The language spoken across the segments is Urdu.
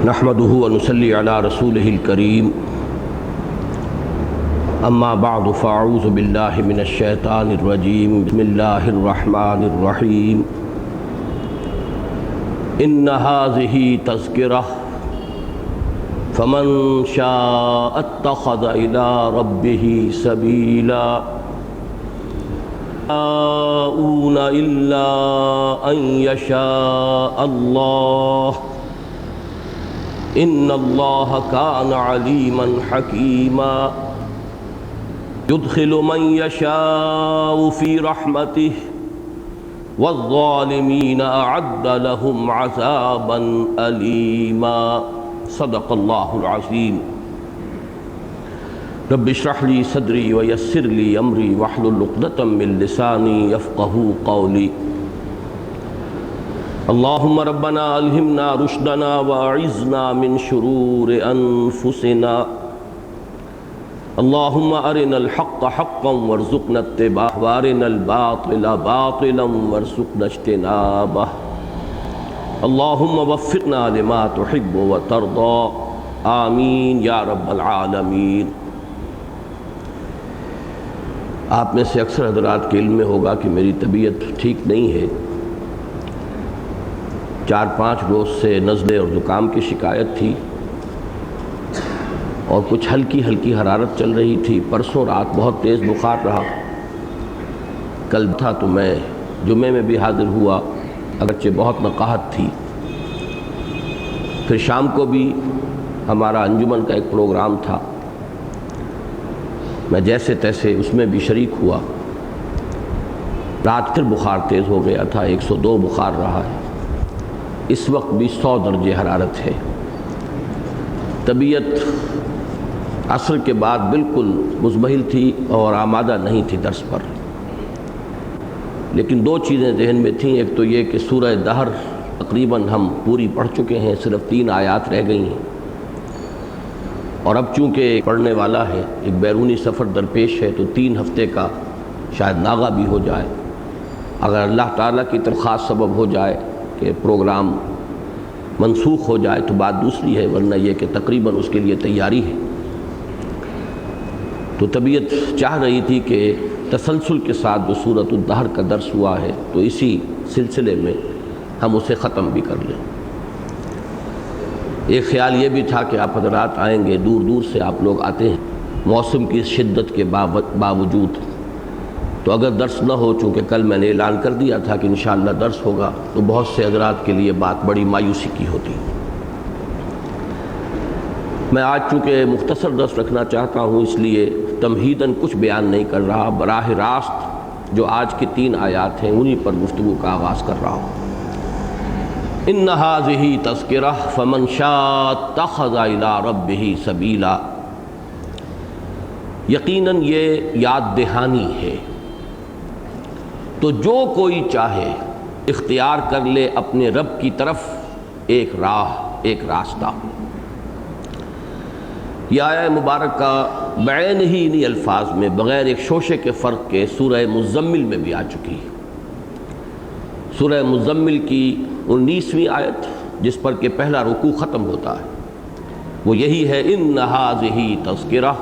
نحمده ونصلي على رسوله الكريم اما بعد فاعوذ بالله من الشيطان الرجيم بسم الله الرحمن الرحيم ان هذه تذكرة فمن شاء اتخذ الى ربه سبيلا يشاءون الا ان يشاء الله ان اللہ کان علیما حکیما يدخل من يشاء في رحمته والظالمین اعد لهم عذابا الیما صدق اللہ العظیم رب اشرح لي صدری ویسر لي امری واحلل عقدۃ من لسانی یفقهوا قولی اللہم ربنا الہمنا رشدنا واعذنا من شرور انفسنا اللہم ارنا الحق حقا وارزقنا اتباعہ وارنا الباطل باطلا وارزقنا اجتنابہ اللہم وفقنا لما تحب وترضى آمین یا رب العالمین۔ آپ میں سے اکثر حضرات کے علم میں ہوگا کہ میری طبیعت ٹھیک نہیں ہے، 4-5 روز سے نزلے اور زکام کی شکایت تھی اور کچھ ہلکی حرارت چل رہی تھی۔ پرسوں رات بہت تیز بخار رہا، کل تھا تو میں جمعے میں بھی حاضر ہوا اگرچہ بہت نقاہت تھی۔ پھر شام کو بھی ہمارا انجمن کا ایک پروگرام تھا، میں جیسے تیسے اس میں بھی شریک ہوا۔ رات پھر بخار تیز ہو گیا تھا، 102 بخار رہا ہے، اس وقت بھی 100 درجے حرارت ہے۔ طبیعت عصر کے بعد بالکل مزمحل تھی اور آمادہ نہیں تھی درس پر، لیکن 2 چیزیں ذہن میں تھیں۔ ایک تو یہ کہ سورہ دہر تقریباً ہم پوری پڑھ چکے ہیں، صرف 3 آیات رہ گئی ہیں، اور اب چونکہ پڑھنے والا ہے، ایک بیرونی سفر درپیش ہے، تو 3 ہفتے کا شاید ناغہ بھی ہو جائے۔ اگر اللہ تعالیٰ کی طرف خاص سبب ہو جائے کہ پروگرام منسوخ ہو جائے تو بات دوسری ہے، ورنہ یہ کہ تقریباً اس کے لیے تیاری ہے۔ تو طبیعت چاہ رہی تھی کہ تسلسل کے ساتھ جو سورۃ الدہر کا درس ہوا ہے تو اسی سلسلے میں ہم اسے ختم بھی کر لیں۔ ایک خیال یہ بھی تھا کہ آپ حضرات آئیں گے، دور دور سے آپ لوگ آتے ہیں موسم کی شدت کے باوجود، تو اگر درس نہ ہو، چونکہ کل میں نے اعلان کر دیا تھا کہ انشاءاللہ درس ہوگا، تو بہت سے حضرات کے لیے بات بڑی مایوسی کی ہوتی۔ میں آج چونکہ مختصر درس رکھنا چاہتا ہوں، اس لیے تمہیداً کچھ بیان نہیں کر رہا، براہ راست جو آج کی 3 آیات ہیں انہی پر گفتگو کا آغاز کر رہا ہوں۔ ان هذه تذکرہ فمن شاء اتخذ الی ربہ سبیلا، یقیناً یہ یاد دہانی ہے، تو جو کوئی چاہے اختیار کر لے اپنے رب کی طرف ایک راہ، ایک راستہ۔ یہ آیہ مبارکہ بعین ہی انہی الفاظ میں بغیر ایک شوشے کے فرق کے سورہ مزمل میں بھی آ چکی ہے۔ سورہ مزمل کی 19ویں آیت جس پر کہ پہلا رکوع ختم ہوتا ہے وہ یہی ہے، ان هذه تذکرہ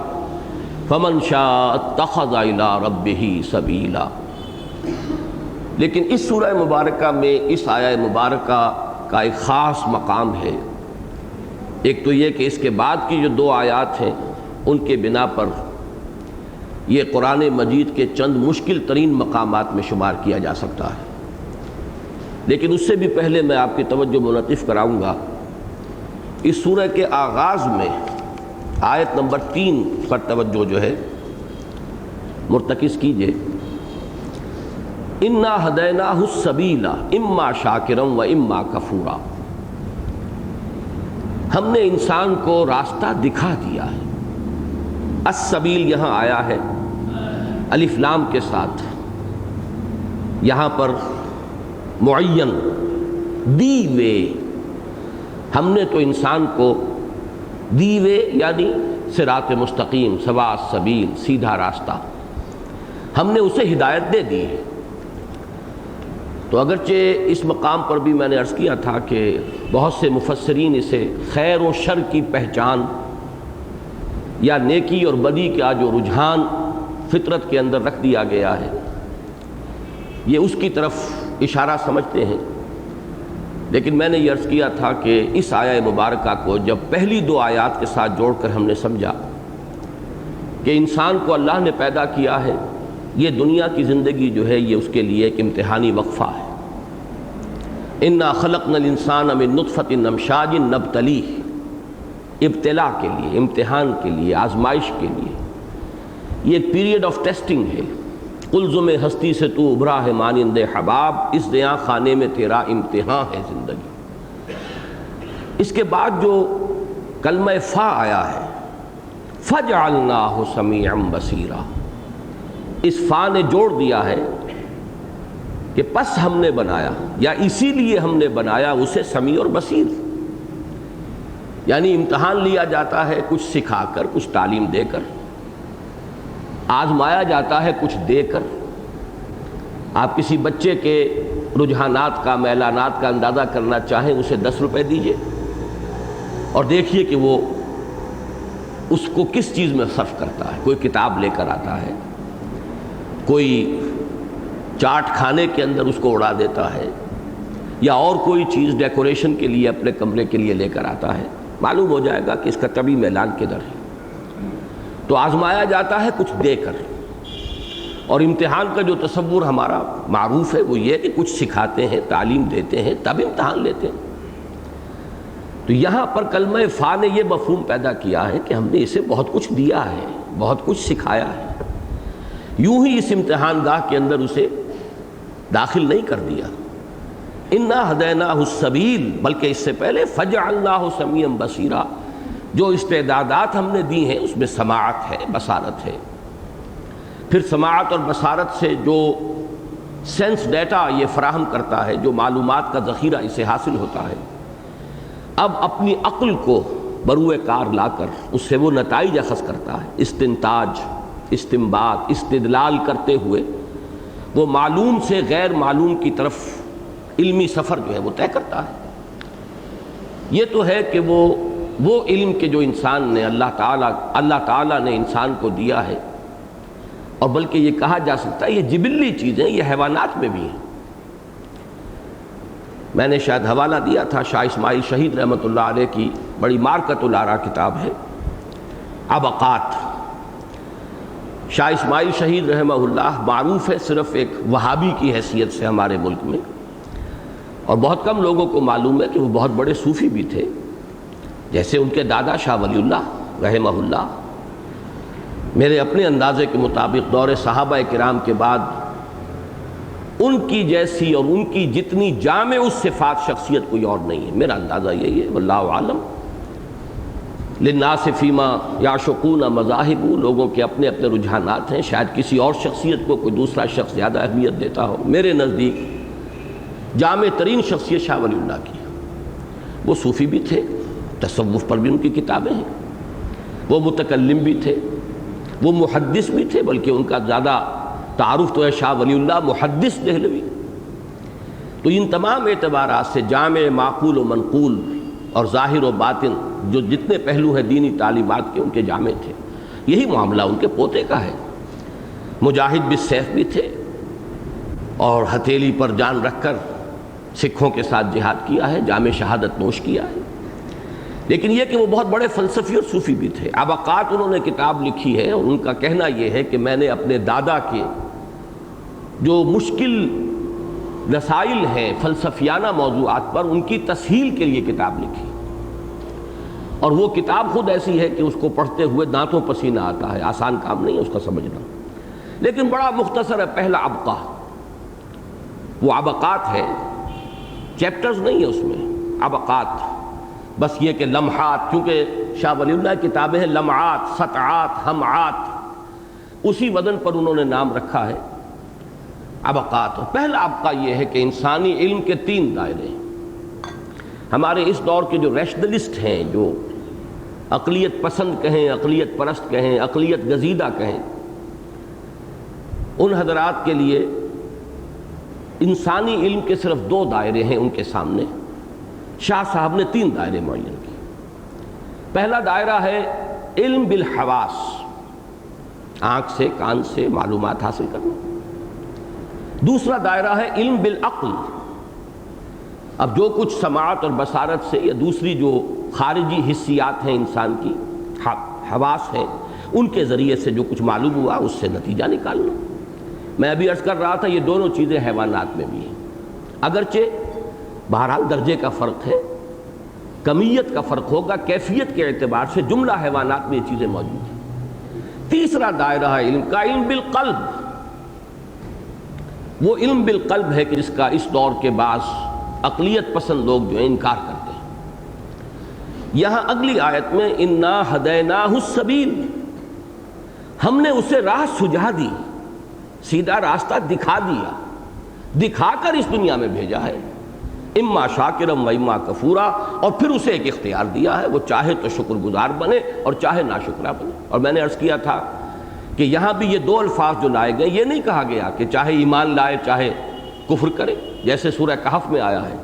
فمن شاء اتخذ الی ربہ سبیلا۔ لیکن اس سورہ مبارکہ میں اس آیہ مبارکہ کا ایک خاص مقام ہے۔ ایک تو یہ کہ اس کے بعد کی جو 2 آیات ہیں ان کے بنا پر یہ قرآن مجید کے چند مشکل ترین مقامات میں شمار کیا جا سکتا ہے، لیکن اس سے بھی پہلے میں آپ کی توجہ منعطف کراؤں گا اس سورہ کے آغاز میں آیت نمبر 3 پر توجہ جو ہے مرتکز کیجئے۔ انا ہدیناہ السبیل اما شاکرا و اما کفورا، ہم نے انسان کو راستہ دکھا دیا ہے۔ السبیل یہاں آیا ہے الف لام کے ساتھ، یہاں پر معین، دی وے، ہم نے تو انسان کو دی وے یعنی صراط مستقیم، سواء السبیل، سیدھا راستہ، ہم نے اسے ہدایت دے دی ہے۔ تو اگرچہ اس مقام پر بھی میں نے عرض کیا تھا کہ بہت سے مفسرین اسے خیر و شر کی پہچان یا نیکی اور بدی کا جو رجحان فطرت کے اندر رکھ دیا گیا ہے، یہ اس کی طرف اشارہ سمجھتے ہیں۔ لیکن میں نے یہ عرض کیا تھا کہ اس آیہ مبارکہ کو جب پہلی دو آیات کے ساتھ جوڑ کر ہم نے سمجھا کہ انسان کو اللہ نے پیدا کیا ہے، یہ دنیا کی زندگی جو ہے یہ اس کے لیے ایک امتحانی وقفہ ہے۔ انا خلقنا الانسان من نطفۃ امشاج نبتلیہ، ابتلا کے لیے، امتحان کے لیے، آزمائش کے لیے، یہ ایک پیریڈ آف ٹیسٹنگ ہے۔ قلزم ہستی سے تو ابھرا ہے مانند حباب، اس دیاں خانے میں تیرا امتحان ہے زندگی۔ اس کے بعد جو کلمہ فا آیا ہے، فجعلناہ سمیعا بصیرا، اس فا نے جوڑ دیا ہے کہ پس ہم نے بنایا، یا اسی لیے ہم نے بنایا اسے سمیع اور بصیر، یعنی امتحان لیا جاتا ہے کچھ سکھا کر، کچھ تعلیم دے کر، آزمایا جاتا ہے کچھ دے کر۔ آپ کسی بچے کے رجحانات کا، میلانات کا اندازہ کرنا چاہیں، اسے 10 روپے دیجئے اور دیکھیے کہ وہ اس کو کس چیز میں صرف کرتا ہے۔ کوئی کتاب لے کر آتا ہے، کوئی چاٹ کھانے کے اندر اس کو اڑا دیتا ہے، یا اور کوئی چیز ڈیکوریشن کے لیے اپنے کمرے کے لیے لے کر آتا ہے، معلوم ہو جائے گا کہ اس کا طبی میلان کدھر ہے۔ تو آزمایا جاتا ہے کچھ دے کر، اور امتحان کا جو تصور ہمارا معروف ہے وہ یہ کہ کچھ سکھاتے ہیں، تعلیم دیتے ہیں، تب امتحان لیتے ہیں۔ تو یہاں پر کلمہ فا نے یہ مفہوم پیدا کیا ہے کہ ہم نے اسے بہت کچھ دیا ہے، بہت کچھ سکھایا ہے، یوں ہی اس امتحان گاہ کے اندر اسے داخل نہیں کر دیا۔ انا ہدیناہ السبیل، بلکہ اس سے پہلے فجعلناہ سمیعا بصیرا، جو استعدادات ہم نے دی ہیں اس میں سماعت ہے، بصارت ہے۔ پھر سماعت اور بصارت سے جو سینس ڈیٹا یہ فراہم کرتا ہے، جو معلومات کا ذخیرہ اسے حاصل ہوتا ہے، اب اپنی عقل کو بروئے کار لا کر اس سے وہ نتائج اخذ کرتا ہے، استنتاج، استنباط، استدلال کرتے ہوئے وہ معلوم سے غیر معلوم کی طرف علمی سفر جو ہے وہ طے کرتا ہے۔ یہ تو ہے کہ وہ علم کے جو انسان نے اللہ تعالیٰ نے انسان کو دیا ہے، اور بلکہ یہ کہا جا سکتا ہے یہ جبلی چیزیں یہ حیوانات میں بھی ہیں۔ میں نے شاید حوالہ دیا تھا شاہ اسماعیل شہید رحمۃ اللہ علیہ کی بڑی مارکۃ الآراء کتاب ہے، ابقات۔ شاہ اسماعیل شہید رحمہ اللہ معروف ہے صرف ایک وہابی کی حیثیت سے ہمارے ملک میں، اور بہت کم لوگوں کو معلوم ہے کہ وہ بہت بڑے صوفی بھی تھے، جیسے ان کے دادا شاہ ولی اللہ رحمہ اللہ۔ میرے اپنے اندازے کے مطابق دور صحابہ کرام کے بعد ان کی جیسی اور ان کی جتنی جامع الصفات شخصیت کوئی اور نہیں ہے، میرا اندازہ یہی ہے، واللہ عالم۔ للناس فیما یعشقون مذاہب، لوگوں کے اپنے اپنے رجحانات ہیں، شاید کسی اور شخصیت کو کوئی دوسرا شخص زیادہ اہمیت دیتا ہو۔ میرے نزدیک جامع ترین شخصیت شاہ ولی اللہ کی ہے۔ وہ صوفی بھی تھے، تصوف پر بھی ان کی کتابیں ہیں، وہ متکلم بھی تھے، وہ محدث بھی تھے، بلکہ ان کا زیادہ تعارف تو ہے شاہ ولی اللہ محدث دہلوی۔ تو ان تمام اعتبارات سے جامع، معقول و منقول اور ظاہر و باطن جو جتنے پہلو ہیں دینی تعلیمات کے، ان کے جامع تھے۔ یہی معاملہ ان کے پوتے کا ہے۔ مجاہد بالسیف بھی تھے، اور ہتھیلی پر جان رکھ کر سکھوں کے ساتھ جہاد کیا ہے، جام شہادت نوش کیا ہے۔ لیکن یہ کہ وہ بہت بڑے فلسفی اور صوفی بھی تھے۔ ابقات انہوں نے کتاب لکھی ہے، اور ان کا کہنا یہ ہے کہ میں نے اپنے دادا کے جو مشکل رسائل ہیں فلسفیانہ موضوعات پر، ان کی تسہیل کے لیے کتاب لکھی، اور وہ کتاب خود ایسی ہے کہ اس کو پڑھتے ہوئے دانتوں پسینہ آتا ہے، آسان کام نہیں ہے اس کا سمجھنا، لیکن بڑا مختصر ہے۔ پہلا ابقہ، وہ ابقات ہے، چیپٹرز نہیں ہے اس میں، ابقات، بس یہ کہ لمحات، کیونکہ شاہ ولی اللہ کتابیں ہیں لمحات، سطعات، ہمعات، اسی وزن پر انہوں نے نام رکھا ہے ابقات۔ اور پہلا ابقہ یہ ہے کہ انسانی علم کے 3 دائرے ہیں۔ ہمارے اس دور کے جو ریشنلسٹ ہیں، جو عقلیت پسند کہیں، عقلیت پرست کہیں، عقلیت گزیدہ کہیں، ان حضرات کے لیے انسانی علم کے صرف 2 دائرے ہیں ان کے سامنے، شاہ صاحب نے 3 دائرے معین کیے۔ پہلا دائرہ ہے علم بالحواس، آنکھ سے کان سے معلومات حاصل کرنا۔ دوسرا دائرہ ہے علم بالعقل، اب جو کچھ سماعت اور بصارت سے یا دوسری جو خارجی حسیات ہیں انسان کی، حواس ہیں، ان کے ذریعے سے جو کچھ معلوم ہوا اس سے نتیجہ نکالنا۔ میں ابھی عرض کر رہا تھا یہ دونوں چیزیں حیوانات میں بھی ہیں، اگرچہ بہرحال درجے کا فرق ہے، کمیت کا فرق ہوگا، کیفیت کے اعتبار سے جملہ حیوانات میں یہ چیزیں موجود ہیں۔ تیسرا دائرہ ہے علم کا، علم بالقلب، وہ علم بالقلب ہے کہ جس کا اس دور کے بعض عقلیت پسند لوگ جو ہیں انکار کرتے ہیں۔ یہاں اگلی آیت میں انا ہدیناہ السبیل، ہم نے اسے راہ سجھا دی، سیدھا راستہ دکھا دیا، دکھا کر اس دنیا میں بھیجا ہے، اما شاکرم و اما کفورا، اور پھر اسے ایک اختیار دیا ہے، وہ چاہے تو شکر گزار بنے اور چاہے ناشکرہ بنے۔ اور میں نے عرض کیا تھا کہ یہاں بھی یہ 2 الفاظ جو لائے گئے، یہ نہیں کہا گیا کہ چاہے ایمان لائے چاہے کفر کرے، جیسے سورہ کہف میں آیا ہے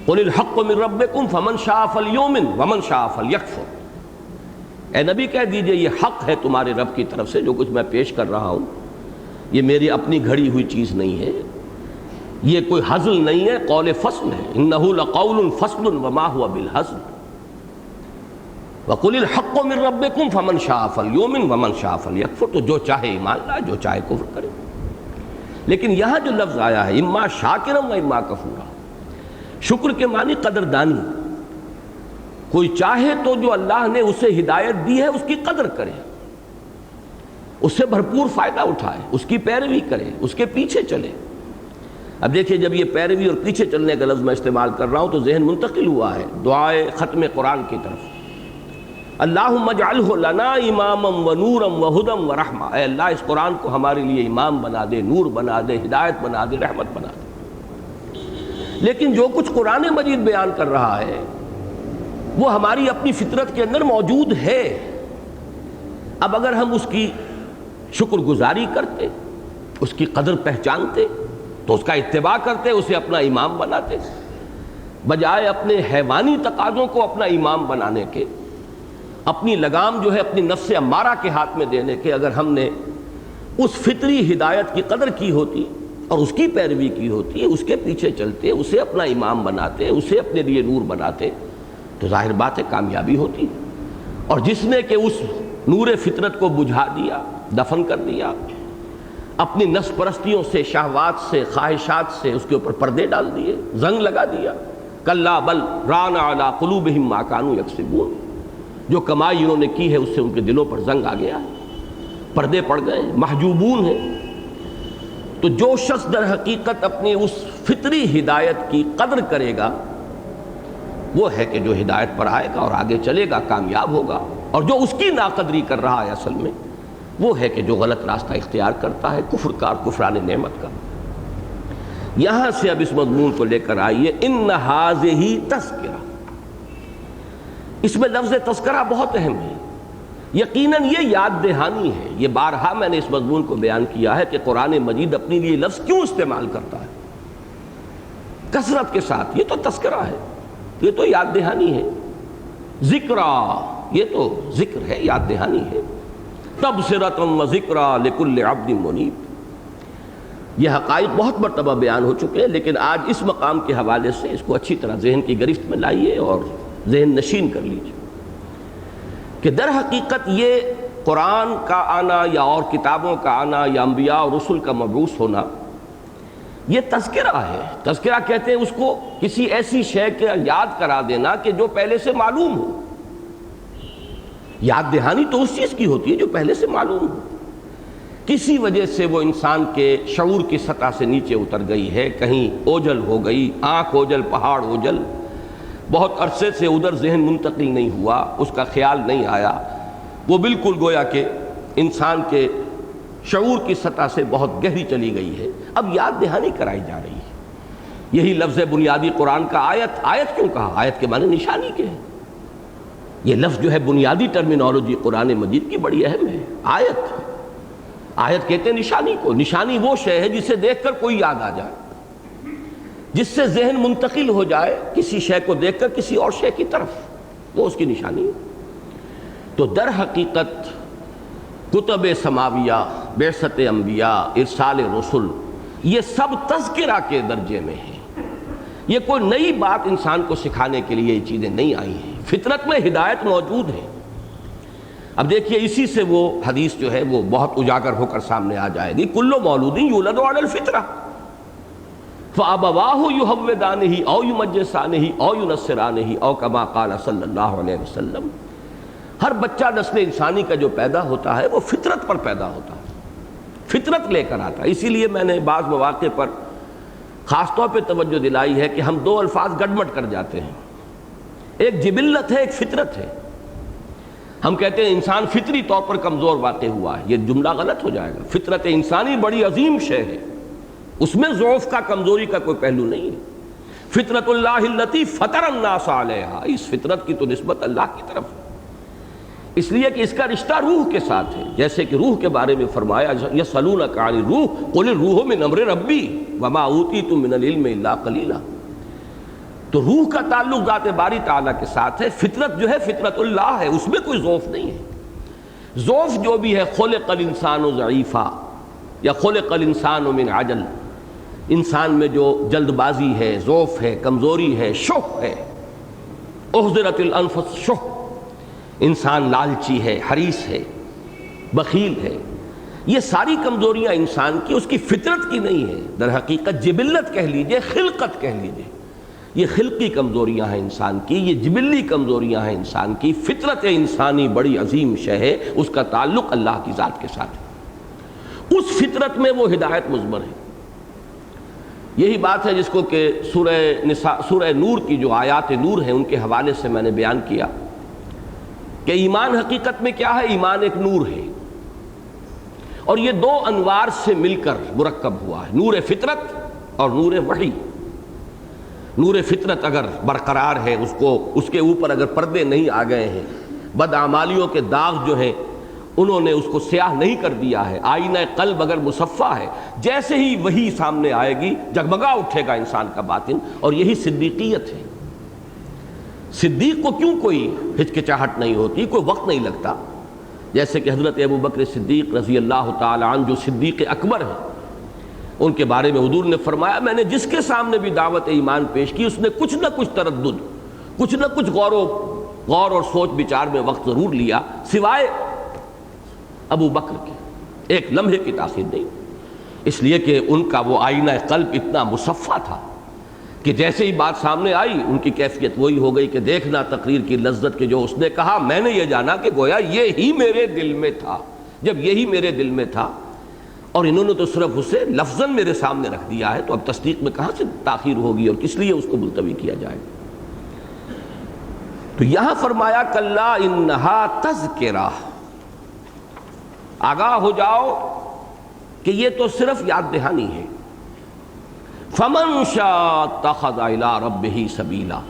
قل الحق من ربکم فمن شاء فلیؤمن ومن شاء فلیکفر، اے نبی کہہ دیجئے یہ حق ہے تمہارے رب کی طرف سے، جو کچھ میں پیش کر رہا ہوں یہ میری اپنی گھڑی ہوئی چیز نہیں ہے، یہ کوئی ہزل نہیں ہے، قول فصل ہے، انہ لقول فصل وما هو بالہزل، وقل الحق من ربکم فمن شاء فلیؤمن ومن شاء فلیکفر، تو جو چاہے ایمان لائے جو چاہے کفر کرے۔ لیکن یہاں جو لفظ آیا ہے اما شاکرم و اما کفورا، شکر کے معنی قدردانی، کوئی چاہے تو جو اللہ نے اسے ہدایت دی ہے اس کی قدر کرے، اس سے بھرپور فائدہ اٹھائے، اس کی پیروی کرے، اس کے پیچھے چلے۔ اب دیکھیے جب یہ پیروی اور پیچھے چلنے کا لفظ میں استعمال کر رہا ہوں تو ذہن منتقل ہوا ہے دعائے ختم قرآن کی طرف، اللہم اجعلہ لنا اماما و نورا و ہدی و رحمہ، اے اللہ اس قرآن کو ہمارے لیے امام بنا دے، نور بنا دے، ہدایت بنا دے، رحمت بنا دے۔ لیکن جو کچھ قرآن مجید بیان کر رہا ہے وہ ہماری اپنی فطرت کے اندر موجود ہے، اب اگر ہم اس کی شکر گزاری کرتے، اس کی قدر پہچانتے تو اس کا اتباع کرتے، اسے اپنا امام بناتے، بجائے اپنے حیوانی تقاضوں کو اپنا امام بنانے کے، اپنی لگام جو ہے اپنی نفس امارہ کے ہاتھ میں دینے کے، اگر ہم نے اس فطری ہدایت کی قدر کی ہوتی اور اس کی پیروی کی ہوتی، اس کے پیچھے چلتے، اسے اپنا امام بناتے، اسے اپنے لیے نور بناتے، تو ظاہر بات ہے کامیابی ہوتی۔ اور جس نے کہ اس نور فطرت کو بجھا دیا، دفن کر دیا، اپنی نفس پرستیوں سے، شہوات سے، خواہشات سے اس کے اوپر پردے ڈال دیے، زنگ لگا دیا، کلا بل ران علی قلوبہم ما کانوا یکسبون، جو کمائی انہوں نے کی ہے اس سے ان کے دلوں پر زنگ آ گیا، پردے پڑ گئے، محجوبون ہیں۔ تو جو شخص در حقیقت اپنی اس فطری ہدایت کی قدر کرے گا وہ ہے کہ جو ہدایت پر آئے گا اور آگے چلے گا، کامیاب ہوگا، اور جو اس کی ناقدری کر رہا ہے اصل میں وہ ہے کہ جو غلط راستہ اختیار کرتا ہے، کفر کا اور کفران نعمت کا۔ یہاں سے اب اس مضمون کو لے کر آئیے ان ھذہ تذکرہ، اس میں لفظ تذکرہ بہت اہم ہے، یقیناً یہ یاد دہانی ہے۔ یہ بارہا میں نے اس مضمون کو بیان کیا ہے کہ قرآن مجید اپنے لیے لفظ کیوں استعمال کرتا ہے کثرت کے ساتھ، یہ تو تذکرہ ہے، یہ تو یاد دہانی ہے، ذکرہ یہ تو ذکر ہے، یاد دہانی ہے، تبصرۃ و ذکرہ لکل عبد منیب۔ یہ حقائق بہت مرتبہ بیان ہو چکے ہیں، لیکن آج اس مقام کے حوالے سے اس کو اچھی طرح ذہن کی گرفت میں لائیے اور ذہن نشین کر لیجیے کہ در حقیقت یہ قرآن کا آنا یا اور کتابوں کا آنا یا انبیاء اور رسل کا مبعوث ہونا یہ تذکرہ ہے۔ تذکرہ کہتے ہیں اس کو کسی ایسی شے کا یاد کرا دینا کہ جو پہلے سے معلوم ہو۔ یاد دہانی تو اس چیز کی ہوتی ہے جو پہلے سے معلوم ہو، کسی وجہ سے وہ انسان کے شعور کی سطح سے نیچے اتر گئی ہے، کہیں اوجھل ہو گئی، آنکھ اوجھل پہاڑ اوجھل، بہت عرصے سے ادھر ذہن منتقل نہیں ہوا، اس کا خیال نہیں آیا، وہ بالکل گویا کہ انسان کے شعور کی سطح سے بہت گہری چلی گئی ہے، اب یاد دہانی کرائی جا رہی ہے۔ یہی لفظ بنیادی قرآن کا آیت، آیت کیوں کہا؟ آیت کے معنی نشانی کے ہیں۔ یہ لفظ جو ہے بنیادی ٹرمینالوجی قرآن مجید کی بڑی اہم ہے۔ آیت، آیت کہتے ہیں نشانی کو، نشانی وہ شے ہے جسے دیکھ کر کوئی یاد آ جائے۔ جس سے ذہن منتقل ہو جائے کسی شے کو دیکھ کر کسی اور شے کی طرف، وہ اس کی نشانی ہے۔ تو در حقیقت کتب سماویہ، بعثت انبیاء، ارسال رسل، یہ سب تذکرہ کے درجے میں ہیں۔ یہ کوئی نئی بات انسان کو سکھانے کے لیے یہ چیزیں نہیں آئی ہیں، فطرت میں ہدایت موجود ہے۔ اب دیکھیے اسی سے وہ حدیث جو ہے وہ بہت اجاگر ہو کر سامنے آ جائے گی، کل مولود یولد علی الفطرہ فابواہ یہودانہ او یمجسانہ او ینصرانہ او کما قال صلی اللہ علیہ وسلم۔ ہر بچہ نسل انسانی کا جو پیدا ہوتا ہے وہ فطرت پر پیدا ہوتا ہے، فطرت لے کر آتا ہے۔ اسی لیے میں نے بعض مواقع پر خاص طور پہ توجہ دلائی ہے کہ ہم دو الفاظ گڑمٹ کر جاتے ہیں، ایک جبلت ہے، ایک فطرت ہے۔ ہم کہتے ہیں انسان فطری طور پر کمزور واقع ہوا ہے، یہ جملہ غلط ہو جائے گا۔ فطرت انسانی بڑی عظیم شے ہے، اس میں ضعف کا، کمزوری کا کوئی پہلو نہیں ہے۔ فطرت اللہ التی فطر الناس علیہا، اس فطرت کی تو نسبت اللہ کی طرف ہے، اس لیے کہ اس کا رشتہ روح کے ساتھ ہے۔ جیسے کہ روح کے بارے میں فرمایا یسألونک عن الروح قل الروح من امر ربی وما اوتیتم من العلم الا قلیلا۔ تو روح کا تعلق ذات باری تعالیٰ کے ساتھ ہے۔ فطرت جو ہے فطرت اللہ ہے، اس میں کوئی ضعف نہیں ہے۔ ضعف جو بھی ہے خلق الانسان ضعیفا یا خلق الانسان من عجل، انسان میں جو جلد بازی ہے، ضعف ہے، کمزوری ہے، شح ہے، احضرت الانفس شح، انسان لالچی ہے، حریص ہے، بخیل ہے، یہ ساری کمزوریاں انسان کی اس کی فطرت کی نہیں ہے، در حقیقت جبلت کہہ لیجئے، خلقت کہہ لیجئے، یہ خلقی کمزوریاں ہیں انسان کی، یہ جبلی کمزوریاں ہیں انسان کی۔ فطرت انسانی بڑی عظیم شے ہے، اس کا تعلق اللہ کی ذات کے ساتھ ہے، اس فطرت میں وہ ہدایت مضمر ہے۔ یہی بات ہے جس کو کہ سورہ نور کی جو آیات نور ہیں ان کے حوالے سے میں نے بیان کیا کہ ایمان حقیقت میں کیا ہے؟ ایمان ایک نور ہے، اور یہ دو انوار سے مل کر مرکب ہوا ہے، نور فطرت اور نور وحی۔ نور فطرت اگر برقرار ہے، اس کے اوپر اگر پردے نہیں آ گئے ہیں، بدعمالیوں کے داغ جو ہیں انہوں نے اس کو سیاہ نہیں کر دیا ہے، آئینہ قلب اگر مصفا ہے، جیسے ہی وہی سامنے آئے گی جگمگا اٹھے گا انسان کا باطن، اور یہی صدیقیت ہے۔ صدیق کو کیوں کوئی ہچکچاہٹ نہیں ہوتی، کوئی وقت نہیں لگتا؟ جیسے کہ حضرت ابوبکر صدیق رضی اللہ تعالی عنہ جو صدیق اکبر ہیں، ان کے بارے میں حضور نے فرمایا میں نے جس کے سامنے بھی دعوت ایمان پیش کی اس نے کچھ نہ کچھ تردد، کچھ نہ کچھ غور اور سوچ بچار میں وقت ضرور لیا، سوائے ابو بکر کے ایک لمحے کی تاخیر نہیں، اس لیے کہ ان کا وہ آئینہ قلب اتنا مصفا تھا کہ جیسے ہی بات سامنے آئی ان کی کیفیت وہی ہو گئی کہ دیکھنا تقریر کی لذت کہ جو اس نے کہا میں نے یہ جانا کہ گویا یہی میرے دل میں تھا۔ جب یہی میرے دل میں تھا اور انہوں نے تو صرف اسے لفظاً میرے سامنے رکھ دیا ہے، تو اب تصدیق میں کہاں سے تاخیر ہوگی اور کس لیے اس کو ملتوی کیا جائے؟ تو یہاں فرمایا کلا انہا تذکرہ، آگاہ ہو جاؤ کہ یہ تو صرف یاد دہانی ہے۔ فمن شاء اتخذ الی ربہ سبیلا،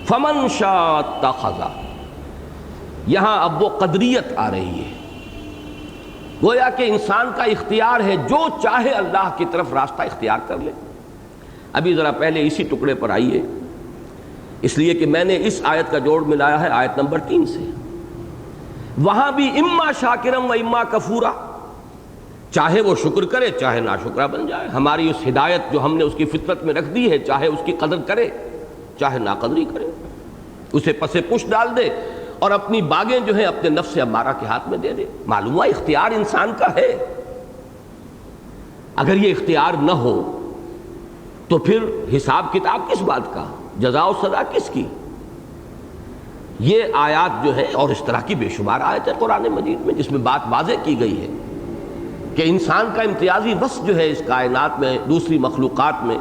فمن شاء اتخذ، یہاں اب وہ قدریت آ رہی ہے، گویا کہ انسان کا اختیار ہے، جو چاہے اللہ کی طرف راستہ اختیار کر لے۔ ابھی ذرا پہلے اسی ٹکڑے پر آئیے، اس لیے کہ میں نے اس آیت کا جوڑ ملایا ہے آیت نمبر 3 سے، وہاں بھی اما شاکرم و اما کفورا، چاہے وہ شکر کرے چاہے ناشکرہ بن جائے۔ ہماری اس ہدایت جو ہم نے اس کی فطرت میں رکھ دی ہے، چاہے اس کی قدر کرے چاہے ناقدری کرے، اسے پسے پش ڈال دے اور اپنی باغیں جو ہیں اپنے نفس امارہ کے ہاتھ میں دے دے۔ معلوم ہوا اختیار انسان کا ہے۔ اگر یہ اختیار نہ ہو تو پھر حساب کتاب کس بات کا، جزا و سزا کس کی؟ یہ آیات جو ہے اور اس طرح کی بے شمار آیت ہے قرآن مجید میں جس میں بات واضح کی گئی ہے کہ انسان کا امتیازی وصف جو ہے اس کائنات میں دوسری مخلوقات میں،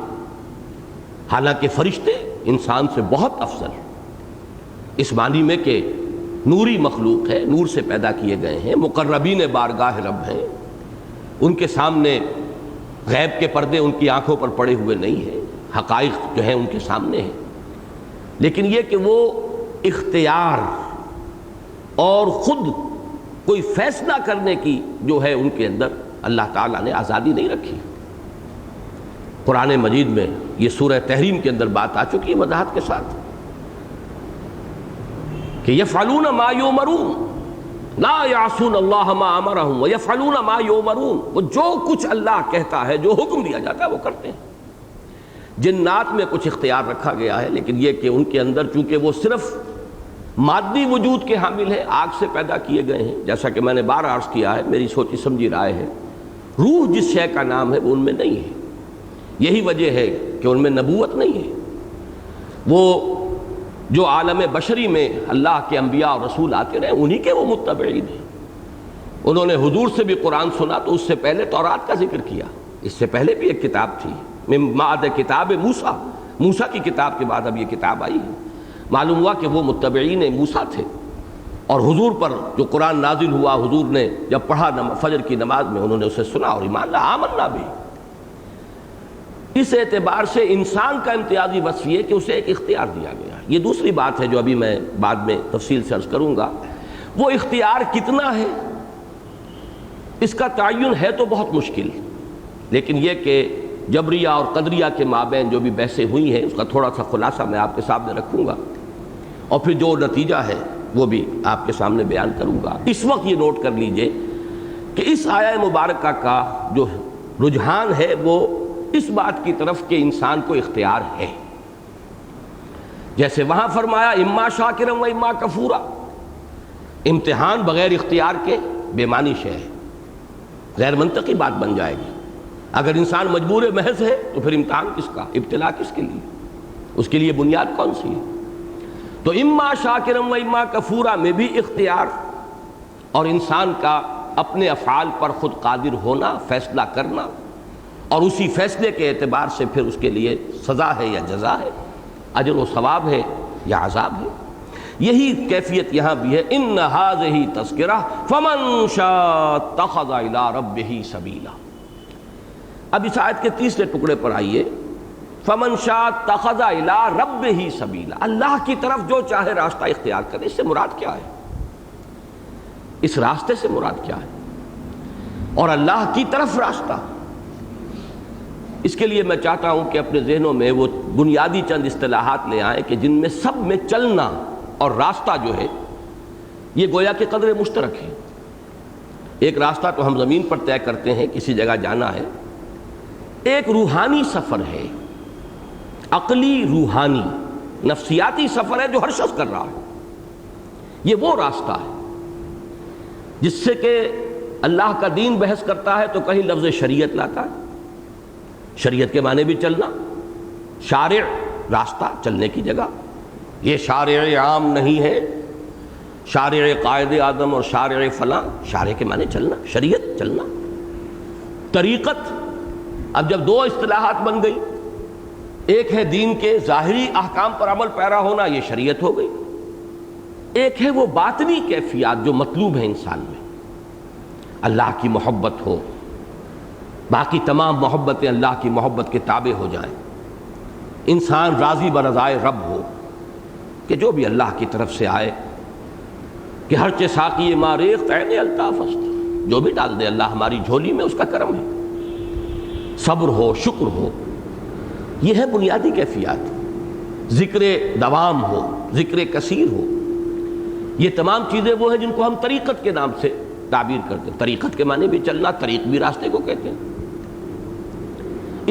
حالانکہ فرشتے انسان سے بہت افضل، اس معنی میں کہ نوری مخلوق ہے، نور سے پیدا کیے گئے ہیں، مقربین بارگاہ رب ہیں، ان کے سامنے غیب کے پردے ان کی آنکھوں پر پڑے ہوئے نہیں ہیں، حقائق جو ہیں ان کے سامنے ہیں، لیکن یہ کہ وہ اختیار اور خود کوئی فیصلہ کرنے کی جو ہے ان کے اندر اللہ تعالیٰ نے آزادی نہیں رکھی۔ قرآن مجید میں یہ سورہ تحریم کے اندر بات آ چکی ہے وضاحت کے ساتھ کہ یفعلون ما یؤمرون لا یعصون اللہ ما امرہم ویفعلون ما یؤمرون، وہ جو کچھ اللہ کہتا ہے، جو حکم دیا جاتا ہے وہ کرتے ہیں۔ جنات میں کچھ اختیار رکھا گیا ہے، لیکن یہ کہ ان کے اندر چونکہ وہ صرف مادی وجود کے حامل ہیں، آگ سے پیدا کیے گئے ہیں، جیسا کہ میں نے بار عرض کیا ہے، میری سوچی سمجھی رائے ہے، روح جس شے کا نام ہے وہ ان میں نہیں ہے۔ یہی وجہ ہے کہ ان میں نبوت نہیں ہے۔ وہ جو عالم بشری میں اللہ کے انبیاء اور رسول آتے رہے انہی کے وہ متبعین ہیں۔ انہوں نے حضور سے بھی قرآن سنا تو اس سے پہلے تورات کا ذکر کیا، اس سے پہلے بھی ایک کتاب تھی، من بعد کتاب موسیٰ کی کتاب کے بعد اب یہ کتاب آئی ہے۔ معلوم ہوا کہ وہ متبعین موسیٰ تھے، اور حضور پر جو قرآن نازل ہوا، حضور نے جب پڑھا فجر کی نماز میں، انہوں نے اسے سنا اور ایمان لایا، آمنا بھی۔ اس اعتبار سے انسان کا امتیازی وصف یہ کہ اسے ایک اختیار دیا گیا۔ یہ دوسری بات ہے جو ابھی میں بعد میں تفصیل سے عرض کروں گا۔ وہ اختیار کتنا ہے اس کا تعین ہے تو بہت مشکل، لیکن یہ کہ جبریہ اور قدریہ کے مابین جو بھی بحثیں ہوئی ہیں اس کا تھوڑا سا خلاصہ میں آپ کے سامنے رکھوں گا، اور پھر جو نتیجہ ہے وہ بھی آپ کے سامنے بیان کروں گا۔ اس وقت یہ نوٹ کر لیجئے کہ اس آیہ مبارکہ کا جو رجحان ہے وہ اس بات کی طرف کہ انسان کو اختیار ہے، جیسے وہاں فرمایا اما شاکرا و اما کفورا، امتحان بغیر اختیار کے بے معنی شے ہے، غیر منطقی بات بن جائے گی۔ اگر انسان مجبور محض ہے تو پھر امتحان کس کا، ابتلا کس کے لیے، اس کے لیے بنیاد کون سی ہے؟ تو اما شاکرا و اما کفورا میں بھی اختیار اور انسان کا اپنے افعال پر خود قادر ہونا، فیصلہ کرنا، اور اسی فیصلے کے اعتبار سے پھر اس کے لیے سزا ہے یا جزا ہے، اجر و ثواب ہے یا عذاب ہے۔ یہی کیفیت یہاں بھی ہے، ان ھذہ تذکرہ فمن شاء اتخذ الی ربہ سبیلا۔ اب اس آیت کے تیسرے ٹکڑے پر آئیے، فمن شاء اتخذ الی ربہ سبیلا، اللہ کی طرف جو چاہے راستہ اختیار کرے۔ اس سے مراد کیا ہے؟ اس راستے سے مراد کیا ہے؟ اور اللہ کی طرف راستہ، اس کے لیے میں چاہتا ہوں کہ اپنے ذہنوں میں وہ بنیادی چند اصطلاحات لے آئیں کہ جن میں سب میں چلنا اور راستہ جو ہے یہ گویا کہ قدر مشترک ہے۔ ایک راستہ تو ہم زمین پر طے کرتے ہیں، کسی جگہ جانا ہے، ایک روحانی سفر ہے، عقلی روحانی نفسیاتی سفر ہے جو ہر شخص کر رہا ہے۔ یہ وہ راستہ ہے جس سے کہ اللہ کا دین بحث کرتا ہے تو کہیں لفظ شریعت لاتا ہے، شریعت کے معنی بھی چلنا، شارع راستہ چلنے کی جگہ، یہ شارع عام نہیں ہے، شارع قائد اعظم اور شارع فلاں، شارع کے معنی چلنا، شریعت چلنا۔ طریقت، اب جب دو اصطلاحات بن گئی، ایک ہے دین کے ظاہری احکام پر عمل پیرا ہونا، یہ شریعت ہو گئی، ایک ہے وہ باطنی کیفیات جو مطلوب ہیں انسان میں، اللہ کی محبت ہو، باقی تمام محبتیں اللہ کی محبت کے تابع ہو جائیں، انسان راضی برضائے رب ہو کہ جو بھی اللہ کی طرف سے آئے، کہ ہر چے ساقی ما ریخت عین الطاف است، جو بھی ڈال دے اللہ ہماری جھولی میں اس کا کرم ہے، صبر ہو، شکر ہو، یہ ہے بنیادی کیفیات، ذکر دوام ہو، ذکر کثیر ہو، یہ تمام چیزیں وہ ہیں جن کو ہم طریقت کے نام سے تعبیر کرتے ہیں۔ طریقت کے معنی بھی چلنا، طریق بھی راستے کو کہتے ہیں۔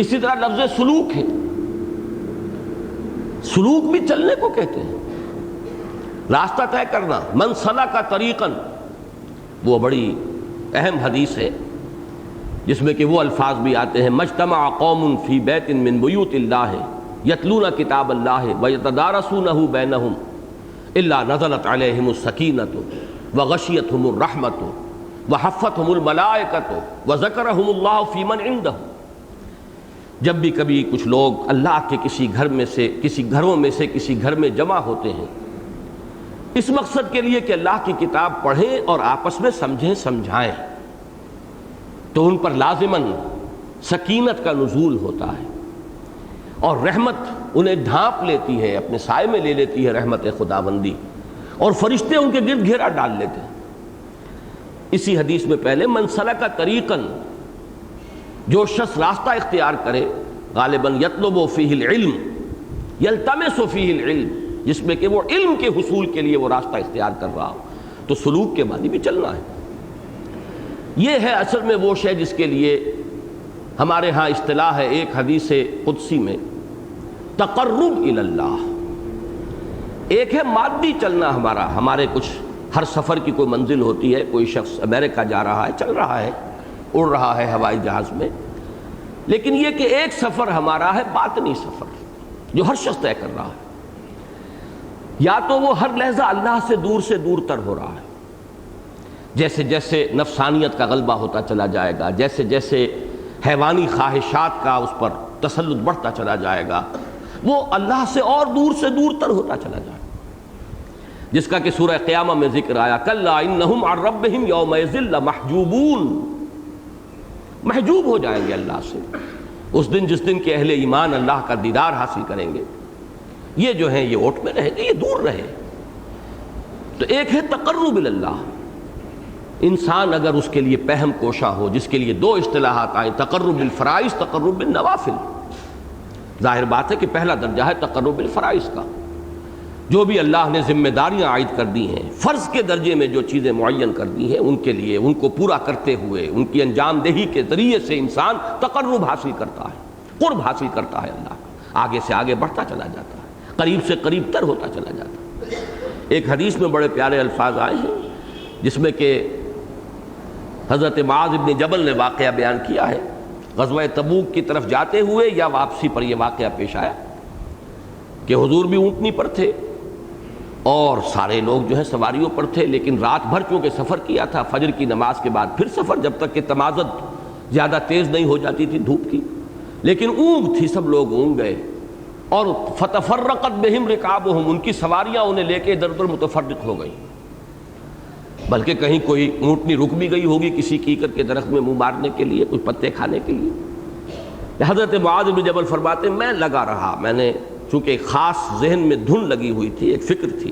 اسی طرح لفظ سلوک ہے، سلوک بھی چلنے کو کہتے ہیں، راستہ طے کرنا، من سلک طریقا، وہ بڑی اہم حدیث ہے جس میں کہ وہ الفاظ بھی آتے ہیں، مجتمع قوم فی بیت من بیوت اللہ یتلون کتاب اللہ ویتدارسونہ بینہم الا نزلت علیہم السکینۃ وغشیتہم الرحمۃ وحفتہم الملائکۃ وذکرہم اللہ فی من عندہ۔ جب بھی کبھی کچھ لوگ اللہ کے کسی گھر میں سے، کسی گھروں میں سے کسی گھر میں جمع ہوتے ہیں اس مقصد کے لیے کہ اللہ کی کتاب پڑھیں اور آپس میں سمجھیں سمجھائیں، تو ان پر لازماً سکینت کا نزول ہوتا ہے اور رحمت انہیں ڈھانپ لیتی ہے، اپنے سائے میں لے لیتی ہے رحمت خداوندی، اور فرشتے ان کے گرد گھیرا ڈال لیتے ہیں۔ اسی حدیث میں پہلے من سلک طریقاً، جو شخص راستہ اختیار کرے غالباً یطلب فیہ العلم، یلتمس فیہ العلم، جس میں کہ وہ علم کے حصول کے لیے وہ راستہ اختیار کر رہا ہو، تو سلوک کے معنی بھی چلنا ہے۔ یہ ہے اصل میں وہ شے جس کے لیے ہمارے ہاں اصطلاح ہے ایک حدیث قدسی میں تقرب الی اللہ۔ ایک ہے مادی چلنا ہمارے کچھ ہر سفر کی کوئی منزل ہوتی ہے، کوئی شخص امریکہ جا رہا ہے، چل رہا ہے، اڑ رہا ہے ہوائی جہاز میں، لیکن یہ کہ ایک سفر ہمارا ہے باطنی سفر جو ہر شخص طے کر رہا ہے۔ یا تو وہ ہر لحظہ اللہ سے دور تر ہو رہا ہے، جیسے جیسے نفسانیت کا غلبہ ہوتا چلا جائے گا، جیسے جیسے حیوانی خواہشات کا اس پر تسلط بڑھتا چلا جائے گا، وہ اللہ سے اور دور تر ہوتا چلا جائے گا، جس کا کہ سورہ قیامہ میں ذکر آیا کلا انہم عن ربہم یومئذ لمحجوبون، محجوب ہو جائیں گے اللہ سے اس دن جس دن کے اہل ایمان اللہ کا دیدار حاصل کریں گے۔ یہ جو ہیں یہ اوٹ میں رہیں گے، یہ دور رہے۔ تو ایک ہے تقرب الی اللہ، انسان اگر اس کے لیے پہم کوشاں ہو، جس کے لیے دو اصطلاحات آئیں، تقرب بالفرائض، تقرب بالنوافل۔ ظاہر بات ہے کہ پہلا درجہ ہے تقرب بالفرائض کا، جو بھی اللہ نے ذمہ داریاں عائد کر دی ہیں، فرض کے درجے میں جو چیزیں معین کر دی ہیں، ان کے لیے ان کو پورا کرتے ہوئے ان کی انجام دہی کے ذریعے سے انسان تقرب حاصل کرتا ہے، قرب حاصل کرتا ہے اللہ کا، آگے سے آگے بڑھتا چلا جاتا ہے، قریب سے قریب تر ہوتا چلا جاتا ہے۔ ایک حدیث میں بڑے پیارے الفاظ آئے ہیں جس میں کہ حضرت معاذ ابن جبل نے واقعہ بیان کیا ہے، غزوہ تبوک کی طرف جاتے ہوئے یا واپسی پر یہ واقعہ پیش آیا کہ حضور بھی اونٹنی پر تھے اور سارے لوگ جو ہے سواریوں پر تھے، لیکن رات بھر چونکہ سفر کیا تھا، فجر کی نماز کے بعد پھر سفر، جب تک کہ تمازت زیادہ تیز نہیں ہو جاتی تھی دھوپ کی، لیکن اونگ تھی، سب لوگ اونگ گئے، اور فتفرقت بہم رکابہم، ان کی سواریاں انہیں لے کے ادھر ادھر متفرق ہو گئیں، بلکہ کہیں کوئی اونٹنی رک بھی گئی ہوگی کسی کیکر کے درخت میں منہ مارنے کے لیے، کچھ پتے کھانے کے لیے۔ حضرت معاذ بن جبل فرماتے میں لگا رہا، میں نے چونکہ ایک خاص ذہن میں دھن لگی ہوئی تھی، ایک فکر تھی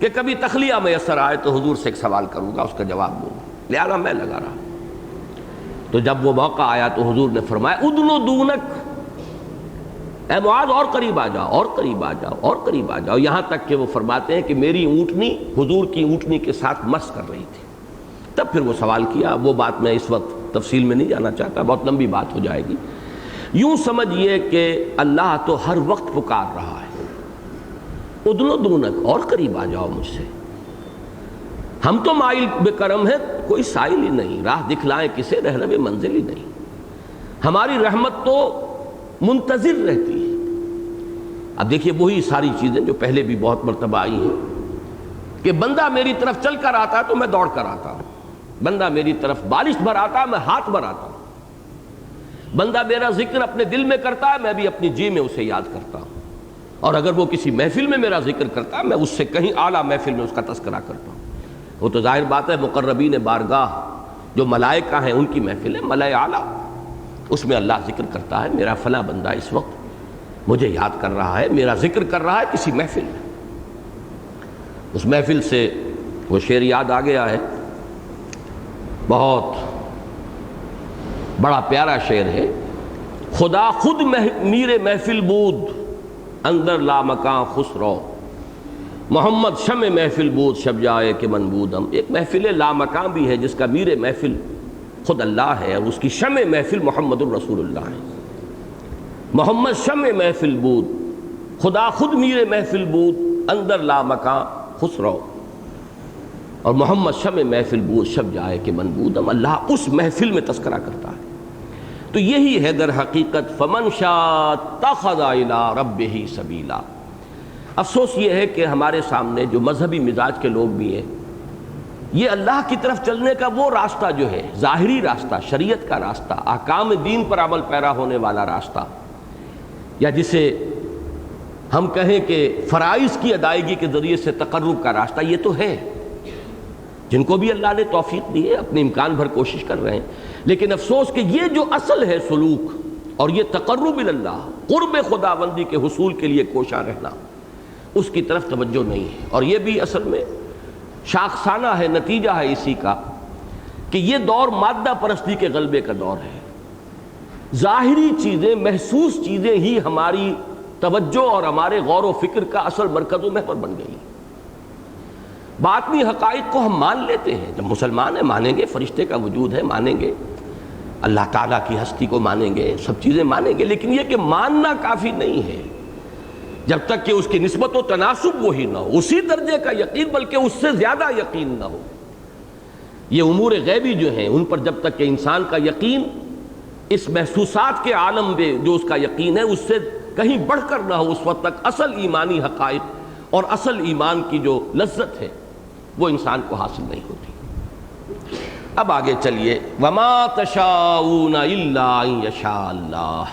کہ کبھی تخلیہ میسر آئے تو حضور سے ایک سوال کروں گا، اس کا جواب دوں گا، لہذا میں لگا رہا۔ تو جب وہ موقع آیا تو حضور نے فرمایا ادنو دونک، اے معاذ اور قریب آ جاؤ، اور قریب آ جاؤ، اور قریب آ جاؤ، یہاں تک کہ وہ فرماتے ہیں کہ میری اونٹنی حضور کی اونٹنی کے ساتھ مس کر رہی تھی۔ تب پھر وہ سوال کیا، وہ بات میں اس وقت تفصیل میں نہیں جانا چاہتا، بہت لمبی بات ہو جائے گی۔ یوں سمجھئے کہ اللہ تو ہر وقت پکار رہا ہے، ادنو دونک، اور قریب آ جاؤ مجھ سے، ہم تو مائل بے کرم ہیں، کوئی سائل ہی نہیں، راہ دکھلائیں کسے، رہنم منزل ہی نہیں، ہماری رحمت تو منتظر رہتی ہے۔ اب دیکھیے وہی ساری چیزیں جو پہلے بھی بہت مرتبہ آئی ہیں کہ بندہ میری طرف چل کر آتا ہے تو میں دوڑ کر آتا ہوں، بندہ میری طرف بالش بھر آتا ہے میں ہاتھ بھر آتا ہوں، بندہ میرا ذکر اپنے دل میں کرتا ہے میں بھی اپنی جی میں اسے یاد کرتا ہوں، اور اگر وہ کسی محفل میں میرا ذکر کرتا ہے میں اس سے کہیں اعلیٰ محفل میں اس کا تذکرہ کرتا ہوں۔ وہ تو ظاہر بات ہے مقربین بارگاہ جو ملائکہ ہیں ان کی محفل ہے، ملائے اعلیٰ، اس میں اللہ ذکر کرتا ہے میرا فلاں بندہ اس وقت مجھے یاد کر رہا ہے، میرا ذکر کر رہا ہے کسی محفل میں۔ اس محفل سے وہ شعر یاد آ گیا ہے، بہت بڑا پیارا شعر ہے، خدا خود میر محفل بود اندر لامکاں خسرو، محمد شمع محفل بود شب جائے کہ من بودم۔ ایک محفل لامکاں بھی ہے جس کا میر محفل خود اللہ ہے، اور اس کی شمع محفل محمد الرسول اللہ ہے۔ محمد شمع محفل بود، خدا خود میر محفل بود اندر لامکاں خسرو، اور محمد شمع محفل بود شب جائے کہ من بودم، اللہ اس محفل میں تذکرہ کرتا ہے۔ تو یہی ہے در حقیقت فمن شاء اتخذ الی ربہ سبیلا۔ افسوس یہ ہے کہ ہمارے سامنے جو مذہبی مزاج کے لوگ بھی ہیں، یہ اللہ کی طرف چلنے کا وہ راستہ جو ہے ظاہری راستہ، شریعت کا راستہ، احکام دین پر عمل پیرا ہونے والا راستہ، یا جسے ہم کہیں کہ فرائض کی ادائیگی کے ذریعے سے تقرب کا راستہ، یہ تو ہے، جن کو بھی اللہ نے توفیق دی ہے اپنے امکان بھر کوشش کر رہے ہیں، لیکن افسوس کہ یہ جو اصل ہے سلوک اور یہ تقرب اللہ، قرب خداوندی کے حصول کے لیے کوشاں رہنا، اس کی طرف توجہ نہیں ہے۔ اور یہ بھی اصل میں شاخسانہ ہے، نتیجہ ہے اسی کا کہ یہ دور مادہ پرستی کے غلبے کا دور ہے۔ ظاہری چیزیں، محسوس چیزیں ہی ہماری توجہ اور ہمارے غور و فکر کا اصل مرکز و محور بن گئی. باطنی حقائق کو ہم مان لیتے ہیں، جب مسلمان ہیں مانیں گے، فرشتے کا وجود ہے مانیں گے، اللہ تعالیٰ کی ہستی کو مانیں گے، سب چیزیں مانیں گے، لیکن یہ کہ ماننا کافی نہیں ہے جب تک کہ اس کی نسبت و تناسب وہی نہ ہو، اسی درجے کا یقین بلکہ اس سے زیادہ یقین نہ ہو. یہ امور غیبی جو ہیں ان پر جب تک کہ انسان کا یقین اس محسوسات کے عالم میں جو اس کا یقین ہے اس سے کہیں بڑھ کر نہ ہو، اس وقت تک اصل ایمانی حقائق اور اصل ایمان کی جو لذت ہے وہ انسان کو حاصل نہیں ہوتی. اب آگے چلیے، وما تشاءون الا ان یشاء اللہ.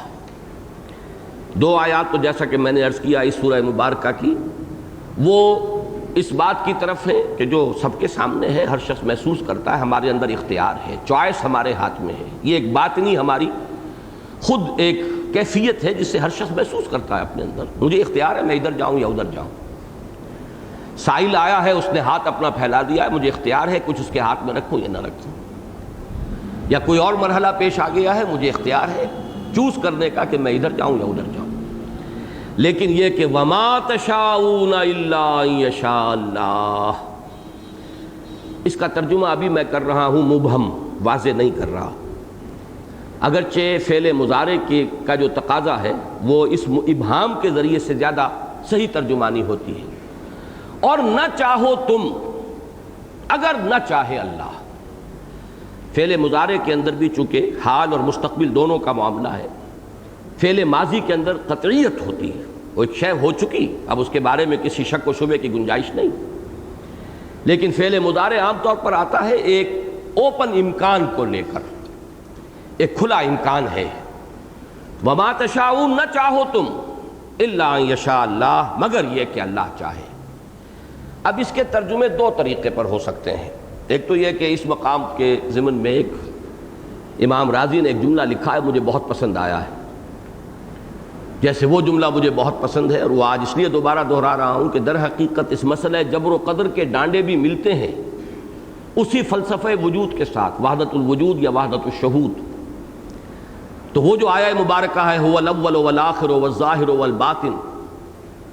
دو آیات تو جیسا کہ میں نے عرض کیا اس سورہ مبارکہ کی وہ اس بات کی طرف ہے کہ جو سب کے سامنے ہے، ہر شخص محسوس کرتا ہے، ہمارے اندر اختیار ہے، چوائس ہمارے ہاتھ میں ہے. یہ ایک باطنی ہماری خود ایک کیفیت ہے جس سے ہر شخص محسوس کرتا ہے اپنے اندر، مجھے اختیار ہے میں ادھر جاؤں یا ادھر جاؤں. سائل آیا ہے، اس نے ہاتھ اپنا پھیلا دیا ہے، مجھے اختیار ہے کچھ اس کے ہاتھ میں رکھوں یا نہ رکھوں. یا کوئی اور مرحلہ پیش آ گیا ہے، مجھے اختیار ہے چوز کرنے کا کہ میں ادھر جاؤں یا ادھر جاؤں. لیکن یہ کہ وما تشاءون الا ان یشاء اللہ، اس کا ترجمہ ابھی میں کر رہا ہوں مبہم، واضح نہیں کر رہا، اگرچہ فعل مضارع کا جو تقاضا ہے وہ اس ابہام کے ذریعے سے زیادہ صحیح ترجمانی ہوتی ہے. اور نہ چاہو تم، اگر نہ چاہے اللہ. فعل مضارع کے اندر بھی چونکہ حال اور مستقبل دونوں کا معاملہ ہے، فعل ماضی کے اندر قطعیت ہوتی ہے، وہ ایک شے ہو چکی، اب اس کے بارے میں کسی شک و شبے کی گنجائش نہیں. لیکن فعل مضارع عام طور پر آتا ہے ایک اوپن امکان کو لے کر، ایک کھلا امکان ہے. وما تشاءون، نہ چاہو تم، الا ان یشاء اللہ، مگر یہ کہ اللہ چاہے. اب اس کے ترجمے دو طریقے پر ہو سکتے ہیں. ایک تو یہ کہ اس مقام کے ضمن میں ایک امام راضی نے ایک جملہ لکھا ہے، مجھے بہت پسند آیا ہے، جیسے وہ جملہ مجھے بہت پسند ہے اور وہ آج اس لیے دوبارہ دہرا رہا ہوں کہ در حقیقت اس مسئلہ جبر و قدر کے ڈانڈے بھی ملتے ہیں اسی فلسفہ وجود کے ساتھ، وحدت الوجود یا وحدت الشہود. تو وہ جو آیہ مبارکہ ہے هو الاول والآخر والظاہر والباطن،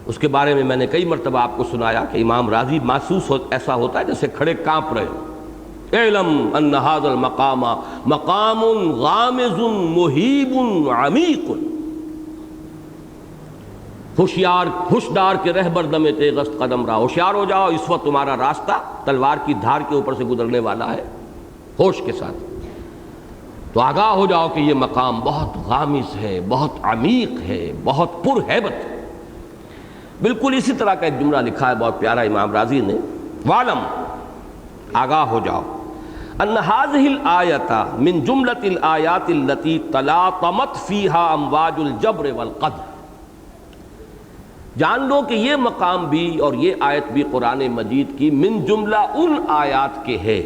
اس کے بارے میں نے کئی مرتبہ آپ کو سنایا کہ امام راضی محسوس ایسا ہوتا ہے جیسے کھڑے کانپ رہے. اعلم ان هذا المقام مقام غامض مہیب عمیق. ہوشیار کے رہبر دم تیغست قدم رہا، ہوشیار ہو جاؤ، اس وقت تمہارا راستہ تلوار کی دھار کے اوپر سے گزرنے والا ہے، ہوش کے ساتھ. تو آگاہ ہو جاؤ کہ یہ مقام بہت غامض ہے، بہت عمیق ہے، بہت پر ہیبت. بالکل اسی طرح کا ایک جملہ لکھا ہے بہت پیارا امام راضی نے، وعلم، آگاہ ہو جاؤ، ان هذه الآیۃ من جملۃ الآیات التي تلاطمت فیها امواج الجبر والقدر. جان لو کہ یہ مقام بھی اور یہ آیت بھی قرآن مجید کی من جملہ ان آیات کے ہے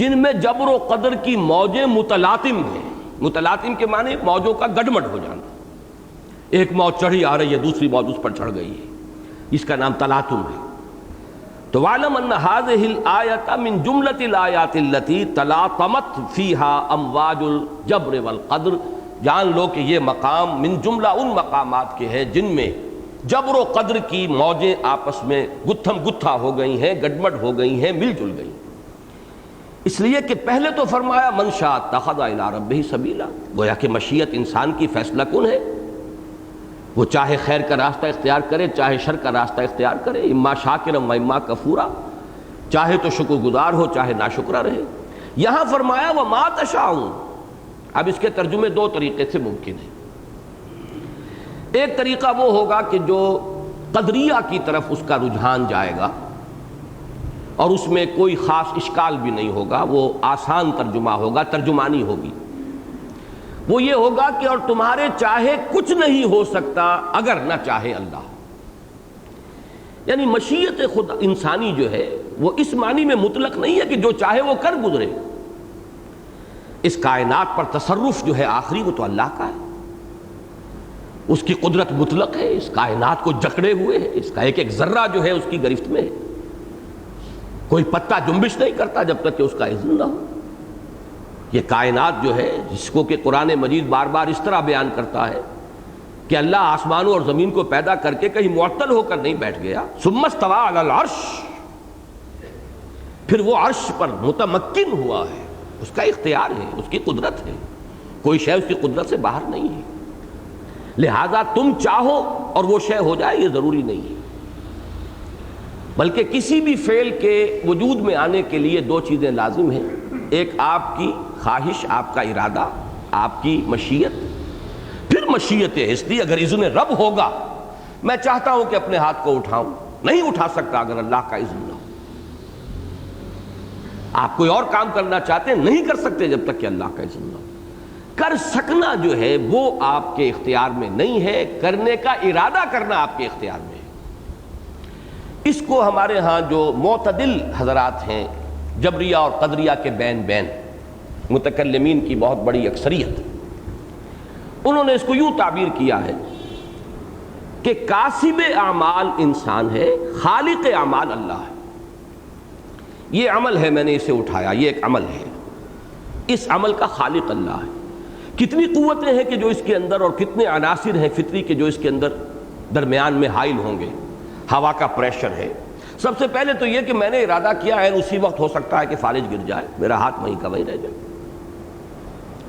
جن میں جبر و قدر کی موجیں متلاطم ہیں. متلاطم کے معنی موجوں کا گڈمڈ ہو جانا، ایک موج چڑھی آ رہی ہے دوسری موج اس پر چڑھ گئی ہے، اس کا نام تلاطم ہے. تو وَعْلَمْ أَنَّ هَذِهِ الْآيَةَ مِن جُمْلَةِ الْآيَاتِ الَّتِي تَلَاطَمَتْ فِيهَا أَمْوَاجُ الْجَبْرِ وَالْقَدْرِ. جان لو کہ یہ مقام من جملہ ان مقامات کے ہیں جن میں جبر و قدر کی موجیں آپس میں گتھم گتھا ہو گئی ہیں، گڈمڈ ہو گئی ہیں، مل جل گئی. اس لیے کہ پہلے تو فرمایا من شاء اتخذ الی ربہ سبیلا، گویا کہ مشیت انسان کی فیصلہ کن ہے، وہ چاہے خیر کا راستہ اختیار کرے چاہے شر کا راستہ اختیار کرے، اما شاکرا و اما کفورا، چاہے تو شکر گزار ہو چاہے ناشکرا رہے. یہاں فرمایا وما تشاءون. اب اس کے ترجمے دو طریقے سے ممکن ہیں. ایک طریقہ وہ ہوگا کہ جو قدریہ کی طرف اس کا رجحان جائے گا اور اس میں کوئی خاص اشکال بھی نہیں ہوگا، وہ آسان ترجمہ ہوگا، ترجمانی ہوگی. وہ یہ ہوگا کہ اور تمہارے چاہے کچھ نہیں ہو سکتا اگر نہ چاہے اللہ. یعنی مشیت خود انسانی جو ہے وہ اس معنی میں مطلق نہیں ہے کہ جو چاہے وہ کر گزرے. اس کائنات پر تصرف جو ہے آخری وہ تو اللہ کا ہے، اس کی قدرت مطلق ہے، اس کائنات کو جکڑے ہوئے ہے، اس کا ایک ایک ذرہ جو ہے اس کی گرفت میں ہے. کوئی پتا جنبش نہیں کرتا جب تک کہ اس کا اذن نہ ہو. یہ کائنات جو ہے جس کو کہ قرآن مجید بار بار اس طرح بیان کرتا ہے کہ اللہ آسمانوں اور زمین کو پیدا کر کے کہیں معطل ہو کر نہیں بیٹھ گیا، ثم استوى علی العرش، پھر وہ عرش پر متمکن ہوا ہے، اس کا اختیار ہے، اس کی قدرت ہے، کوئی شے اس کی قدرت سے باہر نہیں ہے، لہذا تم چاہو اور وہ شے ہو جائے یہ ضروری نہیں ہے، بلکہ کسی بھی فعل کے وجود میں آنے کے لیے دو چیزیں لازم ہیں، ایک آپ کی خواہش، آپ کا ارادہ، آپ کی مشیت، پھر مشیت ہستی اگر اذن رب ہوگا، میں چاہتا ہوں کہ اپنے ہاتھ کو اٹھاؤں، نہیں اٹھا سکتا اگر اللہ کا اذن نہ ہو، آپ کوئی اور کام کرنا چاہتے ہیں نہیں کر سکتے جب تک کہ اللہ کا اذن نہ ہو، کر سکنا جو ہے وہ آپ کے اختیار میں نہیں ہے، کرنے کا ارادہ کرنا آپ کے اختیار میں ہے۔ اس کو ہمارے ہاں جو معتدل حضرات ہیں جبریہ اور قدریہ کے بین متکلمین کی بہت بڑی اکثریت، انہوں نے اس کو یوں تعبیر کیا ہے کہ کاسب اعمال انسان ہے، خالق اعمال اللہ ہے۔ یہ عمل ہے، میں نے اسے اٹھایا، یہ ایک عمل ہے، اس عمل کا خالق اللہ ہے۔ کتنی قوتیں ہیں کہ جو اس کے اندر، اور کتنے عناصر ہیں فطری کے جو اس کے اندر درمیان میں حائل ہوں گے۔ ہوا کا پریشر ہے، سب سے پہلے تو یہ کہ میں نے ارادہ کیا ہے، اسی وقت ہو سکتا ہے کہ فالج گر جائے، میرا ہاتھ وہیں کا وہیں رہ جائے،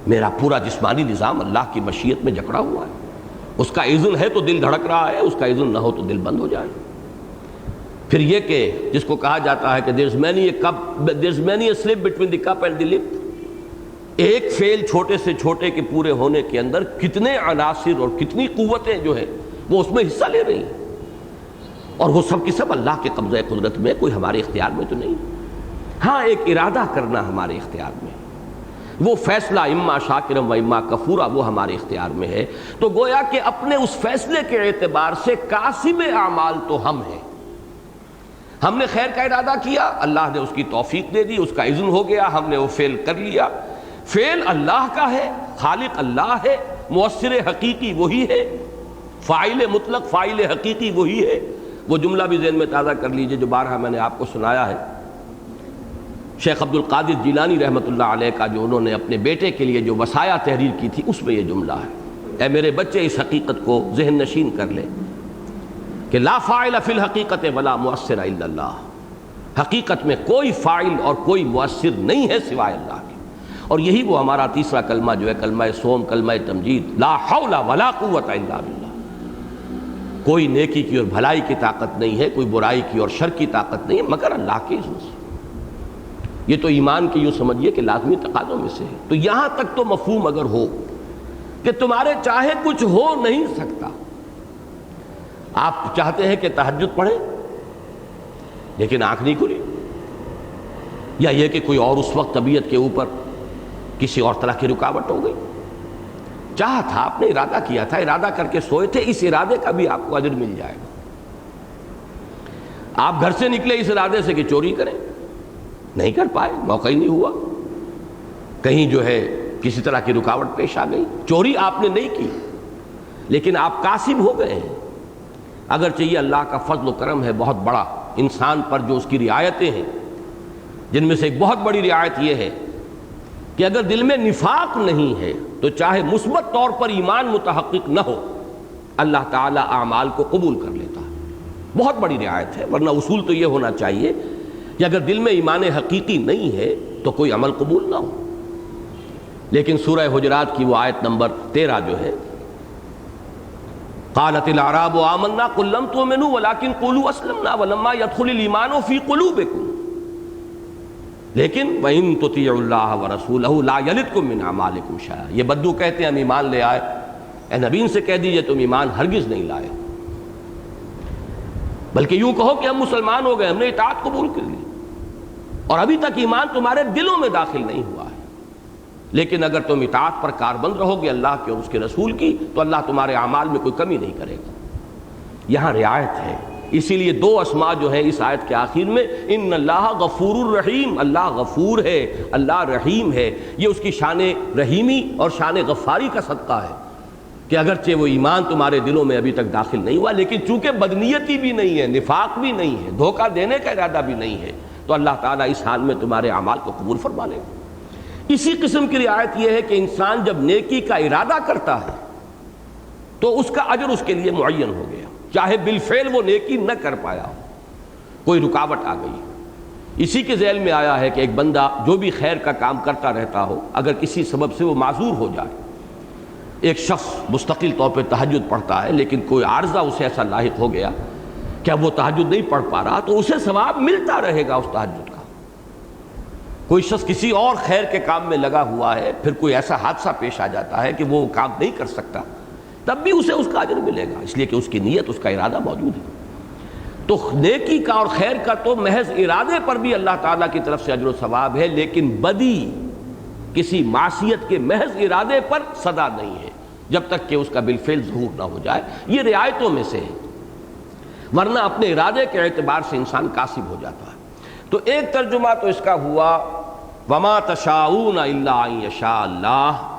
میرا پورا جسمانی نظام اللہ کی مشیت میں جکڑا ہوا ہے، اس کا اذن ہے تو دل دھڑک رہا ہے، اس کا اذن نہ ہو تو دل بند ہو جائے۔ پھر یہ کہ جس کو کہا جاتا ہے کہ there's many a slip between the cup and the lip، ایک فعل چھوٹے سے چھوٹے کے پورے ہونے کے اندر کتنے عناصر اور کتنی قوتیں جو ہے وہ اس میں حصہ لے رہی ہیں، اور وہ سب کی سب اللہ کے قبضہ قدرت میں، کوئی ہمارے اختیار میں تو نہیں۔ ہاں ایک ارادہ کرنا ہمارے اختیار میں، وہ فیصلہ اما شاکرم و اما کفورا وہ ہمارے اختیار میں ہے۔ تو گویا کہ اپنے اس فیصلے کے اعتبار سے کاسب اعمال تو ہم ہیں، ہم نے خیر کا ارادہ کیا، اللہ نے اس کی توفیق دے دی، اس کا اذن ہو گیا، ہم نے وہ فعل کر لیا۔ فعل اللہ کا ہے، خالق اللہ ہے، مؤثر حقیقی وہی ہے، فاعل مطلق فاعل حقیقی وہی ہے۔ وہ جملہ بھی ذہن میں تازہ کر لیجئے جو بارہا میں نے آپ کو سنایا ہے، شیخ عبد القادر جیلانی رحمۃ اللہ علیہ کا، جو انہوں نے اپنے بیٹے کے لیے جو وصایا تحریر کی تھی، اس میں یہ جملہ ہے، اے میرے بچے اس حقیقت کو ذہن نشین کر لے کہ لا فاعل فی الحقیقت ولا مؤثر الا اللہ، حقیقت میں کوئی فاعل اور کوئی مؤثر نہیں ہے سوائے اللہ کے۔ اور یہی وہ ہمارا تیسرا کلمہ جو ہے کلمہ صوم، کلمہ تمجید، لا حول ولا قوت الا باللہ، کوئی نیکی کی اور بھلائی کی طاقت نہیں ہے، کوئی برائی کی اور شر کی طاقت نہیں ہے مگر اللہ کے اذن سے۔ یہ تو ایمان کی یوں سمجھیے کہ لازمی تقاضوں میں سے ہے۔ تو یہاں تک تو مفہوم اگر ہو کہ تمہارے چاہے کچھ ہو نہیں سکتا، آپ چاہتے ہیں کہ تہجد پڑھیں لیکن آنکھ نہیں کھلی، یا یہ کہ کوئی اور اس وقت طبیعت کے اوپر کسی اور طرح کی رکاوٹ ہو گئی، چاہا تھا، آپ نے ارادہ کیا تھا، ارادہ کر کے سوئے تھے، اس ارادے کا بھی آپ کو اجر مل جائے گا۔ آپ گھر سے نکلے اس ارادے سے کہ چوری کریں، نہیں کر پائے، موقع ہی نہیں ہوا، کہیں جو ہے کسی طرح کی رکاوٹ پیش آ گئی، چوری آپ نے نہیں کی لیکن آپ کاسب ہو گئے ہیں۔ اگرچہ یہ اللہ کا فضل و کرم ہے بہت بڑا انسان پر، جو اس کی رعایتیں ہیں، جن میں سے ایک بہت بڑی رعایت یہ ہے کہ اگر دل میں نفاق نہیں ہے تو چاہے مثبت طور پر ایمان متحقق نہ ہو، اللہ تعالیٰ اعمال کو قبول کر لیتا ہے، بہت بڑی رعایت ہے۔ ورنہ اصول تو یہ ہونا چاہیے کہ اگر دل میں ایمان حقیقی نہیں ہے تو کوئی عمل قبول نہ ہو۔ لیکن سورہ حجرات کی وہ آیت نمبر 13 جو ہے، قالت الاعراب آمنا قل لم تؤمنوا ولكن قولوا اسلمنا ولما يدخل الايمان في قلوبكم لیکن وَإِن تُطِيعُوا اللَّهَ وَرَسُولَهُ لَا يَلِدْكُم مِّنْ أَعْمَالِكُمْ شَيْئًا۔ یہ بدو کہتے ہیں ہم ایمان لے آئے، اے نبی ان سے کہہ دیجئے تم ایمان ہرگز نہیں لائے، بلکہ یوں کہو کہ ہم مسلمان ہو گئے، ہم نے اطاعت قبول کر لی، اور ابھی تک ایمان تمہارے دلوں میں داخل نہیں ہوا ہے، لیکن اگر تم اطاعت پر کاربند رہو گے اللہ کے اور اس کے رسول کی تو اللہ تمہارے اعمال میں کوئی کمی نہیں کرے گا۔ یہاں رعایت ہے، اسی لیے دو اسماء جو ہیں اس آیت کے آخر میں، ان اللہ غفور الرحیم، اللہ غفور ہے، اللہ رحیم ہے، یہ اس کی شان رحیمی اور شان غفاری کا صدقہ ہے کہ اگرچہ وہ ایمان تمہارے دلوں میں ابھی تک داخل نہیں ہوا، لیکن چونکہ بدنیتی بھی نہیں ہے، نفاق بھی نہیں ہے، دھوکہ دینے کا ارادہ بھی نہیں ہے، تو اللہ تعالیٰ اس حال میں تمہارے اعمال کو قبول فرما لے گا۔ اسی قسم کی رعایت یہ ہے کہ انسان جب نیکی کا ارادہ کرتا ہے تو اس کا اجر اس کے لیے معین ہو گیا، چاہے بالفعل وہ نیکی نہ کر پایا ہو، کوئی رکاوٹ آ گئی۔ اسی کے ذیل میں آیا ہے کہ ایک بندہ جو بھی خیر کا کام کرتا رہتا ہو، اگر کسی سبب سے وہ معذور ہو جائے، ایک شخص مستقل طور پہ تہجد پڑھتا ہے لیکن کوئی عارضہ اسے ایسا لاحق ہو گیا کہ اب وہ تہجد نہیں پڑھ پا رہا، تو اسے ثواب ملتا رہے گا اس تہجد کا۔ کوئی شخص کسی اور خیر کے کام میں لگا ہوا ہے، پھر کوئی ایسا حادثہ پیش آ جاتا ہے کہ وہ کام نہیں کر سکتا، تب بھی اسے اس کا اجر ملے گا، اس لیے کہ اس کی نیت، اس کا ارادہ موجود ہے۔ تو نیکی کا اور خیر کا تو محض ارادے پر بھی اللہ تعالیٰ کی طرف سے اجر و ثواب ہے، لیکن بدی، کسی معصیت کے محض ارادے پر سزا نہیں ہے جب تک کہ اس کا بالفعل ظہور نہ ہو جائے۔ یہ رعایتوں میں سے ہے، ورنہ اپنے ارادے کے اعتبار سے انسان کاسب ہو جاتا ہے۔ تو ایک ترجمہ تو اس کا ہوا وَمَا تَشَاءُونَ إِلَّا أَن يَشَاءَ اللَّهُ،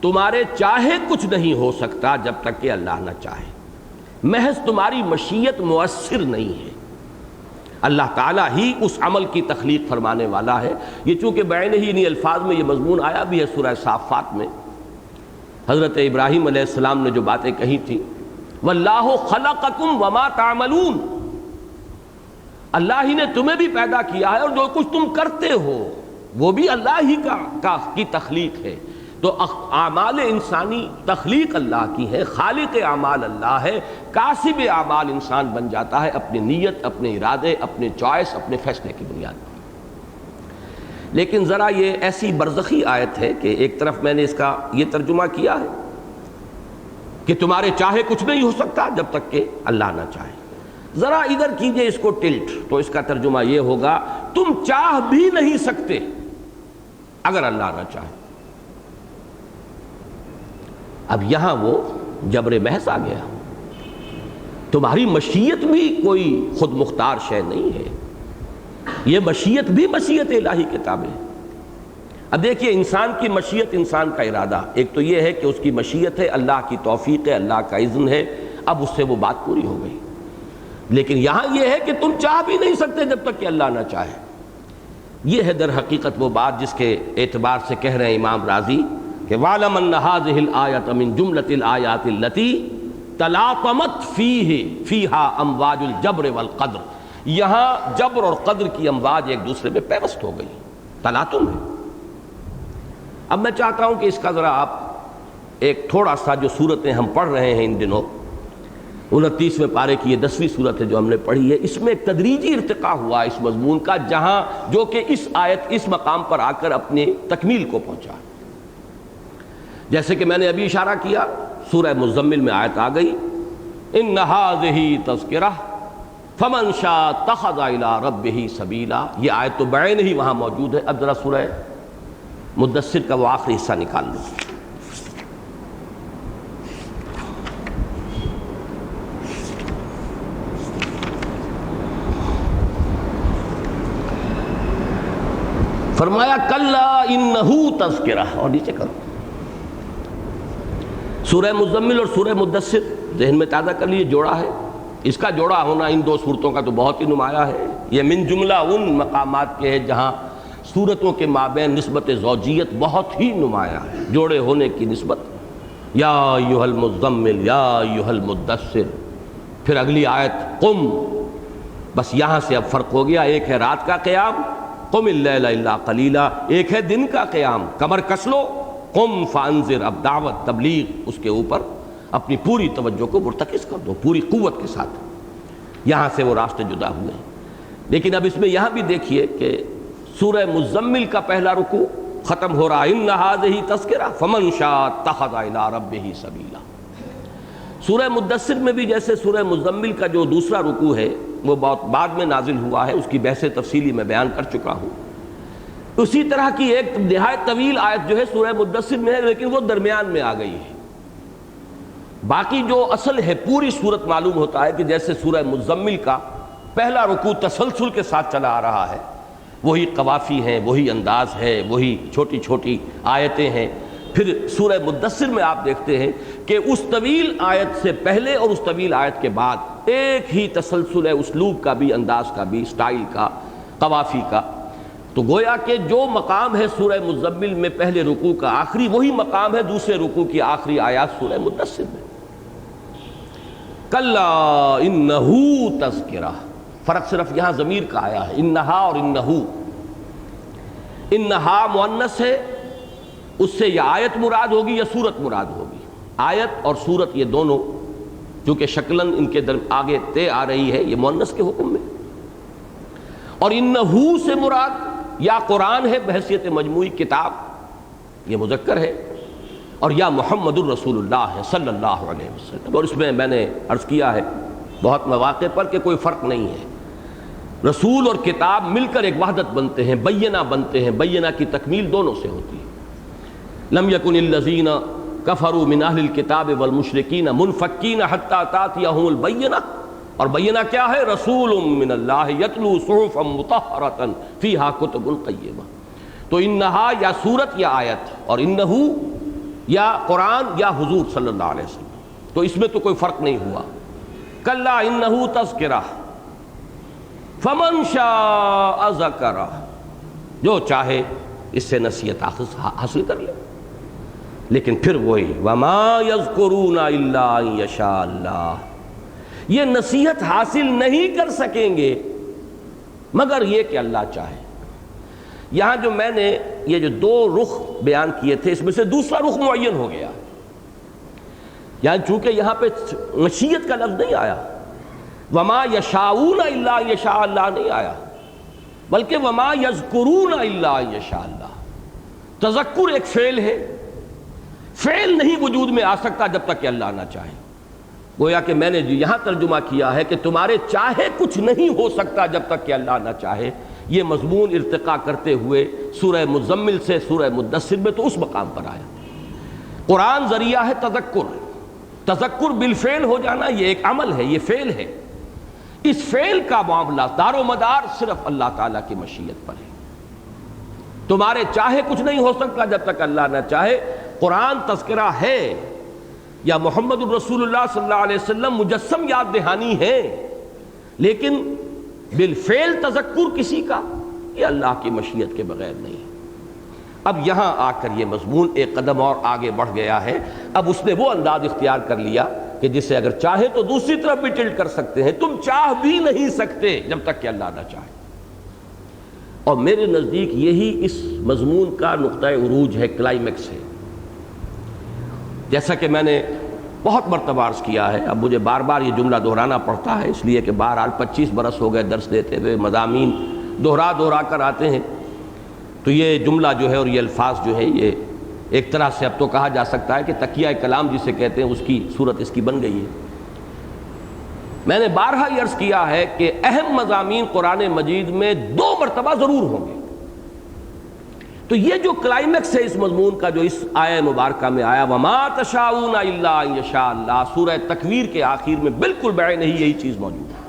تمہارے چاہے کچھ نہیں ہو سکتا جب تک کہ اللہ نہ چاہے، محض تمہاری مشیت مؤثر نہیں ہے، اللہ تعالیٰ ہی اس عمل کی تخلیق فرمانے والا ہے۔ یہ چونکہ بعین ہی انہی الفاظ میں یہ مضمون آیا بھی ہے سورہ صافات میں، حضرت ابراہیم علیہ السلام نے جو باتیں کہی تھیں، وَاللَّهُ خَلَقَكُمْ وَمَا تَعْمَلُونَ، اللہ ہی نے تمہیں بھی پیدا کیا ہے اور جو کچھ تم کرتے ہو وہ بھی اللہ ہی کی تخلیق ہے۔ تو اعمال انسانی تخلیق اللہ کی ہے، خالق اعمال اللہ ہے، کاسب اعمال انسان بن جاتا ہے اپنی نیت، اپنے ارادے، اپنے چوائس، اپنے فیصلے کی بنیاد پر۔ لیکن ذرا یہ ایسی برزخی آیت ہے کہ ایک طرف میں نے اس کا یہ ترجمہ کیا ہے کہ تمہارے چاہے کچھ نہیں ہو سکتا جب تک کہ اللہ نہ چاہے، ذرا ادھر کیجئے اس کو ٹلٹ، تو اس کا ترجمہ یہ ہوگا تم چاہ بھی نہیں سکتے اگر اللہ نہ چاہے۔ اب یہاں وہ جبر محض آ گیا، تمہاری مشیت بھی کوئی خود مختار شے نہیں ہے، یہ مشیت بھی مشیت الہی کے تابع ہے۔ اب دیکھیے انسان کی مشیت، انسان کا ارادہ، ایک تو یہ ہے کہ اس کی مشیت ہے، اللہ کی توفیق ہے، اللہ کا اذن ہے، اب اس سے وہ بات پوری ہو گئی۔ لیکن یہاں یہ ہے کہ تم چاہ بھی نہیں سکتے جب تک کہ اللہ نہ چاہے۔ یہ ہے در حقیقت وہ بات جس کے اعتبار سے کہہ رہے ہیں امام راضی کہ وَعْلَمْ أَنَّ هَذِهِ الْآيَةَ مِن جُمْلَةِ الْآيَاتِ الَّتِي تَلَاطَمَتْ فِيهَا أَمْوَاجُ الْجَبْرِ وَالْقَدْرِ، یہاں جبر اور قدر کی امواج ایک دوسرے میں پیوست ہو گئی، تلاطم ہے۔ اب میں چاہتا ہوں کہ اس کا ذرا آپ ایک تھوڑا سا جو صورتیں ہم پڑھ رہے ہیں ان دنوں، 29ویں پارے کی یہ 10ویں صورت ہے جو ہم نے پڑھی ہے، اس میں ایک تدریجی ارتقاء ہوا اس مضمون کا، جہاں جو کہ اس آیت اس مقام پر آ کر اپنے تکمیل کو پہنچا۔ جیسے کہ میں نے ابھی اشارہ کیا، سورہ مزمل میں آیت آ گئی ان هذه تذکرہ فمن شاء اتخذ الی ربہ سبیلا، یہ آیت تو بعین ہی وہاں موجود ہے۔ اب ذرا سورہ مدثر کا وہ آخری حصہ نکال لو۔ فرمایا کلا انہ تذکرہ، اور نیچے کرو۔ سورہ مزمل اور سورہ مدثر ذہن میں تازہ کر لیے، جوڑا ہے، اس کا جوڑا ہونا ان دو صورتوں کا تو بہت ہی نمایاں ہے۔ یہ من جملہ ان مقامات کے ہے جہاں صورتوں کے مابین نسبت زوجیت بہت ہی نمایاں ہے، جوڑے ہونے کی نسبت۔ یا ایھا المزمل یا ایھا المدثر، پھر اگلی آیت قم، بس یہاں سے اب فرق ہو گیا، ایک ہے رات کا قیام قم اللیل الا قلیلا، ایک ہے دن کا قیام کمر کس لو قم فانذر، اب دعوت تبلیغ اس کے اوپر اپنی پوری توجہ کو مرتکز کر دو پوری قوت کے ساتھ۔ یہاں سے وہ راستے جدا ہوئے ہیں۔ لیکن اب اس میں یہاں بھی دیکھیے کہ سورہ مزمل کا پہلا رکوع ختم ہو رہا ان ھذہ تذکرہ فمن شاء اتخذ الی ربہ سبیلا۔ سورہ مدثر میں بھی جیسے سورہ مزمل کا جو دوسرا رکوع ہے وہ بہت بعد میں نازل ہوا ہے، اس کی بحث تفصیلی میں بیان کر چکا ہوں، اسی طرح کی ایک نہایت طویل آیت جو ہے سورہ مدثر میں ہے، لیکن وہ درمیان میں آ گئی ہے۔ باقی جو اصل ہے پوری صورت معلوم ہوتا ہے کہ جیسے سورہ مزمل کا پہلا رکوع تسلسل کے ساتھ چلا آ رہا ہے، وہی قوافی ہیں، وہی انداز ہے، وہی چھوٹی چھوٹی آیتیں ہیں۔ پھر سورہ مدثر میں آپ دیکھتے ہیں کہ اس طویل آیت سے پہلے اور اس طویل آیت کے بعد ایک ہی تسلسل ہے، اسلوب کا بھی، انداز کا بھی، سٹائل کا، قوافی کا۔ تو گویا کہ جو مقام ہے سورہ مزمل میں پہلے رکوع کا آخری، وہی مقام ہے دوسرے رکوع کی آخری آیات سورہ مدثر میں۔ کلا انہ تذکرہ، فرق صرف یہاں ضمیر کا آیا ہے، انہا اور انہو۔ انہا مؤنث ہے، اس سے یا آیت مراد ہوگی یا سورت مراد ہوگی۔ آیت اور سورت یہ دونوں چونکہ شکلاً ان کے آگے تے آ رہی ہے، یہ مؤنث کے حکم میں۔ اور انہو سے مراد یا قرآن ہے بحیثیت مجموعی کتاب، یہ مذکر ہے، اور یا محمد الرسول اللہ ہے صلی اللہ علیہ وسلم۔ اور اس میں نے عرض کیا ہے بہت مواقع پر کہ کوئی فرق نہیں ہے، رسول اور کتاب مل کر ایک وحدت بنتے ہیں، بینہ بنتے ہیں، بینہ کی تکمیل دونوں سے ہوتی ہے۔ لم یکن الذین کفروا من اہل الکتاب والمشرکین منفکین حتی تأتیہم البینہ، اور بینہ کیا ہے؟ رسول من اللہ یتلو صحفا مطہرۃ فیہا کتب قیمہ۔ تو انہا یا سورت یا آیت، اور انہو یا قرآن یا حضور صلی اللہ علیہ وسلم، تو اس میں تو کوئی فرق نہیں ہوا۔ کلا انہو تذکرہ فمن شاء ذکرہ، جو چاہے اس سے نصیحت حاصل کر لے۔ لیکن پھر وہی وما یذکرون الا ان یشاء اللہ، یہ نصیحت حاصل نہیں کر سکیں گے مگر یہ کہ اللہ چاہے۔ یہاں جو میں نے یہ جو دو رخ بیان کیے تھے، اس میں سے دوسرا رخ معین ہو گیا، یعنی چونکہ یہاں پہ مشیت کا لفظ نہیں آیا، وما یشاؤون الا ان یشاء اللہ نہیں آیا، بلکہ وما یذکرون الا ان یشاء اللہ۔ تذکر ایک فعل ہے، فعل نہیں وجود میں آ سکتا جب تک کہ اللہ نہ چاہے۔ گویا کہ میں نے جو یہاں ترجمہ کیا ہے کہ تمہارے چاہے کچھ نہیں ہو سکتا جب تک کہ اللہ نہ چاہے، یہ مضمون ارتقا کرتے ہوئے سورہ مزمل سے سورہ مدثر میں تو اس مقام پر آیا۔ قرآن ذریعہ ہے تذکر، تذکر بالفعل ہو جانا یہ ایک عمل ہے، یہ فعل ہے۔ اس فعل کا معاملہ دار و مدار صرف اللہ تعالیٰ کی مشیت پر ہے۔ تمہارے چاہے کچھ نہیں ہو سکتا جب تک اللہ نہ چاہے۔ قرآن تذکرہ ہے، یا محمد الرسول اللہ صلی اللہ علیہ وسلم مجسم یاد دہانی ہے، لیکن بالفعل تذکر کسی کا یہ اللہ کی مشیت کے بغیر نہیں۔ اب یہاں آ کر یہ مضمون ایک قدم اور آگے بڑھ گیا ہے۔ اب اس نے وہ انداز اختیار کر لیا کہ جسے اگر چاہے تو دوسری طرف بھی ٹلٹ کر سکتے ہیں، تم چاہ بھی نہیں سکتے جب تک کہ اللہ نہ چاہے۔ اور میرے نزدیک یہی اس مضمون کا نقطہ عروج ہے، کلائمیکس ہے۔ جیسا کہ میں نے بہت مرتبہ عرض کیا ہے، اب مجھے بار بار یہ جملہ دہرانا پڑتا ہے، اس لیے کہ بہرحال 25 برس ہو گئے درس دیتے ہوئے، مضامین دہرا کر آتے ہیں، تو یہ جملہ جو ہے اور یہ الفاظ جو ہے یہ ایک طرح سے اب تو کہا جا سکتا ہے کہ تکیہ کلام جسے کہتے ہیں اس کی صورت اس کی بن گئی ہے۔ میں نے بارہا یہ عرض کیا ہے کہ اہم مضامین قرآن مجید میں 2 مرتبہ ضرور ہوں گے۔ تو یہ جو کلائمیکس ہے اس مضمون کا جو اس آیہ مبارکہ میں آیا، وما تشاؤون الا ان یشاء اللہ، سورہ تکویر کے آخر میں بالکل بعین ہی یہی چیز موجود ہے۔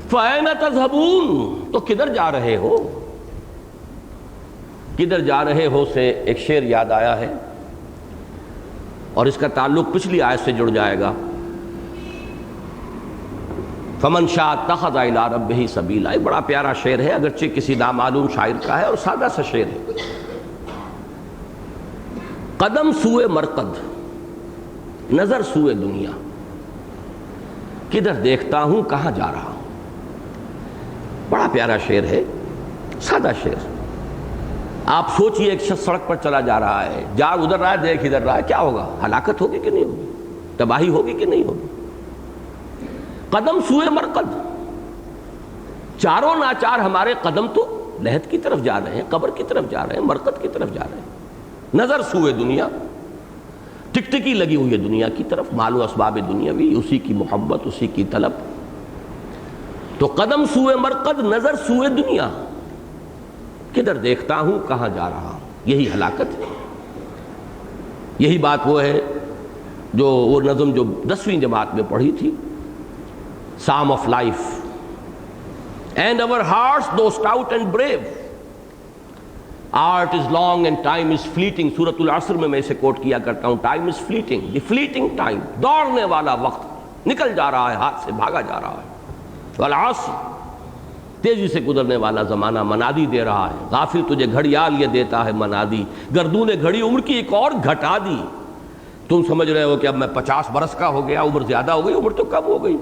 فَأَيْنَ تَذْهَبُونَ، تو کدھر جا رہے ہو؟ کدھر جا رہے ہو سے ایک شعر یاد آیا ہے، اور اس کا تعلق پچھلی آیت سے جڑ جائے گا۔ فمن شاء اتخذ الی ربہ سبیلا، ایک بڑا پیارا شعر ہے، اگرچہ کسی نامعلوم شاعر کا ہے اور سادہ سا شعر ہے۔ قدم سوئے مرقد، نظر سوئے دنیا، کدھر دیکھتا ہوں کہاں جا رہا ہوں۔ بڑا پیارا شعر ہے، سادہ شعر۔ آپ سوچئے ایک شخص سڑک پر چلا جا رہا ہے، جا ادھر رہا ہے دیکھ ادھر رہا ہے، کیا ہوگا؟ ہلاکت ہوگی کہ نہیں ہوگی؟ تباہی ہوگی کہ نہیں ہوگی؟ قدم سوئے مرقد، چاروں ناچار ہمارے قدم تو لحد کی طرف جا رہے ہیں، قبر کی طرف جا رہے ہیں، مرقد کی طرف جا رہے ہیں۔ نظر سوئے دنیا، ٹکٹکی لگی ہوئی ہے دنیا کی طرف، مال و اسباب دنیاوی، اسی کی محبت، اسی کی طلب۔ تو قدم سوئے مرقد، نظر سوئے دنیا، کدھر دیکھتا ہوں کہاں جا رہا ہوں، یہی ہلاکت ہے۔ یہی بات وہ ہے جو وہ نظم جو 10ویں جماعت میں پڑھی تھی، Psalm of life, and our hearts though stout and brave, art is long and time is fleeting۔ سورۃ العصر میں اسے کوٹ کیا کرتا ہوں، time is fleeting، the fleeting time، دوڑنے والا وقت نکل جا رہا ہے، ہاتھ سے بھاگا جا رہا ہے۔ والعصر، تیزی سے گزرنے والا زمانہ منادی دے رہا ہے، غافل تجھے گھڑیال یہ دیتا ہے منادی، گردوں نے گھڑی عمر کی ایک اور گھٹا دی۔ تم سمجھ رہے ہو کہ اب میں 50 برس کا ہو گیا، عمر زیادہ ہو گئی، عمر تو کم ہو گئی،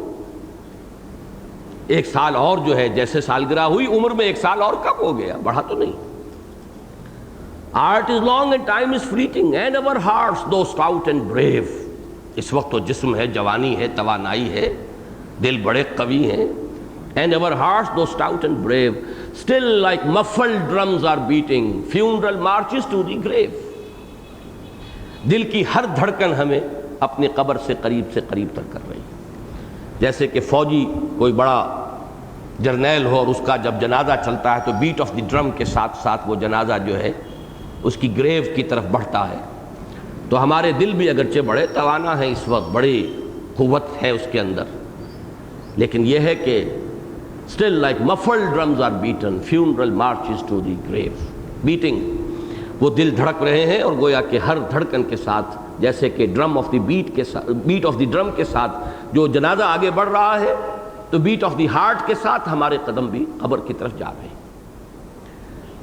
ایک سال اور جو ہے جیسے سالگرہ ہوئی عمر میں ایک سال اور کم ہو گیا، بڑھا تو نہیں۔ Art is long and time is fleeting and our hearts though stout and brave۔ اس وقت تو جسم ہے، جوانی ہے، توانائی ہے، دل بڑے قوی ہیں۔ And our hearts though stout and brave still like muffled drums are beating funeral marches to the grave۔ دل کی ہر دھڑکن ہمیں اپنی قبر سے قریب تر کر رہی ہے۔ جیسے کہ فوجی کوئی بڑا جرنیل ہو اور اس کا جب جنازہ چلتا ہے تو بیٹ آف دی ڈرم کے ساتھ ساتھ وہ جنازہ جو ہے اس کی گریو کی طرف بڑھتا ہے، تو ہمارے دل بھی اگرچہ بڑے توانا ہیں، اس وقت بڑی قوت ہے اس کے اندر، لیکن یہ ہے کہ still like muffled drums are beaten funeral marches to the grave۔ beating، وہ دل دھڑک رہے ہیں اور گویا کہ ہر دھڑکن کے ساتھ جیسے کہ drum of the beat of the drum کے ساتھ جو جنازہ آگے بڑھ رہا ہے، تو بیٹ آف دی ہارٹ کے ساتھ ہمارے قدم بھی قبر کی طرف جا رہے ہیں۔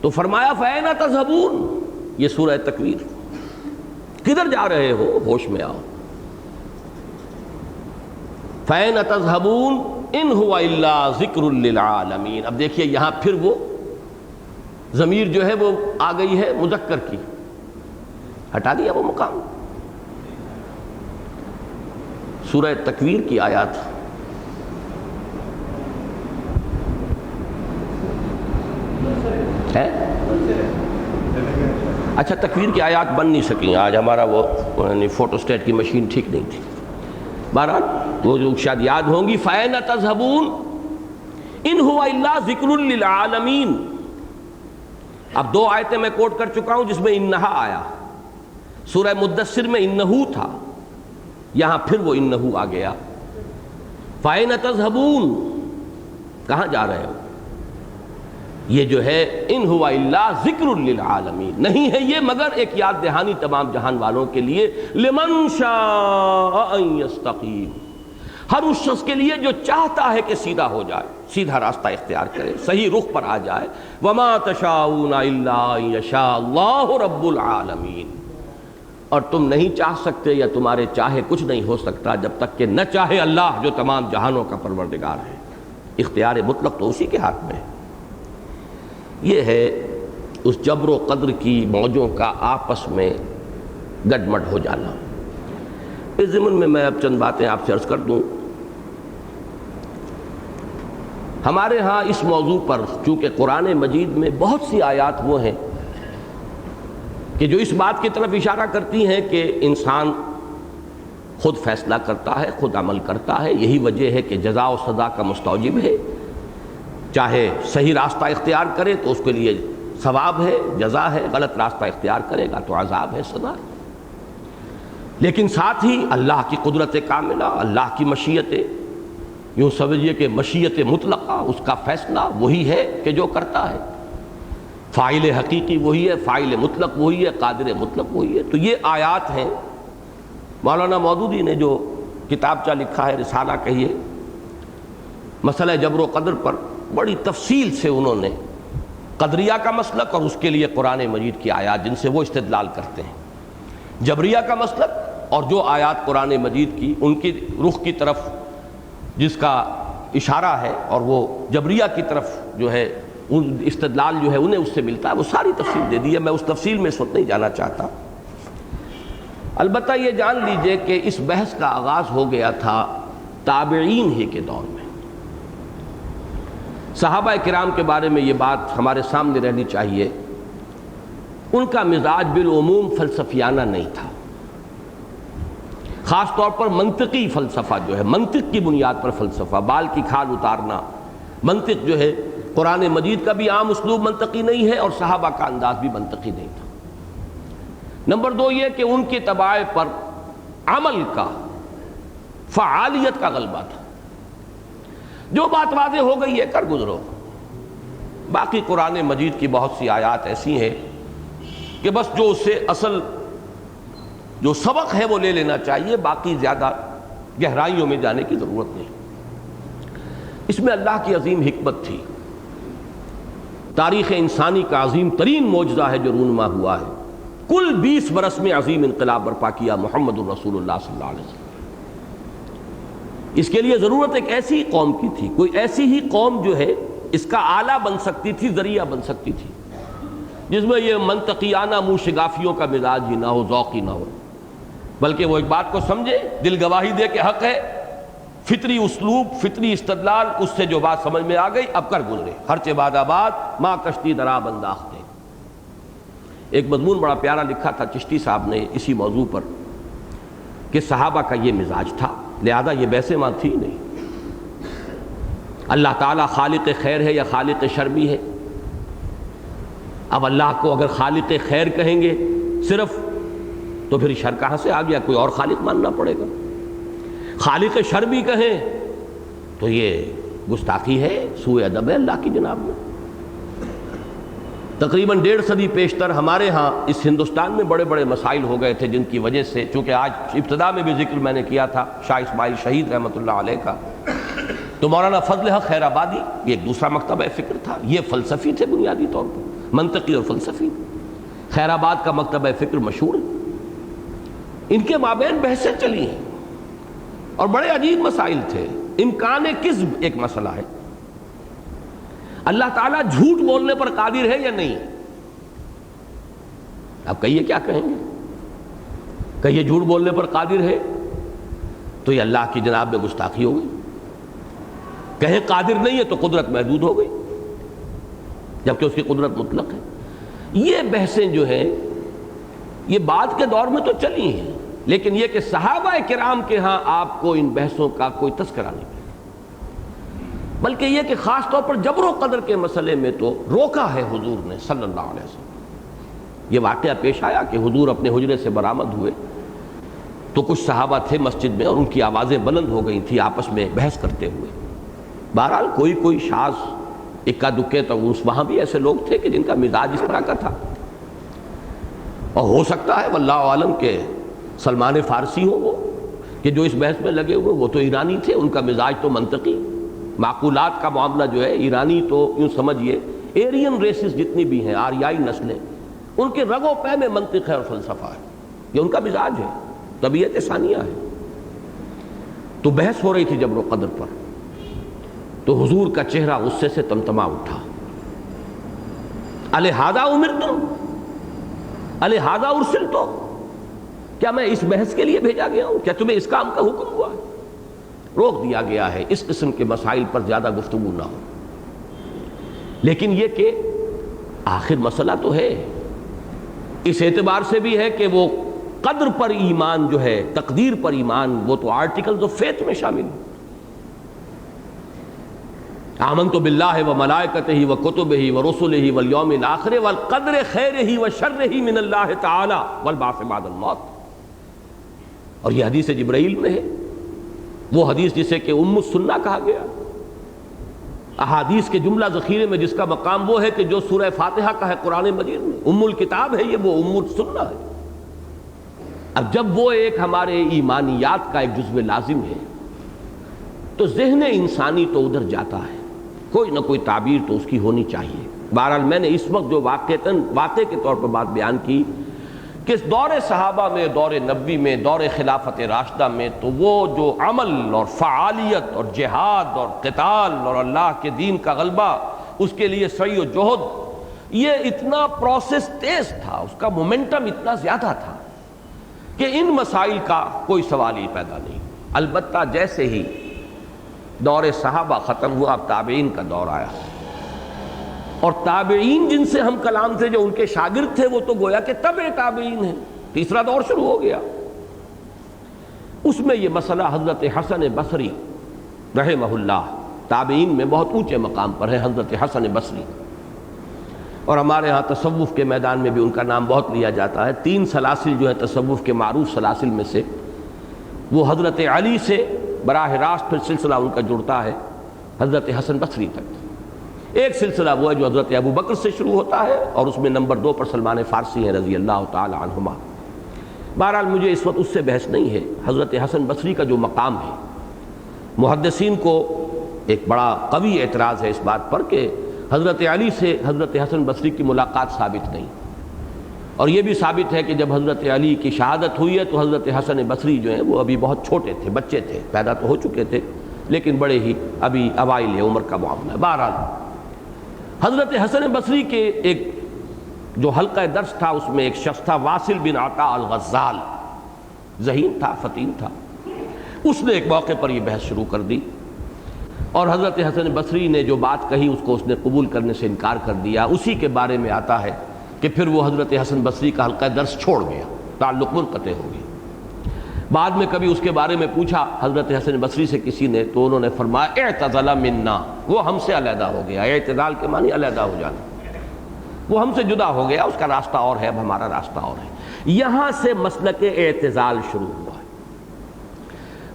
تو فرمایا فَأَيْنَ تَذْهَبُونَ، یہ سورہ تکویر، کدھر جا رہے ہو، ہوش میں آؤ۔ فَأَيْنَ تَذْهَبُونَ إِنْ هُوَ إِلَّا ذِكْرٌ لِّلْعَالَمِينَ۔ اب دیکھیے یہاں پھر وہ ضمیر جو ہے وہ آ گئی ہے مذکر کی، ہٹا دیا وہ مقام۔ سورہ تکویر کی آیات ہے، اچھا تکویر کی آیات بن نہیں سکیں آج، ہمارا وہ فوٹو سٹیٹ کی مشین ٹھیک نہیں تھی، بہرحال وہ جو شاید یاد ہوں گی۔ فَأَيْنَ تَذْهَبُونَ إِنْ هُوَ إِلَّا ذِكْرٌ لِّلْعَالَمِينَ۔ اب دو آیتیں میں کوٹ کر چکا ہوں جس میں انہا آیا، سورہ مدثر میں انہو تھا، یہاں پھر وہ انہو آ گیا۔ فَأَيْنَ تَذْهَبُونَ، کہاں جا رہے ہو؟ یہ جو ہے ان ہوا الا ذکر للعالمین، نہیں ہے یہ مگر ایک یاد دہانی تمام جہان والوں کے لیے۔ لمن شاء ان یستقیم، ہر اس شخص کے لیے جو چاہتا ہے کہ سیدھا ہو جائے، سیدھا راستہ اختیار کرے، صحیح رخ پر آ جائے۔ وما تشاءون الا ان یشاء اللہ رب العالمین، اور تم نہیں چاہ سکتے یا تمہارے چاہے کچھ نہیں ہو سکتا جب تک کہ نہ چاہے اللہ جو تمام جہانوں کا پروردگار ہے۔ اختیار مطلق تو اسی کے ہاتھ میں ہے۔ یہ ہے اس جبر و قدر کی موجوں کا آپس میں گڈمڈ ہو جانا۔ اس ضمن میں اب چند باتیں آپ سے عرض کر دوں۔ ہمارے ہاں اس موضوع پر چونکہ قرآن مجید میں بہت سی آیات وہ ہیں کہ جو اس بات کی طرف اشارہ کرتی ہیں کہ انسان خود فیصلہ کرتا ہے، خود عمل کرتا ہے، یہی وجہ ہے کہ جزا و سزا کا مستوجب ہے، چاہے صحیح راستہ اختیار کرے تو اس کے لیے ثواب ہے، جزا ہے، غلط راستہ اختیار کرے گا تو عذاب ہے، سزا ہے۔ لیکن ساتھ ہی اللہ کی قدرت کاملہ، اللہ کی مشیت، یوں سمجھیے کہ مشیت مطلقہ، اس کا فیصلہ وہی ہے کہ جو کرتا ہے، فاعل حقیقی وہی ہے، فاعل مطلق وہی ہے، قادر مطلق وہی ہے۔ تو یہ آیات ہیں۔ مولانا مودودی نے جو کتابچہ لکھا ہے، رسالہ کہیے، مسئلہ جبر و قدر پر بڑی تفصیل سے انہوں نے قدریہ کا مسلک اور اس کے لیے قرآن مجید کی آیات جن سے وہ استدلال کرتے ہیں، جبریہ کا مسلک اور جو آیات قرآن مجید کی ان کی رخ کی طرف جس کا اشارہ ہے اور وہ جبریہ کی طرف جو ہے استدلال جو ہے انہیں اس سے ملتا ہے، وہ ساری تفصیل دے دی ہے، میں اس تفصیل میں اس وقت نہیں جانا چاہتا۔ البتہ یہ جان لیجئے کہ اس بحث کا آغاز ہو گیا تھا تابعین ہی کے دور میں۔ صحابہ کرام کے بارے میں یہ بات ہمارے سامنے رہنی چاہیے، ان کا مزاج بالعموم فلسفیانہ نہیں تھا، خاص طور پر منطقی فلسفہ جو ہے، منطق کی بنیاد پر فلسفہ، بال کی کھال اتارنا، منطق جو ہے قرآن مجید کا بھی عام اسلوب منطقی نہیں ہے اور صحابہ کا انداز بھی منطقی نہیں تھا۔ نمبر دو یہ کہ ان کے طباع پر عمل کا، فعالیت کا غلبہ تھا، جو بات واضح ہو گئی ہے کر گزرو۔ باقی قرآن مجید کی بہت سی آیات ایسی ہیں کہ بس جو اس سے اصل جو سبق ہے وہ لے لینا چاہیے، باقی زیادہ گہرائیوں میں جانے کی ضرورت نہیں۔ اس میں اللہ کی عظیم حکمت تھی۔ تاریخ انسانی کا عظیم ترین معجزہ ہے جو رونما ہوا ہے۔ کل 20 برس میں عظیم انقلاب برپا کیا محمد الرسول اللہ صلی اللہ علیہ وسلم۔ اس کے لیے ضرورت ایک ایسی قوم کی تھی، کوئی ایسی ہی قوم جو ہے اس کا آلہ بن سکتی تھی، ذریعہ بن سکتی تھی، جس میں یہ منطقیانہ منہ شگافیوں کا مزاج ہی نہ ہو، ذوق ہی نہ ہو، بلکہ وہ ایک بات کو سمجھے، دل گواہی دے کہ حق ہے، فطری اسلوب، فطری استدلال، اس سے جو بات سمجھ میں آ گئی اب کر گزرے، ہرچہ باد آباد ماں کشتی دراب انداختے۔ ایک مضمون بڑا پیارا لکھا تھا چشتی صاحب نے اسی موضوع پر کہ صحابہ کا یہ مزاج تھا، لہذا یہ بحثیں وہاں تھی نہیں۔ اللہ تعالیٰ خالق خیر ہے یا خالق شر بھی ہے؟ اب اللہ کو اگر خالق خیر کہیں گے صرف تو پھر شر کہاں سے آ گیا؟ کوئی اور خالق ماننا پڑے گا۔ خالق شر بھی کہیں تو یہ گستاخی ہے، سوء ادب ہے اللہ کی جناب میں۔ تقریباً 1.5 صدی پیشتر ہمارے ہاں اس ہندوستان میں بڑے بڑے مسائل ہو گئے تھے، جن کی وجہ سے، چونکہ آج ابتدا میں بھی ذکر میں نے کیا تھا شاہ اسماعیل شہید رحمۃ اللہ علیہ کا، تو مولانا فضل حق خیر آبادی یہ ایک دوسرا مکتبہ فکر تھا، یہ فلسفی تھے بنیادی طور پر، منطقی اور فلسفی۔ خیر آباد کا مکتبہ فکر مشہور ہے، ان کے مابین بحثیں چلی ہیں اور بڑے عجیب مسائل تھے۔ امکان کذب ایک مسئلہ ہے، اللہ تعالیٰ جھوٹ بولنے پر قادر ہے یا نہیں؟ اب کہیے کیا کہیں گے؟ کہیے جھوٹ بولنے پر قادر ہے تو یہ اللہ کی جناب میں گستاخی ہو گئی، کہیں قادر نہیں ہے تو قدرت محدود ہو گئی، جبکہ اس کی قدرت مطلق ہے۔ یہ بحثیں جو ہیں یہ بعد کے دور میں تو چلی ہیں، لیکن یہ کہ صحابہ کرام کے ہاں آپ کو ان بحثوں کا کوئی تذکرہ نہیں، بلکہ یہ کہ خاص طور پر جبر و قدر کے مسئلے میں تو روکا ہے حضور نے صلی اللہ علیہ وسلم۔ یہ واقعہ پیش آیا کہ حضور اپنے حجرے سے برآمد ہوئے تو کچھ صحابہ تھے مسجد میں اور ان کی آوازیں بلند ہو گئی تھی آپس میں بحث کرتے ہوئے۔ بہرحال کوئی شاذ اکا دکے تو وہاں بھی ایسے لوگ تھے کہ جن کا مزاج اس طرح کا تھا، اور ہو سکتا ہے واللہ عالم کہ سلمان فارسی ہو وہ کہ جو اس بحث میں لگے ہوئے، وہ تو ایرانی تھے، ان کا مزاج تو منطقی، معقولات کا معاملہ جو ہے ایرانی تو یوں سمجھیے ایرین ریسز جتنی بھی ہیں، آریائی نسلیں، ان کے رگ و پے میں منطق ہے اور فلسفہ ہے، یہ ان کا مزاج ہے، طبیعت ثانیہ ہے۔ تو بحث ہو رہی تھی جبر و قدر پر، تو حضور کا چہرہ غصے سے تمتما اٹھا، الہذا امرتم الہذا ارسلتم، کیا میں اس بحث کے لیے بھیجا گیا ہوں؟ کیا تمہیں اس کام کا حکم ہوا ہے؟ روک دیا گیا ہے اس قسم کے مسائل پر زیادہ گفتگو نہ ہو۔ لیکن یہ کہ آخر مسئلہ تو ہے، اس اعتبار سے بھی ہے کہ وہ قدر پر ایمان جو ہے، تقدیر پر ایمان، وہ تو آرٹیکلز آف فیتھ میں شامل ہے۔ آمنت باللہ وملائکتہ وکتبہ ورسلہ والیوم الآخر والقدر خیرہ وشرہ من اللہ تعالی والبعث بعد الموت۔ اور یہ حدیث جبرائیل میں ہے، وہ حدیث جسے کہ ام السنہ کہا گیا، احادیث کے جملہ ذخیرے میں جس کا مقام وہ ہے کہ جو سورہ فاتحہ کا ہے قرآن مجید میں، ام الکتاب ہے یہ، وہ ام السنہ ہے۔ اب جب وہ ایک ہمارے ایمانیات کا ایک جزو لازم ہے تو ذہن انسانی تو ادھر جاتا ہے، کوئی نہ کوئی تعبیر تو اس کی ہونی چاہیے۔ بہرحال میں نے اس وقت جو واقعے کے طور پر بات بیان کی کہ اس دور صحابہ میں، دور نبوی میں، دور خلافت راشدہ میں، تو وہ جو عمل اور فعالیت اور جہاد اور قتال اور اللہ کے دین کا غلبہ، اس کے لیے سعی و جہد، یہ اتنا پروسیس تیز تھا، اس کا مومنٹم اتنا زیادہ تھا کہ ان مسائل کا کوئی سوال ہی پیدا نہیں۔ البتہ جیسے ہی دور صحابہ ختم ہوا، اب تابعین کا دور آیا، اور تابعین جن سے ہم کلام تھے، جو ان کے شاگرد تھے، وہ تو گویا کہ تبع تابعین ہیں، تیسرا دور شروع ہو گیا۔ اس میں یہ مسئلہ حضرت حسن بصری رحمہ اللہ، تابعین میں بہت اونچے مقام پر ہے حضرت حسن بصری، اور ہمارے ہاں تصوف کے میدان میں بھی ان کا نام بہت لیا جاتا ہے۔ 3 سلاسل جو ہے تصوف کے معروف سلاسل میں سے، وہ حضرت علی سے براہ راست پھر سلسلہ ان کا جڑتا ہے حضرت حسن بصری تک۔ ایک سلسلہ وہ ہے جو حضرت ابو بکر سے شروع ہوتا ہے، اور اس میں نمبر 2 پر سلمان فارسی ہیں رضی اللہ تعالی عنہما۔ بہرحال مجھے اس وقت اس سے بحث نہیں ہے، حضرت حسن بصری کا جو مقام ہے، محدثین کو ایک بڑا قوی اعتراض ہے اس بات پر کہ حضرت علی سے حضرت حسن بصری کی ملاقات ثابت نہیں، اور یہ بھی ثابت ہے کہ جب حضرت علی کی شہادت ہوئی ہے تو حضرت حسن بصری جو ہیں وہ ابھی بہت چھوٹے تھے، بچے تھے، پیدا تو ہو چکے تھے لیکن بڑے ہی ابھی اوائل عمر کا معاملہ ہے۔ بہرحال حضرت حسن بصری کے ایک جو حلقہ درس تھا اس میں ایک شخص تھا واصل بن عطا الغزال، ذہین تھا، فطین تھا، اس نے ایک موقع پر یہ بحث شروع کر دی، اور حضرت حسن بصری نے جو بات کہی اس کو اس نے قبول کرنے سے انکار کر دیا۔ اسی کے بارے میں آتا ہے کہ پھر وہ حضرت حسن بصری کا حلقہ درس چھوڑ گیا، تعلق منقطع ہو گیا۔ بعد میں کبھی اس کے بارے میں پوچھا حضرت حسن بصری سے کسی نے تو انہوں نے فرمایا اعتزل منا، وہ ہم سے علیحدہ ہو گیا۔ اعتزال کے معنی علیحدہ ہو جانا، وہ ہم سے جدا ہو گیا، اس کا راستہ اور ہے، اب ہمارا راستہ اور ہے۔ یہاں سے مسلک اعتزال شروع ہوا ہے۔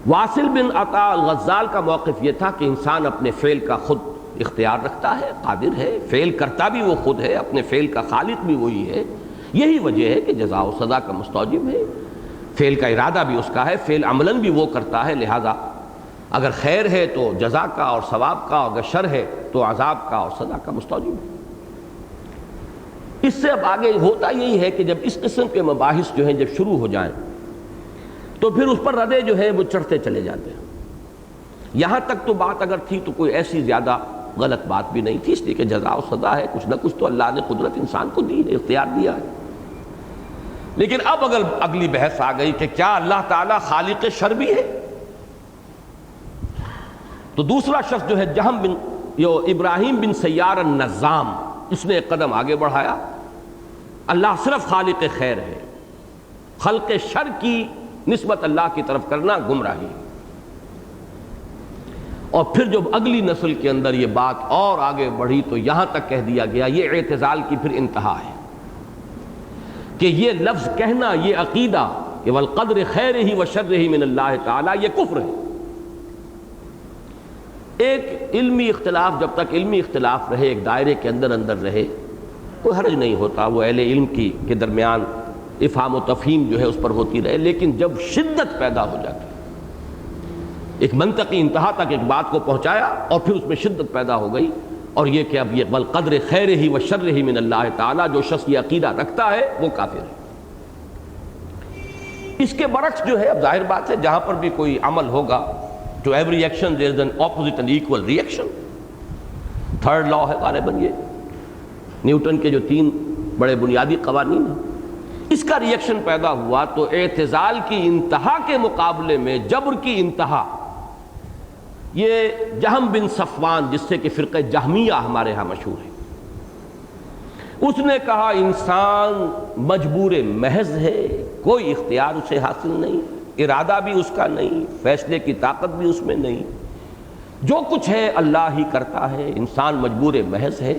واصل بن عطا الغزال کا موقف یہ تھا کہ انسان اپنے فعل کا خود اختیار رکھتا ہے، قادر ہے، فعل کرتا بھی وہ خود ہے، اپنے فعل کا خالق بھی وہی ہے، یہی وجہ ہے کہ جزا و سزا کا مستوجب ہے، فعل کا ارادہ بھی اس کا ہے، فعل عملاً بھی وہ کرتا ہے، لہذا اگر خیر ہے تو جزا کا اور ثواب کا، اگر شر ہے تو عذاب کا اور سزا کا مستوجب ہے۔ اس سے اب آگے ہوتا یہی ہے کہ جب اس قسم کے مباحث جو ہیں جب شروع ہو جائیں تو پھر اس پر ردے جو ہیں وہ چڑھتے چلے جاتے ہیں۔ یہاں تک تو بات اگر تھی تو کوئی ایسی زیادہ غلط بات بھی نہیں تھی، اس لیے کہ جزا و سزا ہے، کچھ نہ کچھ تو اللہ نے قدرت انسان کو دی ہے، اختیار دیا ہے۔ لیکن اب اگر اگلی بحث آ گئی کہ کیا اللہ تعالیٰ خالق شر بھی ہے، تو دوسرا شخص جو ہے ابراہیم بن سیار النظام، اس نے ایک قدم آگے بڑھایا، اللہ صرف خالق خیر ہے، خلق شر کی نسبت اللہ کی طرف کرنا گمراہی ہے۔ اور پھر جب اگلی نسل کے اندر یہ بات اور آگے بڑھی تو یہاں تک کہہ دیا گیا، یہ اعتزال کی پھر انتہا ہے کہ یہ لفظ کہنا، یہ عقیدہ کہ والقدر خیرہ و شرہ من اللہ تعالی، یہ کفر ہے۔ ایک علمی اختلاف جب تک علمی اختلاف رہے، ایک دائرے کے اندر رہے، کوئی حرج نہیں ہوتا، وہ اہل علم کے درمیان افہام و تفہیم جو ہے اس پر ہوتی رہے، لیکن جب شدت پیدا ہو جاتی، ایک منطقی انتہا تک ایک بات کو پہنچایا اور پھر اس میں شدت پیدا ہو گئی، اور یہ کہ اب یہ والقدر خیرہ و شرہ من اللہ تعالی، جو شخص یہ عقیدہ رکھتا ہے وہ کافر ہے۔ اس کے برعکس جو ہے، اب ظاہر بات ہے جہاں پر بھی کوئی عمل ہوگا to every action there is an opposite and equal reaction. Third law ہے غالباً یہ نیوٹن کے جو 3 بڑے بنیادی قوانین ہیں، اس کا ریئیکشن پیدا ہوا تو اعتزال کی انتہا کے مقابلے میں جبر کی انتہا، یہ جہم بن صفوان جس سے کہ فرقہ جہمیہ ہمارے ہاں مشہور ہے، اس نے کہا انسان مجبور محض ہے، کوئی اختیار اسے حاصل نہیں، ارادہ بھی اس کا نہیں، فیصلے کی طاقت بھی اس میں نہیں، جو کچھ ہے اللہ ہی کرتا ہے، انسان مجبور محض ہے،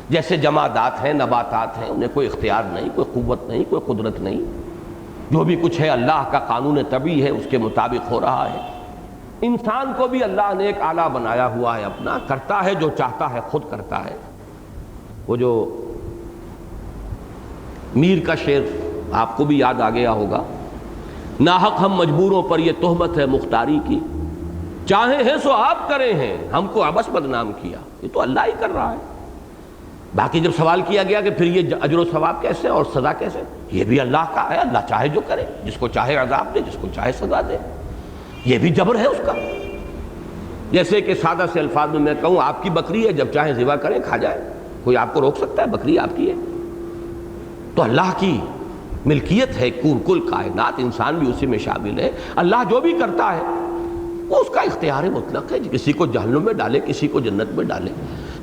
جیسے جمادات ہیں، نباتات ہیں، انہیں کوئی اختیار نہیں، کوئی قوت نہیں، کوئی قدرت نہیں، جو بھی کچھ ہے اللہ کا قانون طبیعی ہے، اس کے مطابق ہو رہا ہے۔ انسان کو بھی اللہ نے ایک آلہ بنایا ہوا ہے اپنا، کرتا ہے جو چاہتا ہے، خود کرتا ہے۔ وہ جو میر کا شعر آپ کو بھی یاد آ گیا ہوگا، ناحق ہم مجبوروں پر یہ تہمت ہے مختاری کی، چاہے ہیں سو آپ کرے ہیں، ہم کو عبث بدنام کیا، یہ تو اللہ ہی کر رہا ہے۔ باقی جب سوال کیا گیا کہ پھر یہ اجر و ثواب کیسے اور سزا کیسے، یہ بھی اللہ کا ہے، اللہ چاہے جو کرے، جس کو چاہے عذاب دے، جس کو چاہے سزا دے، یہ بھی جبر ہے اس کا۔ جیسے کہ سادہ سے الفاظ میں کہوں، آپ کی بکری ہے، جب چاہے ذبح کریں کھا جائے، کوئی آپ کو روک سکتا ہے؟ بکری آپ کی ہے تو اللہ کی ملکیت ہے، کل کائنات، انسان بھی اسی میں شامل ہے۔ اللہ جو بھی کرتا ہے وہ اس کا اختیار مطلق ہے، کسی کو جہنم میں ڈالے، کسی کو جنت میں ڈالے۔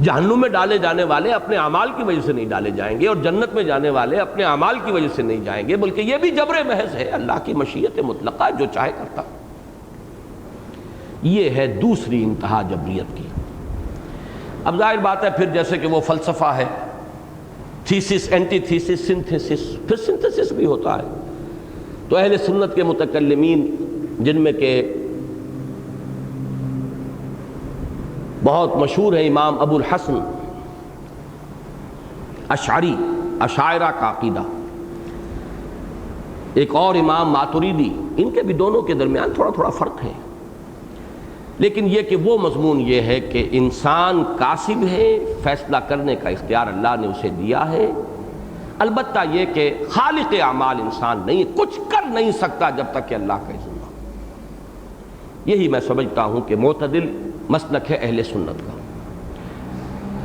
جہنم میں ڈالے جانے والے اپنے اعمال کی وجہ سے نہیں ڈالے جائیں گے، اور جنت میں جانے والے اپنے اعمال کی وجہ سے نہیں جائیں گے، بلکہ یہ بھی جبر محض ہے، اللہ کی مشیت مطلقہ، جو چاہے کرتا۔ یہ ہے دوسری انتہا جبریت کی۔ اب ظاہر بات ہے پھر جیسے کہ وہ فلسفہ ہے، تھیسس، اینٹی تھیسس، سنتھیسس، پھر سنتھیسس بھی ہوتا ہے۔ تو اہل سنت کے متکلمین، جن میں کہ بہت مشہور ہے امام ابو الحسن اشعری، اشاعرہ کا عقیدہ، ایک اور امام ماتریدی، ان کے بھی دونوں کے درمیان تھوڑا تھوڑا فرق ہے۔ لیکن یہ کہ وہ مضمون یہ ہے کہ انسان کاسب ہے، فیصلہ کرنے کا اختیار اللہ نے اسے دیا ہے، البتہ یہ کہ خالق اعمال انسان نہیں ہے، کچھ کر نہیں سکتا جب تک کہ اللہ کا اذن نہ ہو۔ یہی میں سمجھتا ہوں کہ معتدل مسلک ہے اہل سنت کا۔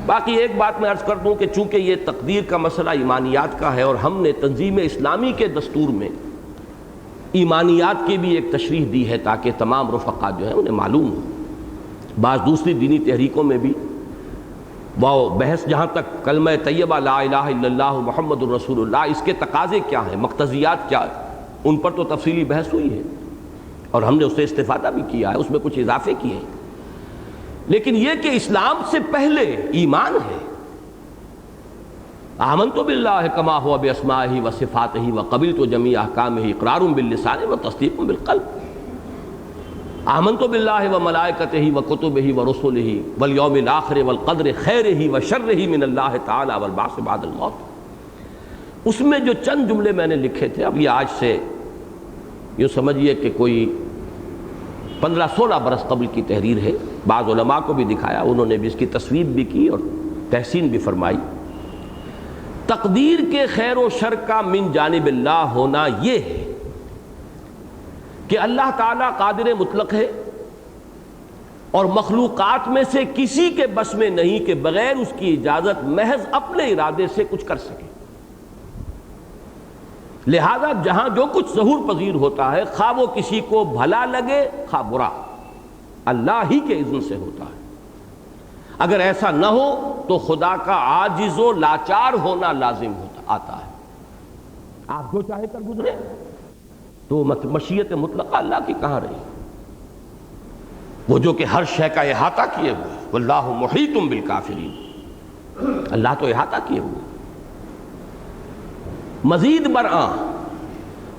باقی ایک بات میں عرض کر دوں کہ چونکہ یہ تقدیر کا مسئلہ ایمانیات کا ہے اور ہم نے تنظیم اسلامی کے دستور میں ایمانیات کی بھی ایک تشریح دی ہے تاکہ تمام رفقا جو ہیں انہیں معلوم ہو۔ بعض دوسری دینی تحریکوں میں بھی وہ بحث جہاں تک کلمہ طیبہ لا الہ الا اللہ محمد الرسول اللہ، اس کے تقاضے کیا ہیں، مقتضیات کیا ہیں، ان پر تو تفصیلی بحث ہوئی ہے اور ہم نے اس سے استفادہ بھی کیا ہے، اس میں کچھ اضافے کیے ہیں۔ لیکن یہ کہ اسلام سے پہلے ایمان ہے، آمنت باللہ کما ہوا باسمائہ و صفاتہ وقبلت جمیع احکامہ اقرار باللسان و تصدیق بالقلب، آمنت باللہ و ملائکتہ و کتبہ و رسلہ والیوم الآخر والقدر خیرہ و شرہ من اللہ تعالی والبعث بعد الموت۔ اس میں جو چند جملے میں نے لکھے تھے، اب یہ آج سے یوں سمجھیے کہ کوئی 15-16 برس قبل کی تحریر ہے، بعض علماء کو بھی دکھایا، انہوں نے بھی اس کی تصویر بھی کی اور تحسین بھی فرمائی۔ تقدیر کے خیر و شر کا من جانب اللہ ہونا یہ ہے کہ اللہ تعالیٰ قادر مطلق ہے اور مخلوقات میں سے کسی کے بس میں نہیں کہ بغیر اس کی اجازت محض اپنے ارادے سے کچھ کر سکے، لہذا جہاں جو کچھ ظہور پذیر ہوتا ہے، خواہ وہ کسی کو بھلا لگے خواہ برا، اللہ ہی کے اذن سے ہوتا ہے۔ اگر ایسا نہ ہو تو خدا کا عاجز و لاچار ہونا لازم آتا ہے۔ آپ جو چاہے کر گزرے تو مشیت مطلقہ اللہ کی کہاں رہی؟ وہ جو کہ ہر شے کا احاطہ کیے ہوئے، واللہ محیط بالکافرین، اللہ تو احاطہ کیے ہوئے۔ مزید برآں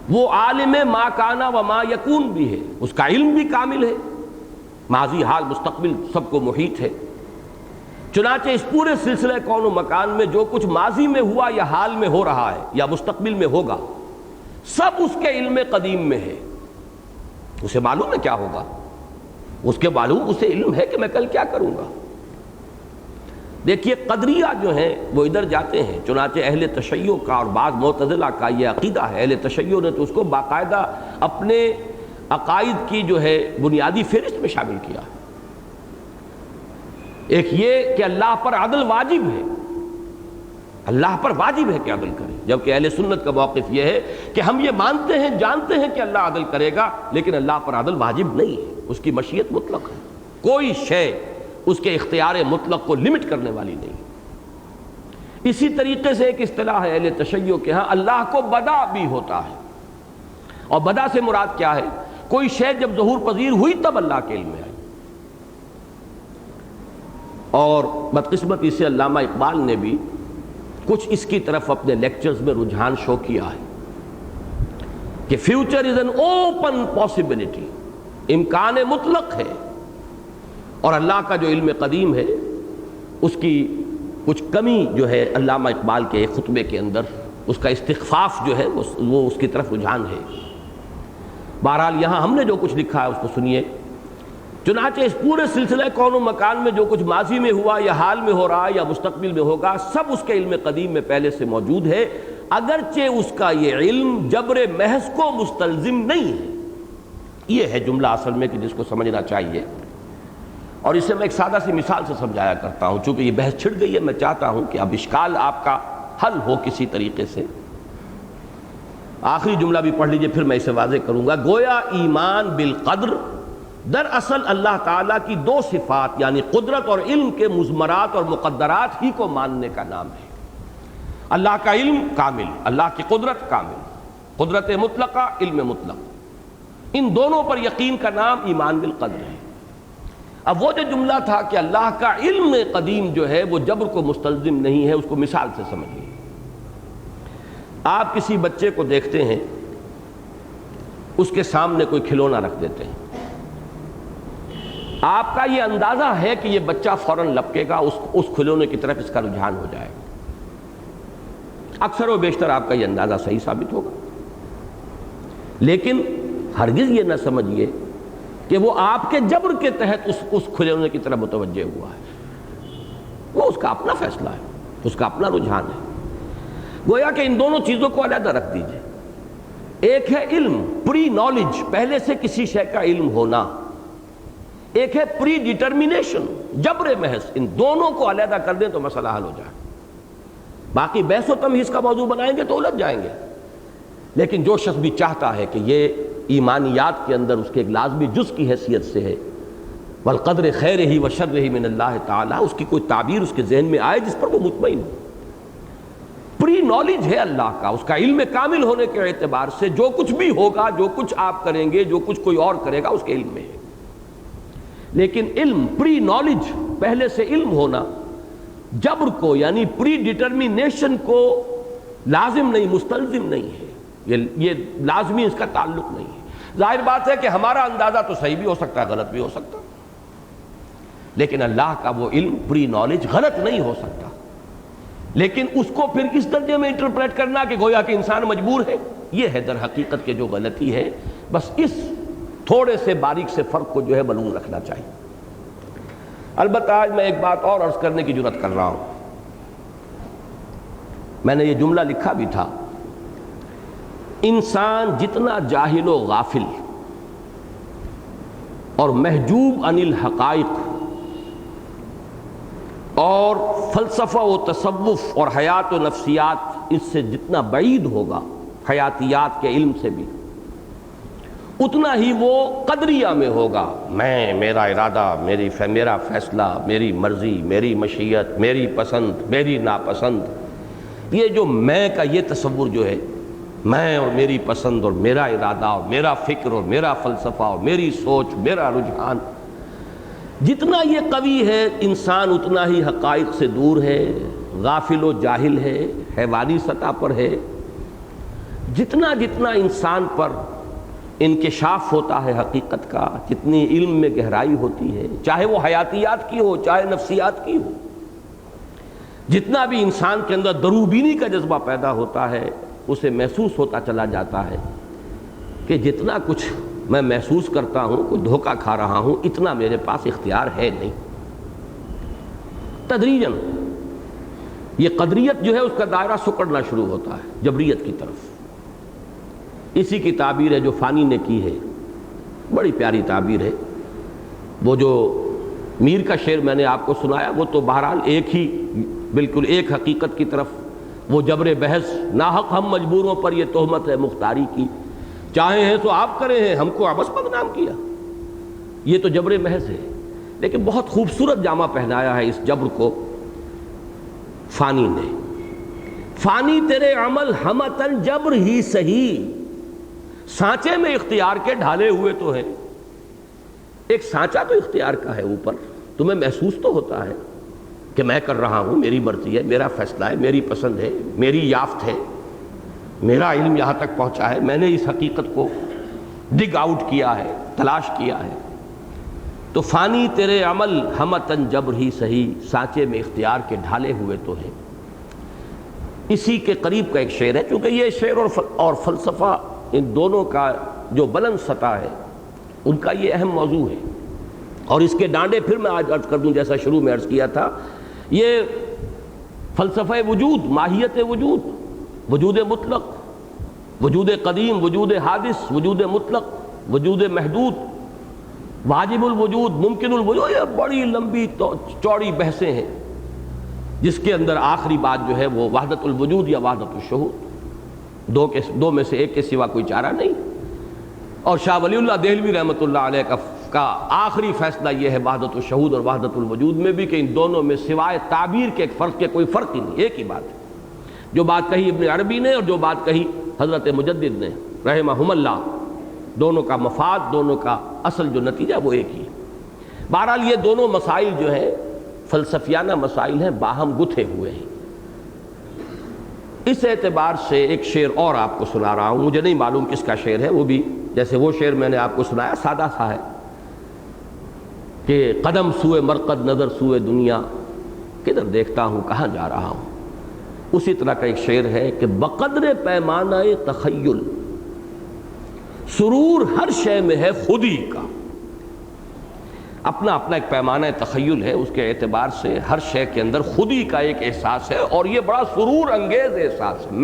وہ عالم ما کانا و ما یکون بھی ہے، اس کا علم بھی کامل ہے، ماضی حال مستقبل سب کو محیط ہے۔ چنانچہ اس پورے سلسلہ کون و مکان میں جو کچھ ماضی میں ہوا یا حال میں ہو رہا ہے یا مستقبل میں ہوگا، سب اس کے علم قدیم میں ہے۔ اسے معلوم ہے کیا ہوگا، اس کے معلوم، اسے علم ہے کہ میں کل کیا کروں گا۔ دیکھیے قدریہ جو ہیں وہ ادھر جاتے ہیں، چنانچہ اہل تشیع کا اور بعض معتزلہ کا یہ عقیدہ ہے، اہل تشیع نے تو اس کو باقاعدہ اپنے عقائد کی جو ہے بنیادی فہرست میں شامل کیا ہے۔ ایک یہ کہ اللہ پر عدل واجب ہے، اللہ پر واجب ہے کہ عدل کرے، جبکہ اہل سنت کا موقف یہ ہے کہ ہم یہ مانتے ہیں، جانتے ہیں کہ اللہ عدل کرے گا، لیکن اللہ پر عدل واجب نہیں ہے، اس کی مشیت مطلق ہے، کوئی شے اس کے اختیار مطلق کو لمٹ کرنے والی نہیں۔ اسی طریقے سے ایک اصطلاح ہے اہل تشیع کے ہاں، اللہ کو بدا بھی ہوتا ہے، اور بدا سے مراد کیا ہے؟ کوئی شے جب ظہور پذیر ہوئی تب اللہ کے علم میں آئی۔ اور بدقسمتی سے علامہ اقبال نے بھی کچھ اس کی طرف اپنے لیکچرز میں رجحان شو کیا ہے کہ future is an open possibility, امکان مطلق ہے، اور اللہ کا جو علم قدیم ہے اس کی کچھ کمی جو ہے علامہ اقبال کے ایک خطبے کے اندر اس کا استخفاف جو ہے وہ اس کی طرف رجحان ہے۔ بہرحال یہاں ہم نے جو کچھ لکھا ہے اس کو سنیے۔ چنانچہ اس پورے سلسلہ کون و مکان میں جو کچھ ماضی میں ہوا یا حال میں ہو رہا یا مستقبل میں ہوگا، سب اس کے علم قدیم میں پہلے سے موجود ہے، اگرچہ اس کا یہ علم جبر محض کو مستلزم نہیں ہے۔ یہ ہے جملہ اصل میں کہ جس کو سمجھنا چاہیے، اور اسے میں ایک سادہ سی مثال سے سمجھایا کرتا ہوں، چونکہ یہ بحث چھڑ گئی ہے، میں چاہتا ہوں کہ اب اشکال آپ کا حل ہو کسی طریقے سے۔ آخری جملہ بھی پڑھ لیجئے پھر میں اسے واضح کروں گا۔ گویا ایمان بالقدر دراصل اللہ تعالیٰ کی دو صفات یعنی قدرت اور علم کے مضمرات اور مقدرات ہی کو ماننے کا نام ہے۔ اللہ کا علم کامل، اللہ کی قدرت کامل، قدرت مطلقہ، علم مطلق، ان دونوں پر یقین کا نام ایمان بالقدر ہے۔ اب وہ جو جملہ تھا کہ اللہ کا علم قدیم جو ہے وہ جبر کو مستلزم نہیں ہے، اس کو مثال سے سمجھیے۔ آپ کسی بچے کو دیکھتے ہیں، اس کے سامنے کوئی کھلونا رکھ دیتے ہیں، آپ کا یہ اندازہ ہے کہ یہ بچہ فوراً لپکے گا، اس کھلونے کی طرف اس کا رجحان ہو جائے گا۔ اکثر و بیشتر آپ کا یہ اندازہ صحیح ثابت ہوگا، لیکن ہرگز یہ نہ سمجھیے کہ وہ آپ کے جبر کے تحت اس کھلے ہونے کی طرف متوجہ ہوا ہے، وہ اس کا اپنا فیصلہ ہے، اس کا اپنا رجحان ہے۔ گویا کہ ان دونوں چیزوں کو علیحدہ رکھ دیجئے۔ ایک ہے علم، پری نالج، پہلے سے کسی شے کا علم ہونا، ایک ہے پری ڈیٹرمینیشن، جبر محض۔ ان دونوں کو علیحدہ کر دیں تو مسئلہ حل ہو جائے۔ باقی بحث و تمہیز کا موضوع بنائیں گے تو الجھ جائیں گے، لیکن جو شخص بھی چاہتا ہے کہ یہ ایمانیات کے اندر اس کے ایک لازمی جز کی حیثیت سے ہے، والقدر خیرہ و شرہ من اللہ تعالی، اس کی کوئی تعبیر اس کے ذہن میں آئے جس پر وہ مطمئن ہو۔ پری نالج ہے اللہ کا، اس کا علم کامل ہونے کے اعتبار سے جو کچھ بھی ہوگا، جو کچھ آپ کریں گے، جو کچھ کوئی اور کرے گا، اس کے علم میں ہے۔ لیکن علم، پری نالج، پہلے سے علم ہونا، جبر کو یعنی پری ڈیٹرمینیشن کو لازم نہیں، مستلزم نہیں ہے، یہ لازمی اس کا تعلق نہیں ہے۔ ظاہر بات ہے کہ ہمارا اندازہ تو صحیح بھی ہو سکتا ہے، غلط بھی ہو سکتا ہے، لیکن اللہ کا وہ علم، پری نالج، غلط نہیں ہو سکتا۔ لیکن اس کو پھر اس درجے میں انٹرپریٹ کرنا کہ گویا کہ انسان مجبور ہے، یہ ہے در حقیقت کے جو غلطی ہے۔ بس اس تھوڑے سے باریک سے فرق کو جو ہے معلوم رکھنا چاہیے۔ البتہ آج میں ایک بات اور عرض کرنے کی جرات کر رہا ہوں۔ میں نے یہ جملہ لکھا بھی تھا، انسان جتنا جاہل و غافل اور محجوب عن الحقائق اور فلسفہ و تصوف اور حیات و نفسیات اس سے جتنا بعید ہوگا، حیاتیات کے علم سے بھی، اتنا ہی وہ قدریہ میں ہوگا۔ میں، میرا ارادہ، میرا فیصلہ، میری مرضی، میری مشیت، میری پسند، میری ناپسند، یہ جو میں کا یہ تصور جو ہے، میں اور میری پسند اور میرا ارادہ اور میرا فکر اور میرا فلسفہ اور میری سوچ، میرا رجحان، جتنا یہ قوی ہے انسان اتنا ہی حقائق سے دور ہے، غافل و جاہل ہے، حیوانی سطح پر ہے۔ جتنا جتنا انسان پر انکشاف ہوتا ہے حقیقت کا، جتنی علم میں گہرائی ہوتی ہے، چاہے وہ حیاتیات کی ہو، چاہے نفسیات کی ہو، جتنا بھی انسان کے اندر دروبینی کا جذبہ پیدا ہوتا ہے، اسے محسوس ہوتا چلا جاتا ہے کہ جتنا کچھ میں محسوس کرتا ہوں، کوئی دھوکہ کھا رہا ہوں، اتنا میرے پاس اختیار ہے نہیں۔ تدریجاً یہ قدریت جو ہے اس کا دائرہ سکڑنا شروع ہوتا ہے جبریت کی طرف۔ اسی کی تعبیر ہے جو فانی نے کی ہے، بڑی پیاری تعبیر ہے۔ وہ جو میر کا شعر میں نے آپ کو سنایا، وہ تو بہرحال ایک ہی، بالکل ایک حقیقت کی طرف وہ جبر بحث، ناحق ہم مجبوروں پر یہ تہمت ہے مختاری کی، چاہے ہیں تو آپ کرے ہیں، ہم کو عبث بدنام کیا، یہ تو جبر محض ہے۔ لیکن بہت خوبصورت جامہ پہنایا ہے اس جبر کو فانی نے۔ فانی تیرے عمل ہمتن جبر ہی سہی، سانچے میں اختیار کے ڈھالے ہوئے تو ہیں۔ ایک سانچا تو اختیار کا ہے اوپر، تمہیں محسوس تو ہوتا ہے کہ میں کر رہا ہوں، میری مرضی ہے، میرا فیصلہ ہے، میری پسند ہے، میری یافت ہے، میرا علم یہاں تک پہنچا ہے، میں نے اس حقیقت کو ڈگ آؤٹ کیا ہے، تلاش کیا ہے۔ تو فانی تیرے عمل ہمتن جبر ہی سہی، سانچے میں اختیار کے ڈھالے ہوئے تو ہیں۔ اسی کے قریب کا ایک شعر ہے، چونکہ یہ شعر اور فلسفہ ان دونوں کا جو بلند سطح ہے، ان کا یہ اہم موضوع ہے۔ اور اس کے ڈانڈے پھر میں آج عرض کر دوں، جیسا شروع میں عرض کیا تھا، یہ فلسفہ وجود، ماہیت وجود، وجود مطلق، وجود قدیم، وجود حادث، وجود مطلق، وجود محدود، واجب الوجود، ممکن الوجود، یہ بڑی لمبی چوڑی بحثیں ہیں، جس کے اندر آخری بات جو ہے وہ وحدت الوجود یا وحدت الشہود، دو میں سے ایک کے سوا کوئی چارہ نہیں۔ اور شاہ ولی اللہ دہلوی رحمۃ اللہ علیہ کا آخری فیصلہ یہ ہے وحدت الشہود اور وحدت الوجود میں بھی، کہ ان دونوں میں سوائے تعبیر کے ایک فرق کے کوئی فرق ہی نہیں، ایک ہی بات ہے۔ جو بات کہی ابن عربی نے اور جو بات کہی حضرت مجدد نے رحمہم اللہ، دونوں کا مفاد، دونوں کا اصل جو نتیجہ وہ ایک ہی۔ بہرحال یہ دونوں مسائل جو ہیں فلسفیانہ مسائل ہیں، باہم گتھے ہوئے ہیں۔ اس اعتبار سے ایک شعر اور آپ کو سنا رہا ہوں، مجھے نہیں معلوم کس کا شعر ہے، وہ بھی جیسے وہ شعر میں نے آپ کو سنایا سادہ سا ہے کہ قدم سوئے مرقد نظر سوئے دنیا، کدھر دیکھتا ہوں کہاں جا رہا ہوں۔ اسی طرح کا ایک شعر ہے کہ بقدر پیمانہ تخیل سرور ہر شے میں ہے خودی کا، اپنا اپنا ایک پیمانہ تخیل ہے، اس کے اعتبار سے ہر شے کے اندر خودی کا ایک احساس ہے، اور یہ بڑا سرور انگیز احساس ہے۔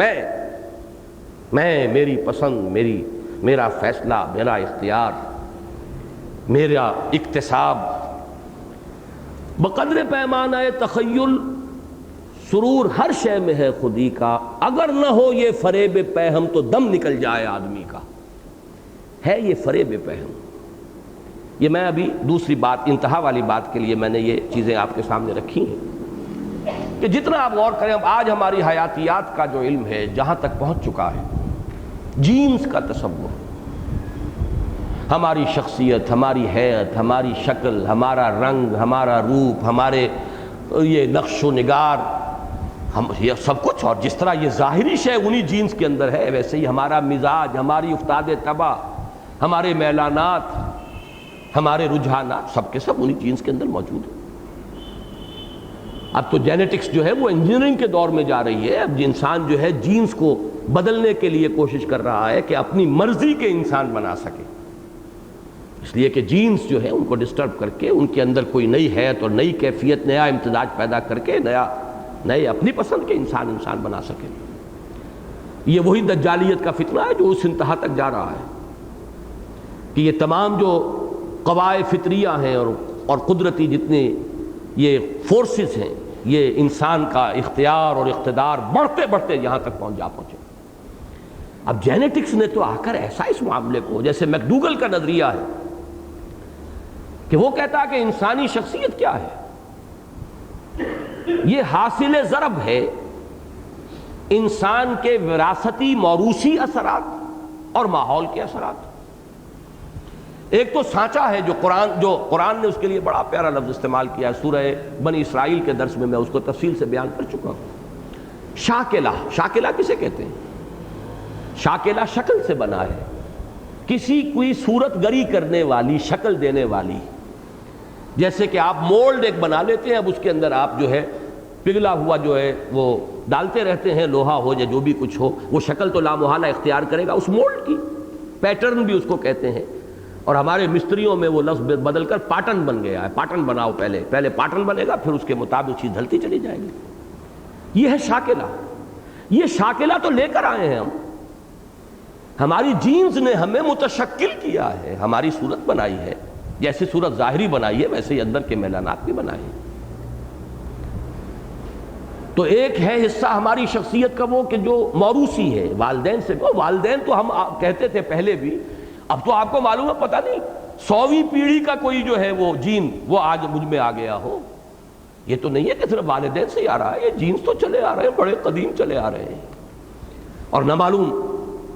میں، میری پسند، میرا فیصلہ، میرا اختیار، میرا اکتساب۔ بقدر پیمانہ تخیل سرور ہر شے میں ہے خودی کا، اگر نہ ہو یہ فریب پہم تو دم نکل جائے آدمی کا۔ ہے یہ فریب پہم۔ یہ میں ابھی دوسری بات، انتہا والی بات کے لیے میں نے یہ چیزیں آپ کے سامنے رکھی ہیں کہ جتنا آپ غور کریں، اب آج ہماری حیاتیات کا جو علم ہے جہاں تک پہنچ چکا ہے، جینز کا تصور، ہماری شخصیت، ہماری حیت، ہماری شکل، ہمارا رنگ، ہمارا روپ، ہمارے یہ نقش و نگار، یہ سب کچھ، اور جس طرح یہ ظاہری شے انہی جینز کے اندر ہے، ویسے ہی ہمارا مزاج، ہماری افتاد طبع، ہمارے میلانات، ہمارے رجحانات، سب کے سب انہی جینز کے اندر موجود ہیں۔ اب تو جینیٹکس جو ہے وہ انجینئرنگ کے دور میں جا رہی ہے۔ اب انسان جو ہے جینز کو بدلنے کے لیے کوشش کر رہا ہے کہ اپنی مرضی کے انسان بنا سکے، اس لیے کہ جینز جو ہے ان کو ڈسٹرب کر کے ان کے اندر کوئی نئی حیت اور نئی کیفیت، نیا امتزاج پیدا کر کے نئے اپنی پسند کے انسان بنا سکے۔ یہ وہی دجالیت کا فتنہ ہے جو اس انتہا تک جا رہا ہے کہ یہ تمام جو قواعد فطریہ ہیں اور قدرتی جتنے یہ فورسز ہیں، یہ انسان کا اختیار اور اقتدار بڑھتے بڑھتے یہاں تک پہنچے۔ اب جینیٹکس نے تو آ کر ایسا اس معاملے کو، جیسے میکڈوگل کا نظریہ ہے کہ وہ کہتا ہے کہ انسانی شخصیت کیا ہے، یہ حاصل ضرب ہے انسان کے وراثتی موروثی اثرات اور ماحول کے اثرات۔ ایک تو سانچا ہے جو قرآن نے اس کے لیے بڑا پیارا لفظ استعمال کیا ہے، سورہ بنی اسرائیل کے درس میں اس کو تفصیل سے بیان کر چکا ہوں۔ شاکلہ کسے کہتے ہیں؟ شاکلہ شکل سے بنا ہے، کسی کوئی صورت گری کرنے والی، شکل دینے والی، جیسے کہ آپ مولڈ ایک بنا لیتے ہیں، اب اس کے اندر آپ جو ہے پگھلا ہوا جو ہے وہ ڈالتے رہتے ہیں، لوہا ہو یا جو بھی کچھ ہو، وہ شکل تو لامحالہ اختیار کرے گا اس مولڈ کی، پیٹرن بھی اس کو کہتے ہیں۔ اور ہمارے مستریوں میں وہ لفظ بدل کر پاٹن بن گیا ہے، پاٹن بناؤ، پہلے پاٹن بنے گا، پھر اس کے مطابق چیز ڈھلتی چلی جائے گی۔ یہ ہے شاکلہ۔ یہ شاکلہ تو لے کر آئے ہیں ہم، ہماری جینز نے ہمیں متشکل کیا ہے، ہماری صورت بنائی ہے، جیسے صورت ظاہری بنائی ہے ویسے ہی اندر کے میلانات بھی بنائے ہیں۔ تو ایک ہے حصہ ہماری شخصیت کا وہ کہ جو موروثی ہے، والدین سے۔ والدین تو ہم کہتے تھے پہلے بھی، اب تو آپ کو معلوم ہے، پتہ نہیں 100ویں پیڑھی کا کوئی جو ہے وہ جین وہ آج مجھ میں آ گیا ہو۔ یہ تو نہیں ہے کہ صرف والدین سے ہی آ رہا ہے، یہ جینز تو چلے آ رہے ہیں، بڑے قدیم چلے آ رہے ہیں۔ اور نہ معلوم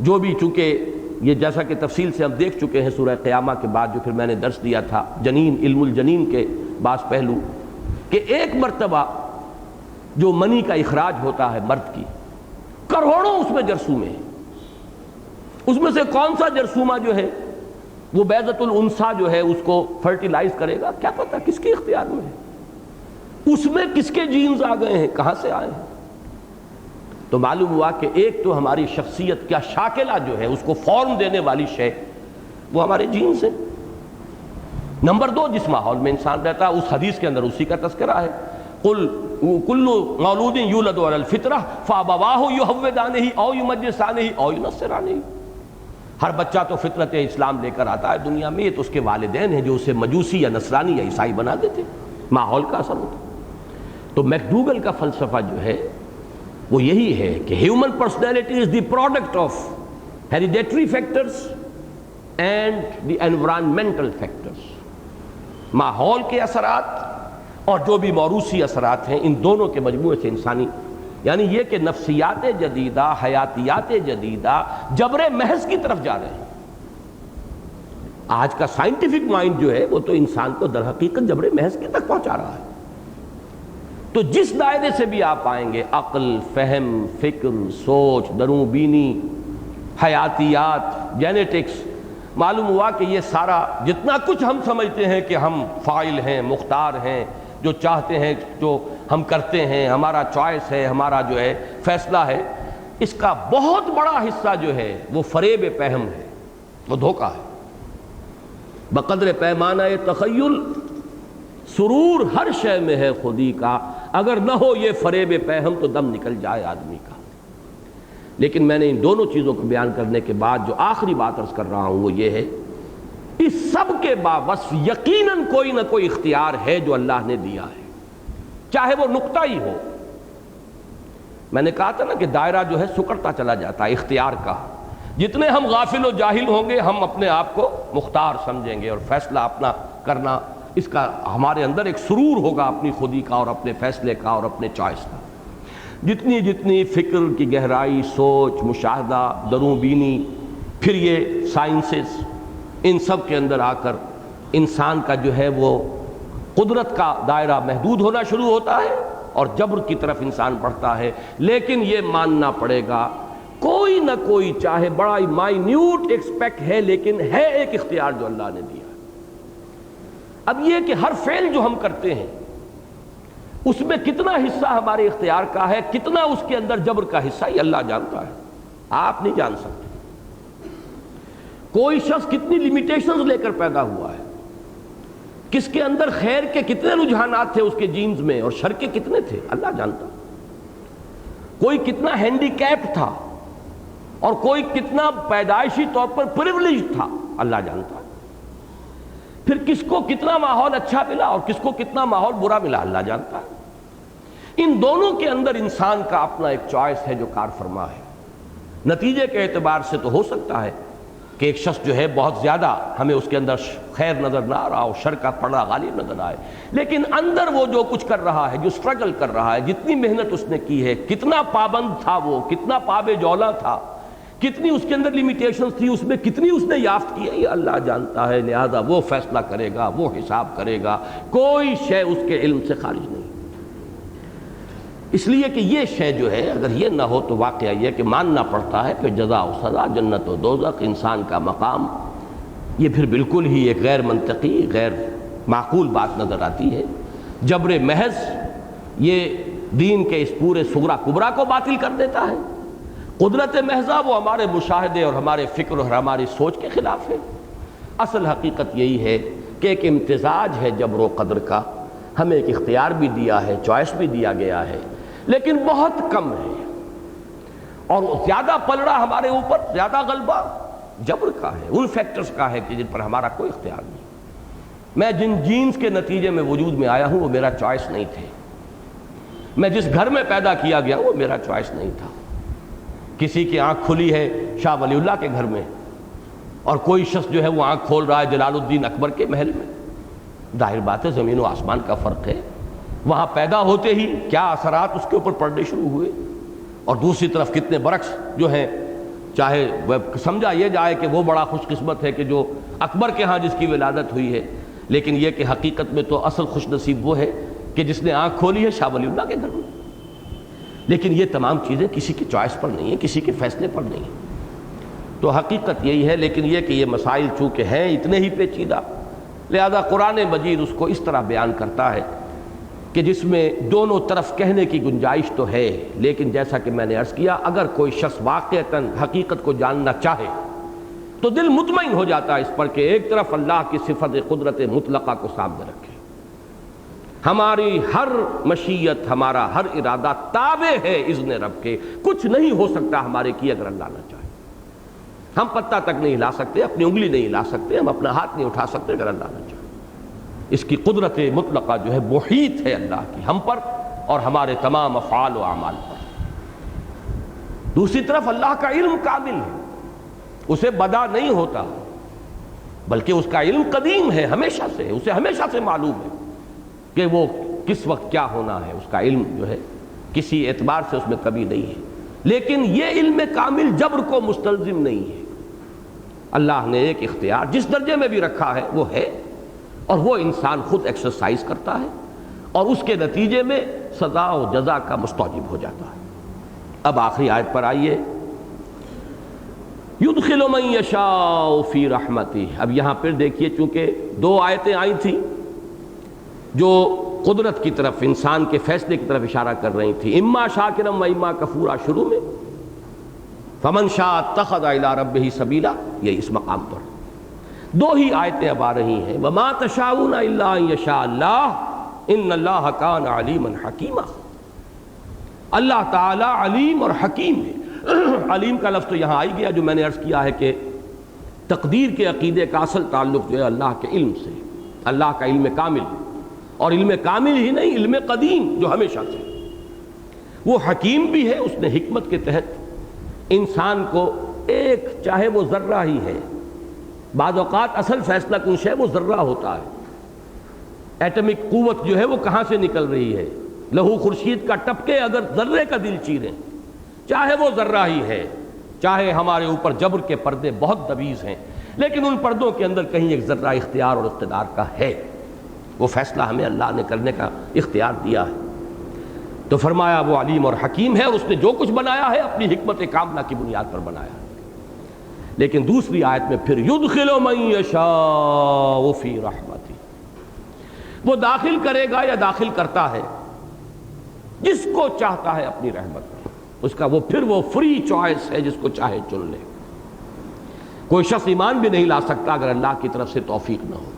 جو بھی، چونکہ یہ جیسا کہ تفصیل سے ہم دیکھ چکے ہیں سورہ قیامہ کے بعد، جو پھر میں نے درس دیا تھا جنین، علم الجنین کے بعض پہلو، کہ ایک مرتبہ جو منی کا اخراج ہوتا ہے مرد کی، کروڑوں اس میں جرثومے ہیں، اس میں سے کون سا جرثومہ جو ہے وہ بیضۃ الانثیٰ جو ہے اس کو فرٹیلائز کرے گا، کیا پتہ کس کے اختیار میں ہے، اس میں کس کے جینز آ گئے ہیں، کہاں سے آئے ہیں۔ تو معلوم ہوا کہ ایک تو ہماری شخصیت کیا شاکلہ جو ہے اس کو فارم دینے والی شے وہ ہمارے جینز ہیں۔ نمبر دو، جس ماحول میں انسان رہتا ہے، اس حدیث کے اندر اسی کا تذکرہ ہے، قل کل مولود یولد علی الفطرہ فابواہ یہودانہ او یمجسانہ او ینصرانہ۔ ہر بچہ تو فطرت اسلام لے کر آتا ہے دنیا میں، یہ تو اس کے والدین ہیں جو اسے مجوسی یا نصرانی یا عیسائی بنا دیتے، ماحول کا اثر ہوتا۔ تو میکڈوگل کا فلسفہ جو ہے وہ یہی ہے کہ human personality is the product of hereditary factors and the environmental factors, ماحول کے اثرات اور جو بھی موروثی اثرات ہیں، ان دونوں کے مجموعے سے انسانی، یعنی یہ کہ نفسیات جدیدہ، حیاتیات جدیدہ جبر محض کی طرف جا رہے ہیں۔ آج کا سائنٹیفک مائنڈ جو ہے وہ تو انسان کو در حقیقت جبر محض کی تک پہنچا رہا ہے۔ تو جس دائرے سے بھی آپ آئیں گے، عقل، فہم، فکر، سوچ، درون بینی، حیاتیات، جینیٹکس، معلوم ہوا کہ یہ سارا جتنا کچھ ہم سمجھتے ہیں کہ ہم فاعل ہیں، مختار ہیں، جو چاہتے ہیں جو ہم کرتے ہیں، ہمارا چوائس ہے، ہمارا جو ہے فیصلہ ہے، اس کا بہت بڑا حصہ جو ہے وہ فریب پہم ہے، وہ دھوکہ ہے۔ بقدر پیمانہ تخیل سرور ہر شے میں ہے خودی کا، اگر نہ ہو یہ فریب پہم تو دم نکل جائے آدمی کا۔ لیکن میں نے ان دونوں چیزوں کو بیان کرنے کے بعد جو آخری بات عرض کر رہا ہوں وہ یہ ہے، اس سب کے باوصف یقیناً کوئی نہ کوئی اختیار ہے جو اللہ نے دیا ہے، چاہے وہ نقطہ ہی ہو۔ میں نے کہا تھا نا کہ دائرہ جو ہے سکڑتا چلا جاتا ہے اختیار کا، جتنے ہم غافل و جاہل ہوں گے ہم اپنے آپ کو مختار سمجھیں گے، اور فیصلہ اپنا کرنا اس کا ہمارے اندر ایک سرور ہوگا اپنی خودی کا اور اپنے فیصلے کا اور اپنے چوائس کا۔ جتنی جتنی فکر کی گہرائی، سوچ، مشاہدہ، دروں بینی، پھر یہ سائنسز، ان سب کے اندر آ کر انسان کا جو ہے وہ قدرت کا دائرہ محدود ہونا شروع ہوتا ہے اور جبر کی طرف انسان بڑھتا ہے۔ لیکن یہ ماننا پڑے گا کوئی نہ کوئی، چاہے بڑا ہی مائنیوٹ ایکسپیکٹ ہے، لیکن ہے ایک اختیار جو اللہ نے دیا۔ اب یہ کہ ہر فعل جو ہم کرتے ہیں اس میں کتنا حصہ ہمارے اختیار کا ہے، کتنا اس کے اندر جبر کا حصہ، یہ اللہ جانتا ہے، آپ نہیں جان سکتے۔ کوئی شخص کتنی لیمیٹیشنز لے کر پیدا ہوا ہے، کس کے اندر خیر کے کتنے رجحانات تھے اس کے جینز میں اور شر کے کتنے تھے، اللہ جانتا۔ کوئی کتنا ہینڈی کیپ تھا اور کوئی کتنا پیدائشی طور پر پریولیج تھا، اللہ جانتا۔ پھر کس کو کتنا ماحول اچھا ملا اور کس کو کتنا ماحول برا ملا، اللہ جانتا ہے۔ ان دونوں کے اندر انسان کا اپنا ایک چوائس ہے جو کار فرما ہے۔ نتیجے کے اعتبار سے تو ہو سکتا ہے کہ ایک شخص جو ہے بہت زیادہ ہمیں اس کے اندر خیر نظر نہ آ رہا ہو، شر کا پڑا غالب نظر آئے، لیکن اندر وہ جو کچھ کر رہا ہے، جو سٹرگل کر رہا ہے، جتنی محنت اس نے کی ہے، کتنا پابند تھا وہ، کتنا پابے جولا تھا، کتنی اس کے اندر لیمیٹیشنز تھی، اس میں کتنی اس نے یافت کی ہے، یہ اللہ جانتا ہے۔ لہذا وہ فیصلہ کرے گا، وہ حساب کرے گا، کوئی شے اس کے علم سے خارج نہیں۔ اس لیے کہ یہ شے جو ہے اگر یہ نہ ہو تو واقعہ یہ کہ ماننا پڑتا ہے کہ جزا و سزا، جنت و دوزخ، انسان کا مقام، یہ پھر بالکل ہی ایک غیر منطقی، غیر معقول بات نظر آتی ہے۔ جبر محض یہ دین کے اس پورے صغرا کبرا کو باطل کر دیتا ہے۔ قدرت محضہ وہ ہمارے مشاہدے اور ہمارے فکر اور ہماری سوچ کے خلاف ہے۔ اصل حقیقت یہی ہے کہ ایک امتزاج ہے جبر و قدر کا، ہمیں ایک اختیار بھی دیا ہے، چوائس بھی دیا گیا ہے، لیکن بہت کم ہے، اور زیادہ پلڑا ہمارے اوپر، زیادہ غلبہ جبر کا ہے، ان فیکٹرز کا ہے کہ جن پر ہمارا کوئی اختیار نہیں۔ میں جن جینز کے نتیجے میں وجود میں آیا ہوں وہ میرا چوائس نہیں تھے، میں جس گھر میں پیدا کیا گیا وہ میرا چوائس نہیں تھا۔ کسی کی آنکھ کھلی ہے شاہ ولی اللہ کے گھر میں، اور کوئی شخص جو ہے وہ آنکھ کھول رہا ہے جلال الدین اکبر کے محل میں، ظاہر بات ہے زمین و آسمان کا فرق ہے۔ وہاں پیدا ہوتے ہی کیا اثرات اس کے اوپر پڑنے شروع ہوئے، اور دوسری طرف کتنے برعکس جو ہیں، چاہے سمجھا یہ جائے کہ وہ بڑا خوش قسمت ہے کہ جو اکبر کے ہاں جس کی ولادت ہوئی ہے، لیکن یہ کہ حقیقت میں تو اصل خوش نصیب وہ ہے کہ جس نے آنکھ کھولی ہے شاہ ولی اللہ کے گھر میں۔ لیکن یہ تمام چیزیں کسی کی چوائس پر نہیں ہیں، کسی کے فیصلے پر نہیں ہیں۔ تو حقیقت یہی ہے، لیکن یہ کہ یہ مسائل چونکہ ہیں اتنے ہی پیچیدہ، لہذا قرآن مجید اس کو اس طرح بیان کرتا ہے کہ جس میں دونوں طرف کہنے کی گنجائش تو ہے، لیکن جیسا کہ میں نے عرض کیا اگر کوئی شخص واقعتاً حقیقت کو جاننا چاہے تو دل مطمئن ہو جاتا ہے اس پر کہ ایک طرف اللہ کی صفت قدرت مطلقہ کو سامنے رکھے، ہماری ہر مشیت، ہمارا ہر ارادہ تابع ہے اذن رب کے، کچھ نہیں ہو سکتا ہمارے کی اگر اللہ نہ چاہے۔ ہم پتہ تک نہیں ہلا سکتے، اپنی انگلی نہیں ہلا سکتے، ہم اپنا ہاتھ نہیں اٹھا سکتے اگر اللہ نہ چاہے۔ اس کی قدرت مطلقہ جو ہے محیط ہے اللہ کی ہم پر اور ہمارے تمام افعال و اعمال پر۔ دوسری طرف اللہ کا علم کامل ہے، اسے بدا نہیں ہوتا، بلکہ اس کا علم قدیم ہے، ہمیشہ سے، اسے ہمیشہ سے معلوم ہے کہ وہ کس وقت کیا ہونا ہے، اس کا علم جو ہے کسی اعتبار سے اس میں کمی نہیں ہے۔ لیکن یہ علم کامل جبر کو مستلزم نہیں ہے، اللہ نے ایک اختیار جس درجے میں بھی رکھا ہے وہ ہے، اور وہ انسان خود ایکسرسائز کرتا ہے اور اس کے نتیجے میں سزا و جزا کا مستوجب ہو جاتا ہے۔ اب آخری آیت پر آئیے، یدخل من یشاء فی رحمتہ۔ اب یہاں پھر دیکھیے چونکہ دو آیتیں آئی تھیں جو قدرت کی طرف، انسان کے فیصلے کی طرف اشارہ کر رہی تھی، اما شاکرا و اما کفورا شروع میں، فمن شاء اتخذ الی ربہ سبیلا، یہ اس مقام پر دو ہی آیتیں اب آ رہی ہیں، وَمَا تَشَاءُونَ إِلَّا أَن يَشَاءَ اللَّهُ إِنَّ اللَّهَ كَانَ عَلِيمًا حَكِيمًا۔ اللہ تعالیٰ علیم اور حکیم ہے۔ علیم کا لفظ تو یہاں آئی گیا، جو میں نے عرض کیا ہے کہ تقدیر کے عقیدے کا اصل تعلق جو ہے اللہ کے علم سے، اللہ کا علم کامل، اور علم کامل ہی نہیں، علم قدیم جو ہمیشہ سے۔ وہ حکیم بھی ہے، اس نے حکمت کے تحت انسان کو ایک، چاہے وہ ذرہ ہی ہے، بعض اوقات اصل فیصلہ کنش ہے وہ ذرہ ہوتا ہے، ایٹمک قوت جو ہے وہ کہاں سے نکل رہی ہے، لہو خورشید کا ٹپکے اگر ذرے کا دل چیریں، چاہے وہ ذرہ ہی ہے، چاہے ہمارے اوپر جبر کے پردے بہت دویز ہیں، لیکن ان پردوں کے اندر کہیں ایک ذرہ اختیار اور اقتدار کا ہے، وہ فیصلہ ہمیں اللہ نے کرنے کا اختیار دیا ہے۔ تو فرمایا وہ علیم اور حکیم ہے، اور اس نے جو کچھ بنایا ہے اپنی حکمت کاملہ کی بنیاد پر بنایا ہے۔ لیکن دوسری آیت میں پھر یدخل من یشاء فی رحمتہ، وہ داخل کرے گا یا داخل کرتا ہے جس کو چاہتا ہے اپنی رحمت میں، اس کا وہ پھر وہ فری چوائس ہے، جس کو چاہے چن لے۔ کوئی شخص ایمان بھی نہیں لا سکتا اگر اللہ کی طرف سے توفیق نہ ہو۔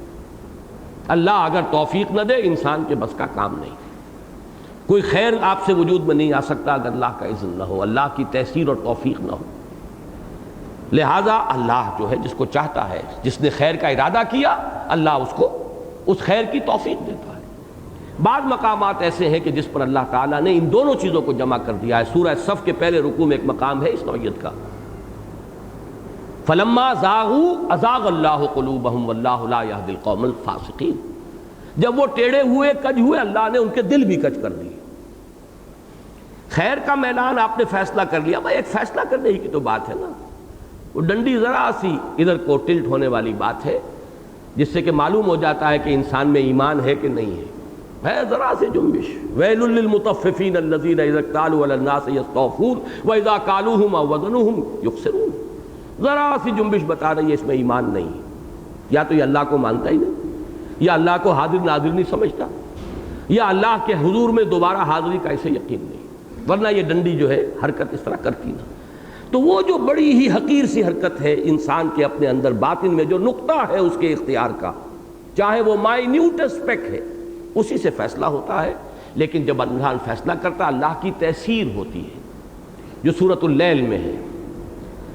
اللہ اگر توفیق نہ دے، انسان کے بس کا کام نہیں۔ کوئی خیر آپ سے وجود میں نہیں آ سکتا اگر اللہ کا اذن نہ ہو، اللہ کی تیسیر اور توفیق نہ ہو۔ لہذا اللہ جو ہے جس کو چاہتا ہے، جس نے خیر کا ارادہ کیا، اللہ اس کو اس خیر کی توفیق دیتا ہے۔ بعض مقامات ایسے ہیں کہ جس پر اللہ تعالیٰ نے ان دونوں چیزوں کو جمع کر دیا ہے۔ سورہ صف کے پہلے رکوع میں ایک مقام ہے اس نوعیت کا، فَلَمَّا زَاغُوا أَزَاغَ اللَّهُ قُلُوبَهُمْ وَاللَّهُ لَا يَهْدِي الْقَوْمَ الْفَاسِقِينَ۔ جب وہ ٹیڑے ہوئے، کج ہوئے، اللہ نے ان کے دل بھی کج کر دیے۔ خیر کا میلان آپ نے فیصلہ کر لیا، بھائی ایک فیصلہ کرنے ہی کی تو بات ہے نا، وہ ڈنڈی ذرا سی ادھر کو ٹلٹ ہونے والی بات ہے، جس سے کہ معلوم ہو جاتا ہے کہ انسان میں ایمان ہے کہ نہیں ہے ذرا سی جنبش۔ ویل للمطففین الذین اذا اکتالوا علی الناس یستوفون واذا کالوہم او وزنوہم یخسرون۔ ذرا سی جنبش بتا رہی ہے اس میں ایمان نہیں، یا تو یہ اللہ کو مانتا ہی نہیں، یا اللہ کو حاضر ناظر نہیں سمجھتا، یا اللہ کے حضور میں دوبارہ حاضری کا اسے یقین نہیں، ورنہ یہ ڈنڈی جو ہے حرکت اس طرح کرتی نہ۔ تو وہ جو بڑی ہی حقیر سی حرکت ہے انسان کے اپنے اندر باطن میں، جو نقطہ ہے اس کے اختیار کا، چاہے وہ مائنیوٹ اسپیک ہے، اسی سے فیصلہ ہوتا ہے۔ لیکن جب انسان فیصلہ کرتا، اللہ کی تیسیر ہوتی ہے، جو سورۃ اللیل میں ہے،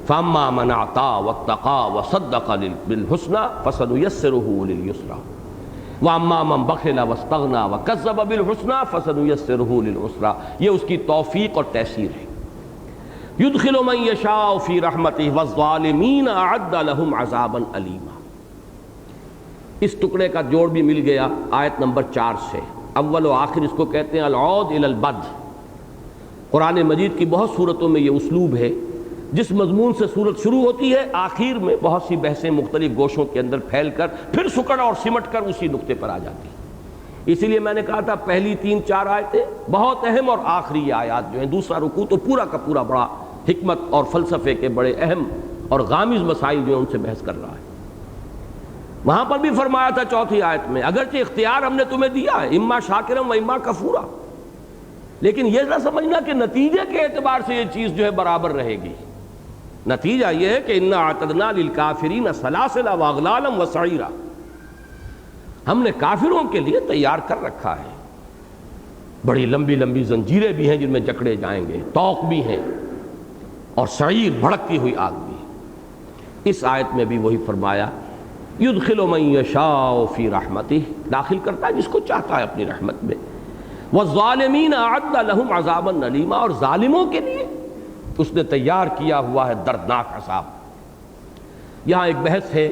فَأَمَّا مَنْ أَعْطَىٰ وَاتَّقَىٰ وَصَدَّقَ بِالْحُسْنَىٰ فَسَنُيَسِّرُهُ لِلْيُسْرَىٰ وَأَمَّا مَنْ بَخِلَ وَاسْتَغْنَىٰ وَكَذَّبَ بِالْحُسْنَىٰ فَسَنُيَسِّرُهُ لِلْعُسْرَىٰ۔ یہ اس کی توفیق اور تیسیر ہے۔ يُدْخِلُ مَن يَشَاءُ فِي رَحْمَتِهِ وَالظَّالِمِينَ أَعَدَّ لَهُمْ عَذَابًا أَلِيمًا۔ اس ٹکڑے کا جوڑ بھی مل گیا آیت نمبر 4 سے، اول و آخر اس کو کہتے ہیں العود الی البد۔ قرآن مجید کی بہت صورتوں میں یہ اسلوب ہے، جس مضمون سے صورت شروع ہوتی ہے، آخر میں بہت سی بحثیں مختلف گوشوں کے اندر پھیل کر پھر سکڑ اور سمٹ کر اسی نقطے پر آ جاتی ہیں۔ اسی لیے میں نے کہا تھا پہلی 3-4 آیتیں بہت اہم، اور آخری آیات جو ہیں، دوسرا رکوع تو پورا کا پورا بڑا حکمت اور فلسفے کے بڑے اہم اور غامض مسائل جو ہیں ان سے بحث کر رہا ہے۔ وہاں پر بھی فرمایا تھا چوتھی آیت میں، اگرچہ اختیار ہم نے تمہیں دیا ہے، اما شاکرم و اما کفورا، لیکن یہ نہ سمجھنا کہ نتیجے کے اعتبار سے یہ چیز جو ہے برابر رہے گی۔ نتیجہ یہ ہے کہ انا اعتدنا للکافرین سلاسل واغلالا وسعیرا، ہم نے کافروں کے لیے تیار کر رکھا ہے بڑی لمبی لمبی زنجیریں بھی ہیں جن میں جکڑے جائیں گے، طوق بھی ہیں، اور سعیر بھڑکتی ہوئی آگ بھی ہے۔ اس آیت میں بھی وہی فرمایا، یدخل من یشاء فی رحمتہ، داخل کرتا ہے جس کو چاہتا ہے اپنی رحمت میں، والظالمین اعد لہم عذابا الیما، اور ظالموں کے لیے اس نے تیار کیا ہوا ہے دردناک عذاب۔ یہاں ایک بحث ہے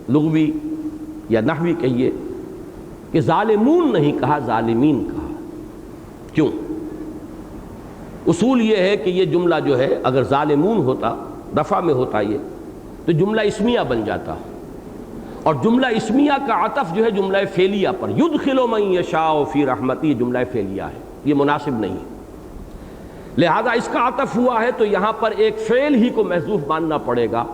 لغوی یا نحوی کہیے کہ ظالمون نہیں کہا، ظالمین کہا، کیوں؟ اصول یہ ہے کہ یہ جملہ جو ہے اگر ظالمون ہوتا، رفع میں ہوتا یہ، تو جملہ اسمیہ بن جاتا، اور جملہ اسمیہ کا عطف جو ہے جملہ فعلیہ پر، یدخل من یشاء فی رحمتہ، جملہ فعلیہ ہے، یہ مناسب نہیں، لہذا اس کا عطف ہوا ہے تو یہاں پر ایک فعل ہی کو محذوف ماننا پڑے گا،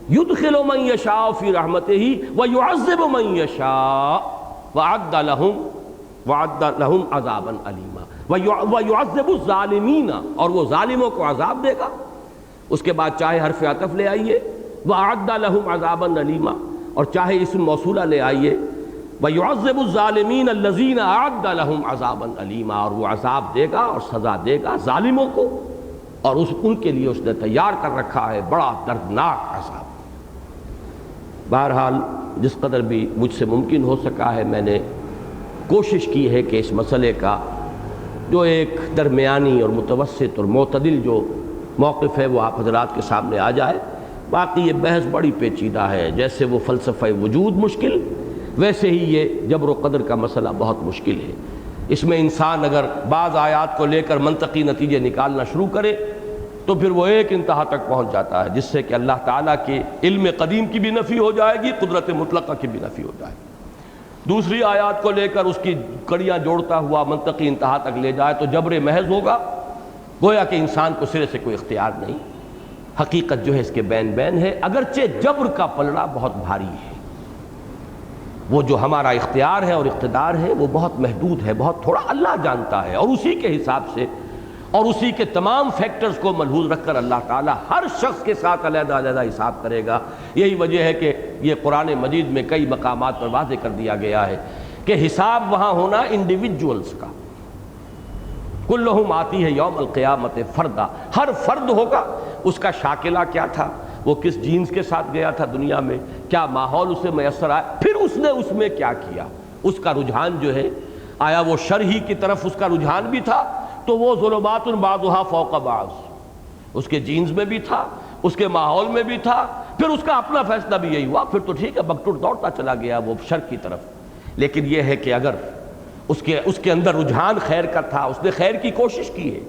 یدخل من یشاء فی رحمتہ ویعذب من یشاء وعد لہم عذابا الیما، ویعذب الظالمین، اور وہ ظالموں کو عذاب دے گا۔ اس کے بعد چاہے حرف عطف لے آئیے، وعد لہم عذابا الیما، اور چاہے اسم موصولہ لے آئیے وَيُعَذِّبُ الظَّالِمِينَ الَّذِينَ أَعَدَّ لَهُمْ عَذَابًا أَلِيمًا، اور وہ عذاب دے گا اور سزا دے گا ظالموں کو، اور ان کے لیے اس نے تیار کر رکھا ہے بڑا دردناک عذاب۔ بہرحال جس قدر بھی مجھ سے ممکن ہو سکا ہے میں نے کوشش کی ہے کہ اس مسئلے کا جو ایک درمیانی اور متوسط اور معتدل جو موقف ہے وہ آپ حضرات کے سامنے آ جائے۔ باقی یہ بحث بڑی پیچیدہ ہے، جیسے وہ فلسفہ وجود مشکل، ویسے ہی یہ جبر و قدر کا مسئلہ بہت مشکل ہے۔ اس میں انسان اگر بعض آیات کو لے کر منطقی نتیجے نکالنا شروع کرے تو پھر وہ ایک انتہا تک پہنچ جاتا ہے، جس سے کہ اللہ تعالیٰ کے علم قدیم کی بھی نفی ہو جائے گی، قدرت مطلقہ کی بھی نفی ہو جائے گی۔ دوسری آیات کو لے کر اس کی کڑیاں جوڑتا ہوا منطقی انتہا تک لے جائے تو جبر محض ہوگا، گویا کہ انسان کو سرے سے کوئی اختیار نہیں۔ حقیقت جو ہے اس کے بین بین ہے، اگرچہ جبر کا پلڑا بہت بھاری ہے، وہ جو ہمارا اختیار ہے اور اقتدار ہے وہ بہت محدود ہے، بہت تھوڑا اللہ جانتا ہے، اور اسی کے حساب سے اور اسی کے تمام فیکٹرز کو ملحوظ رکھ کر اللہ تعالیٰ ہر شخص کے ساتھ علیحدہ علیحدہ حساب کرے گا۔ یہی وجہ ہے کہ یہ قرآن مجید میں کئی مقامات پر واضح کر دیا گیا ہے کہ حساب وہاں ہونا انڈیویجولز کا، کلہم آتی ہے یوم القیامت فردا، ہر فرد ہوگا، اس کا شاکلہ کیا تھا، وہ کس جینز کے ساتھ گیا تھا دنیا میں، کیا ماحول اسے میسر آیا، پھر اس نے اس میں کیا کیا، اس کا رجحان جو ہے آیا وہ شر ہی کی طرف اس کا رجحان بھی تھا تو وہ ظلمات بعضها فوق بعض، اس کے جینز میں بھی تھا، اس کے ماحول میں بھی تھا، پھر اس کا اپنا فیصلہ بھی یہی ہوا، پھر تو ٹھیک ہے بکٹر دوڑتا چلا گیا وہ شر کی طرف۔ لیکن یہ ہے کہ اگر اس کے اندر رجحان خیر کا تھا، اس نے خیر کی کوشش کی ہے،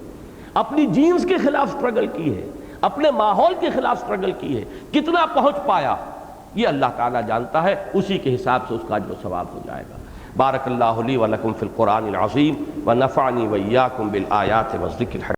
اپنی جینز کے خلاف سٹرگل کی ہے، اپنے ماحول کے خلاف سٹرگل کی ہے، کتنا پہنچ پایا یہ اللہ تعالیٰ جانتا ہے، اسی کے حساب سے اس کا جو ثواب ہو جائے گا۔ بارک اللہ لی و لکم فی القرآن العظیم ونفعنی وإیاکم بالآیات والذکر الحکیم۔